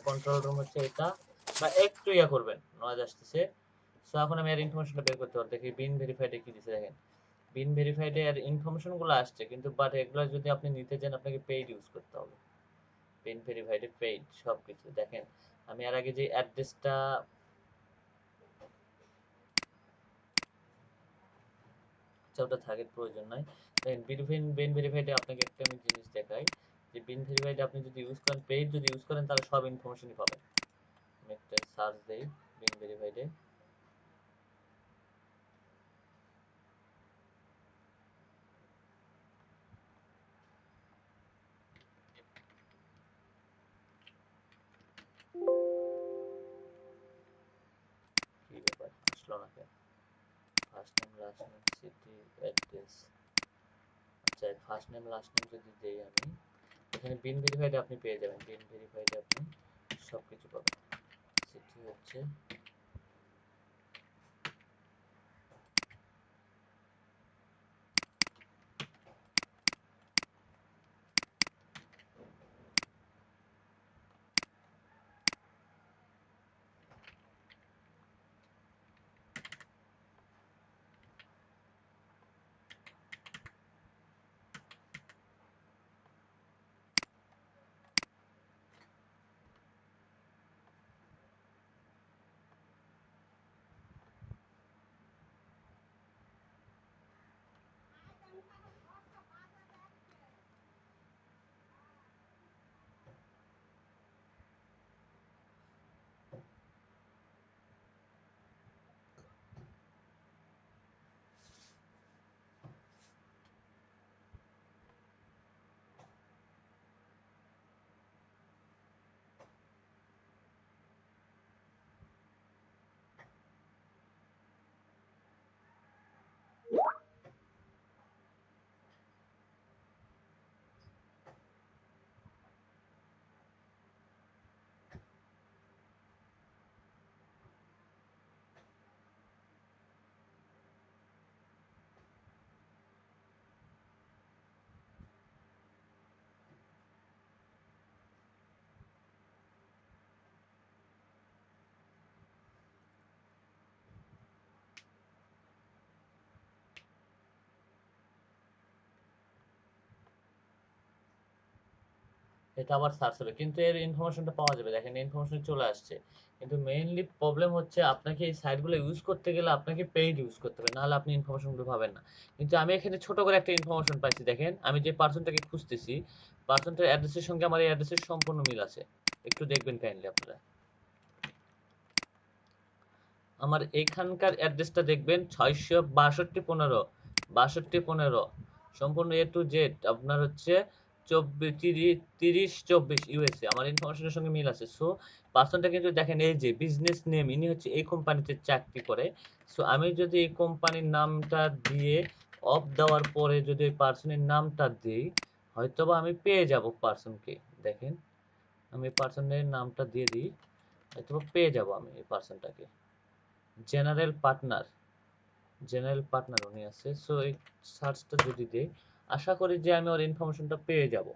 কন্ট্রোল রুম হচ্ছে এটা, বা একটু ইয়া করবেন, নয়েজ আসতেছে। সো এখন আমি এর ইনফরমেশনটা বের করতে পারবো। দেখি বিন ভেরিফাইডে কি দিছে, দেখেন বিন ভেরিফাইডে এর ইনফরমেশন গুলো আসছে, কিন্তু বাট এগুলো যদি আপনি নিতে চান আপনাকে পেইড ইউজ করতে হবে। বিন ভেরিফাইডে পেইড সবকিছু দেখেন। আমি এর আগে যে অ্যাড্রেসটা ওটা থাকার প্রয়োজন নাই। দেখেন বিন ভেরিফাইডে আপনাকে একটা আমি জিনিস দেখাই, যে বিন ভেরিফাইডে আপনি যদি ইউজ করেন, পেইড যদি ইউজ করেন তাহলে সব ইনফরমেশনই পাবেন। আমি একটা সার্চ দেই বিন ভেরিফাইডে। কি ব্যাপার আসলো না কেন? First name last name city address, আচ্ছা ফার্স্ট নেম লাস্ট নেম যদি দেই আমি, এখানে বিন ভেরিফাইডে আপনি পেয়ে যাবেন, বিন ভেরিফাইডে আপনি সবকিছু পাবেন। সিটি হচ্ছে এটা আবার সার্চ হবে, কিন্তু এর ইনফরমেশনটা পাওয়া যাবে, দেখেন ইনফরমেশন চলে আসছে। কিন্তু মেইনলি প্রবলেম হচ্ছে আপনাকে এই সাইটগুলো ইউজ করতে গেলে আপনাকে পেইড ইউজ করতে হবে, নাহলে আপনি ইনফরমেশনগুলো পাবেন না। কিন্তু আমি এখানে ছোট করে একটা ইনফরমেশন পাইছি, দেখেন আমি যে পার্সনটাকে খুঁজতেছি, পার্সনটার অ্যাড্রেসের সঙ্গে আমার এই অ্যাড্রেসের সম্পূর্ণ মিল আছে। একটু দেখবেন কাইন্ডলি আপনারা, আমার এখানকার অ্যাড্রেসটা দেখবেন 662-15 সম্পূর্ণ এ টু জেড আপনার হচ্ছে 30-24 ইউএসএ, আমার ইনফরমেশনের সঙ্গে মিল আছে। সো পার্সনটা কিন্তু দেখেন এই যে বিজনেস নেম, ইনি হচ্ছে এই কোম্পানিতে চাকরি করে। সো আমি যদি এই কোম্পানির নামটা দিয়ে অফ দেওয়ার পরে যদি ওই পার্সনের নামটা দিই, হয়তোবা আমি পেয়ে যাব পার্সনকে। দেখেন আমি পার্সনের নামটা দিয়ে দিই, হয়তোবা পেয়ে যাব আমি এই পার্সনটাকে। জেনারেল পার্টনার উনি আছে। সো এই সার্চটা যদি দেই, আশা করি যে আমি ওর ইনফরমেশনটা পেয়ে যাব।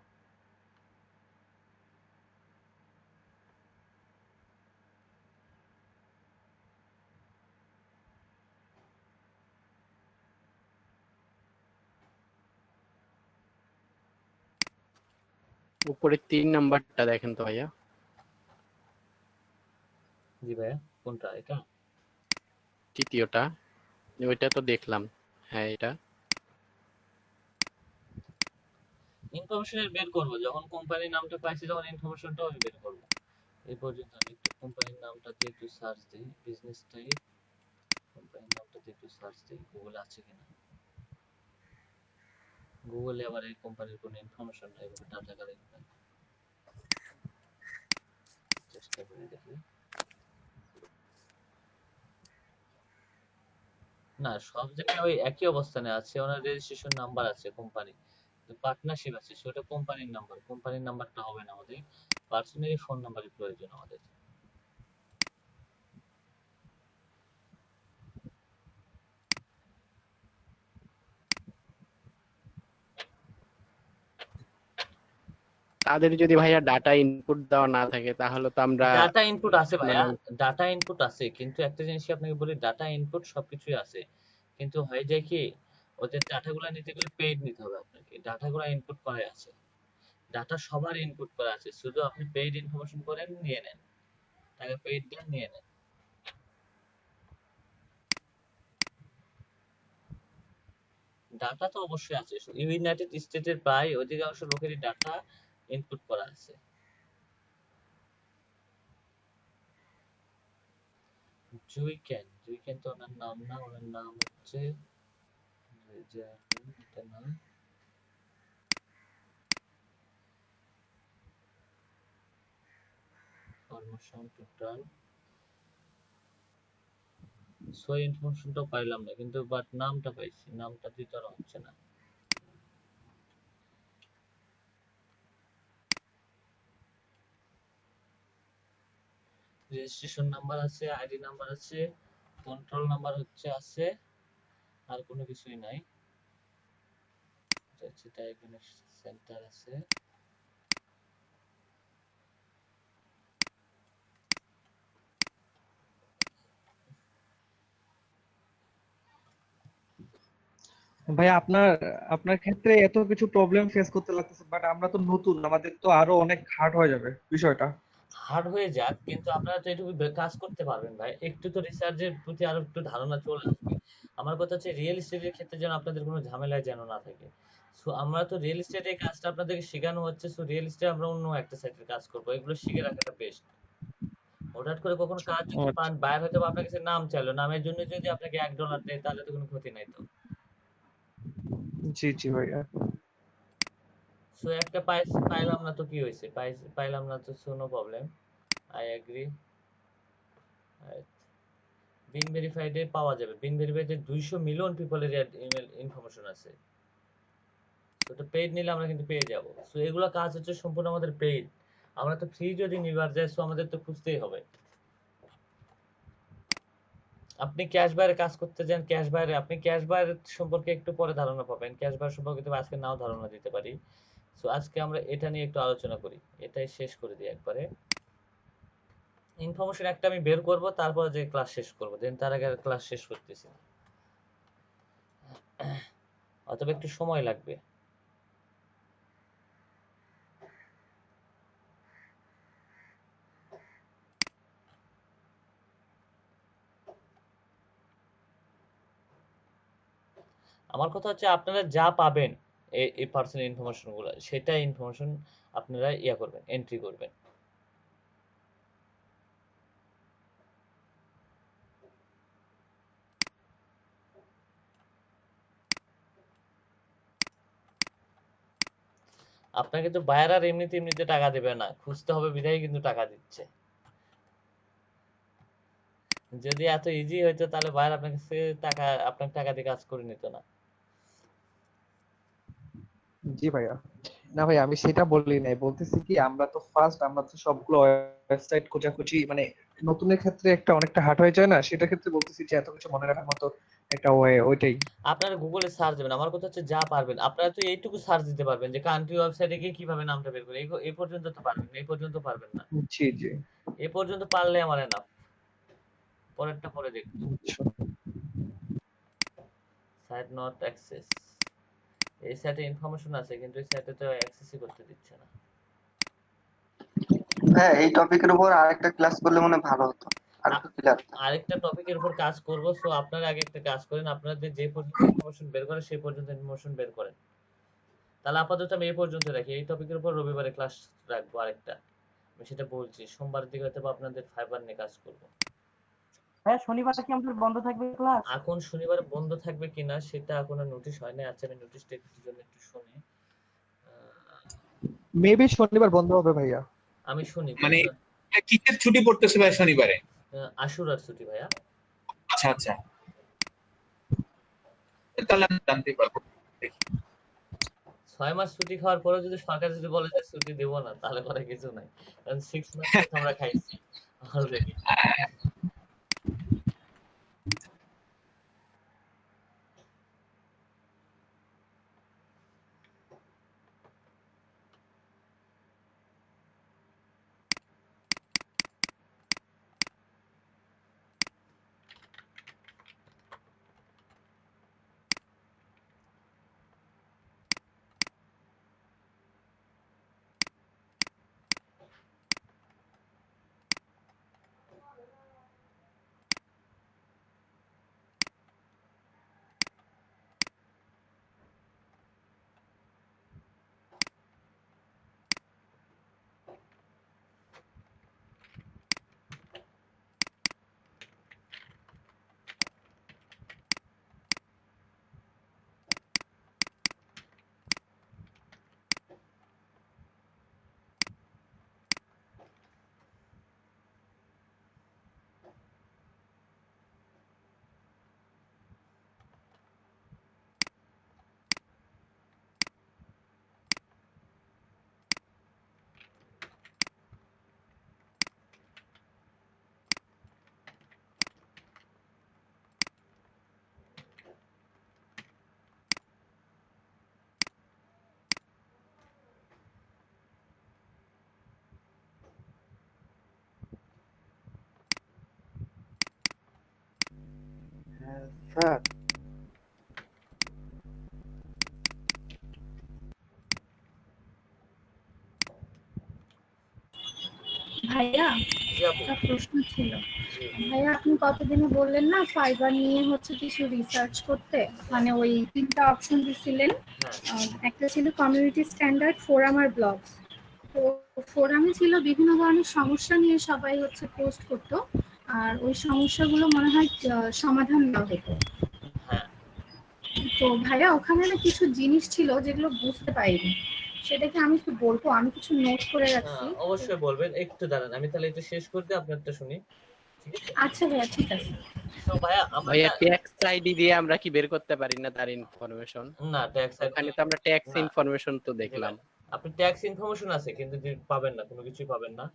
উপরে 3 নাম্বারটা দেখেন তো ভাইয়া। জি ভাইয়া, কোনটা? এটা তৃতীয়টা, ওইটা তো দেখলাম। হ্যাঁ এটা ইনফরমেশনের বের করব, যখন কোম্পানির নামটা পাইছি তখন ইনফরমেশনটাও আমি বের করব। এই পর্যন্ত আমি একটু কোম্পানির নামটা দিয়ে একটু সার্চ দিই, বিজনেস টাইপ, কোম্পানির নামটা দিয়ে একটু সার্চ দিই গুগলে আছে কিনা। গুগলে আবার এই কোম্পানির কোনো ইনফরমেশন নাই, ডাটা কালেক্ট নাই। চেষ্টা করে দেখি, না সব জায়গায় ওই একই অবস্থানে আছে, ওনার রেজিস্ট্রেশন নাম্বার আছে কোম্পানি, পার্টনারশিপ আছে, সেটা কোম্পানির নাম্বার, কোম্পানির নাম্বারটা হবে না, আমাদের পার্সোনালি ফোন নাম্বারের প্রয়োজন আমাদের। তাদের যদি ভাইয়া ডাটা ইনপুট দেওয়া না থাকে তাহলে তো আমরা ডাটা ইনপুট আছে ভাইয়া, মানে ডাটা ইনপুট আছে, কিন্তু একটা জিনিস আপনাকে বলি, ডাটা ইনপুট সবকিছুই আছে, কিন্তু হয়ে যায় কি ওদের ডাটাগুলো নিতে গেলে পেইড নিতে হবে আপনাকে। ডাটাগুলো ইনপুট করা আছে, ডাটা সবার ইনপুট করা আছে, শুধু আপনি পেইড ইনফরমেশন করেন, নিয়ে নেন, টাকা পেইড দেন, নিয়ে নেন। ডাটা তো অবশ্যই আছে, ইউনাইটেড স্টেটের প্রায় অধিকাংশ লোকেরই ডাটা ইনপুট করা আছে। জুইকেন তো ওনার নাম না, ওনার নাম হচ্ছে এটা নাম, ফরমেশন টোটাল। সো ইনফরমেশনটাও পাইলাম না, কিন্তু বাট নামটা পাইছি, নামটা দিতে আর হচ্ছে না। রেজিস্ট্রেশন নাম্বার আছে, আইডি নাম্বার আছে, কন্ট্রোল নাম্বার হচ্ছে আছে, আর কোনো কিছুই নাই। ডায়াগনস্টিক সেন্টার আছে, ভাই আপনার আপনার ক্ষেত্রে এত কিছু প্রবলেম ফেস করতে লাগতেছে, বাট আমরা তো নতুন, আমাদের তো আরো অনেক হার্ড হয়ে যাবে বিষয়টা। হার্ড হয়ে যাক, কিন্তু আপনারা তো এটুকু কাজ করতে পারবেন ভাই, একটু তো রিসার্চের প্রতি আরো একটু ধারণা চলে আসবে। আমার কথা হচ্ছে রিয়েল এস্টেটের ক্ষেত্রে যেন আপনাদের কোনো ঝামেলায় যেন না থাকে। সো আমরা তো রিয়েল এস্টেটের কাজটা আপনাদেরকে শেখানো হচ্ছে, সো রিয়েল এস্টেট আমরা অন্য একটা সাইটের কাজ করবো, এগুলো শিখে রাখাটা বেস্ট। হঠাৎ করে কখনো কাজ যদি পান, বাইরে হয়তো বা আপনার কাছে নাম চাইলো, নামের জন্য যদি আপনাকে $1 দেয়, তাহলে তো কোনো ক্ষতি নাই তো। জি জি ভাইয়া। সো একটা পাইলাম না তো কি হয়েছে, পাইলাম না তো, so no problem, I agree. Been ভেরিফাইডে পাওয়া যাবে, বিন ভেরিফাইডে 200 মিলিয়ন পিপলের ইমেল ইনফরমেশন আছে। তো এটা পেইড নিলে আমরা কিন্তু পেয়ে যাব। সো এগুলো কাজ হচ্ছে সম্পূর্ণ আমাদের পেইড, আমরা তো ফ্রি যদি নিবার যাই, সো আমাদের তো খুঁজতেই হবে। আপনি ক্যাশ বাইরে কাজ করতে যান, ক্যাশ বাইরে আপনি ক্যাশ বাইরে সম্পর্কে একটু পরে ধারণা পাবেন, ক্যাশ বাইরে সম্পর্কে তো আজকে নাও ধারণা দিতে পারি। সো আজকে আমরা এটা নিয়ে একটু আলোচনা করি, এটাই শেষ করে দিই একবারে। ইনফরমেশন একটা আমি বের করব, তারপরে যে ক্লাস শেষ করব, দেন তার আগে ক্লাস শেষ করতেছি, অথবা একটু সময় লাগবে। আমার কথা হচ্ছে আপনারা যা পাবেন এই পার্সোনাল ইনফরমেশন গুলো, সেটা ইনফরমেশন আপনারা করবেন, এন্ট্রি করবেন। আপনাকে তো বায়ার আর এমনিতে টাকা দেবে না, খুঁজতে হবে বিধায় কিন্তু টাকা দিচ্ছে। যদি এত ইজি হইতো তাহলে বায়ার আপনার টাকা দিয়ে কাজ করে নিত না। জি ভাইয়া, না ভাই আমি সেটা বলি নাই, বলতেছি কি আমরা তো সবগুলো ওয়েবসাইট খোঁজাখুঁজি মানে নতুনের ক্ষেত্রে একটা অনেকটা হার্ড হয়ে যায় না, সেটা ক্ষেত্রে বলতেছি যে এত কিছু মনে রাখার মতো একটা ওইটাই। আপনারা গুগলে সার্চ দেবেন, আমার কথা হচ্ছে যা পারবেন আপনারা তো এইটুকু সার্চ দিতে পারবেন যে কান্ট্রি ওয়েবসাইটে গিয়ে কিভাবে নামটা বের করে, এই পর্যন্ত তো পারবেন, এই পর্যন্ত পারবেন না। জি জি। এই পর্যন্ত পারলে আমার এনাফ, পরেরটা পরে দেখুন। সাইট নট অ্যাক্সেস, এই সাইটে ইনফরমেশন আছে কিন্তু এই সাইটে তো অ্যাক্সেসই করতে দিচ্ছে না। হ্যাঁ, এই টপিকের উপর আরেকটা ক্লাস করলে মনে হয় ভালো হতো, আরেকটু ক্লিয়ার। আরেকটা টপিকের উপর কাজ করব, সো আপনারা আগে একটা কাজ করেন, আপনাদের যে পর্যন্ত ইনফরমেশন বের করে সেই পর্যন্ত ইনফরমেশন বের করেন। তাহলে আপাতত আমি এই পর্যন্ত রাখি, এই টপিকের উপর রবিবারে ক্লাস রাখবো আরেকটা, আমি সেটা বলছি সোমবারের দিকে হয়তো আপনাদের ফাইবার নিয়ে কাজ করব। হ্যাঁ, শনিবার কি আমাদের বন্ধ থাকবে ক্লাস? এখন শনিবার বন্ধ থাকবে কিনা সেটা এখনো নোটিশ হয় না। আচ্ছা আমি নোটিশটা একটু জন্য একটু শুনি। মেবি শনিবার বন্ধ হবে ভাইয়া। আমি শুনি মানে কিসের ছুটি পড়তেছে ভাই শনিবারে? আশুরার ছুটি ভাইয়া। আচ্ছা আচ্ছা, তাহলে আমি জানতে পারবো। 6 মাস ছুটি খাওয়ার পরে যদি সরকার যদি বলে যে ছুটি দেব না, তাহলে করে কিছু নাই, কারণ 6 মাস আমরা খাইছি অলরেডি। স্যার ভাইয়া একটা প্রশ্ন ছিল। ভাইয়া আপনি কতদিনে বললেন না ফাইবার নিয়ে হচ্ছে কিছু রিসার্চ করতে, মানে ওই 3টা অপশন দিছিলেন, একটা ছিল কমিউনিটি স্ট্যান্ডার্ড, ফোরাম আর ব্লগস। তো ফোরামে ছিল বিভিন্ন ধরনের সমস্যা নিয়ে সবাই হচ্ছে পোস্ট করতো, আর ওই সমস্যাগুলো মনে হয় সমাধান দেওয়া হতো। তো ভাইয়া ওখানে না কিছু জিনিস ছিল যেগুলো বুঝতে পারিনি, সেটাকে আমি একটু বলবো, আমি কিছু নোট করে রাখছি। অবশ্যই বলবেন, একটু দাঁড়ান আমি তাহলে এটা শেষ করতে আপনারটা শুনি। আচ্ছা ভাইয়া ঠিক আছে। তো ভাইয়া ভাইয়া ট্যাক্স আইডি দিয়ে আমরা কি বের করতে পারি না তার ইনফরমেশন? না, ট্যাক্স ওখানে তো আমরা ট্যাক্স ইনফরমেশন তো দেখলাম। আপনি ট্যাক্স ইনফরমেশন আছে কিন্তু পাবেন না, কোনো কিছুই পাবেন না।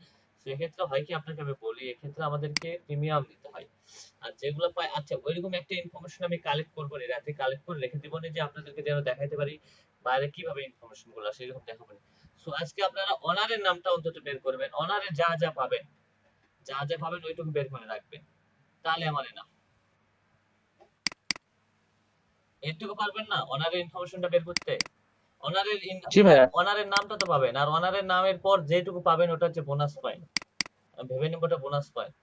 সেক্ষেত্রে হয় কি, আপনাকে আমি বলি এক্ষেত্রে আমাদেরকে প্রিমিয়াম দিতে হয়। আর যেগুলো পাই, আচ্ছা ওইরকম একটা ইনফরমেশন আমি কালেক্ট করবো, রাতে কালেক্ট করে রেখে দিব না, যে আপনাদেরকে যেন দেখাইতে পারি বাইরে কিভাবে ইনফরমেশন গুলো সেরকম দেখাবো না। সো আজকে আপনারা অনারের নামটা অন্তত বের করবেন, অনারে যা যা পাবেন, যা যা পাবেন ওইটুকু বের করে রাখবেন, তাহলে আমার না। এইটুকু পারবেন না অনারের ইনফরমেশনটা বের করতে? অনারের নামটা তো পাবেন, আর অনারের নামের পর যেটুকু পাবেন ওটা হচ্ছে বোনাস পয়েন্ট, ভেবে নেব ওটা বোনাস পয়েন্ট।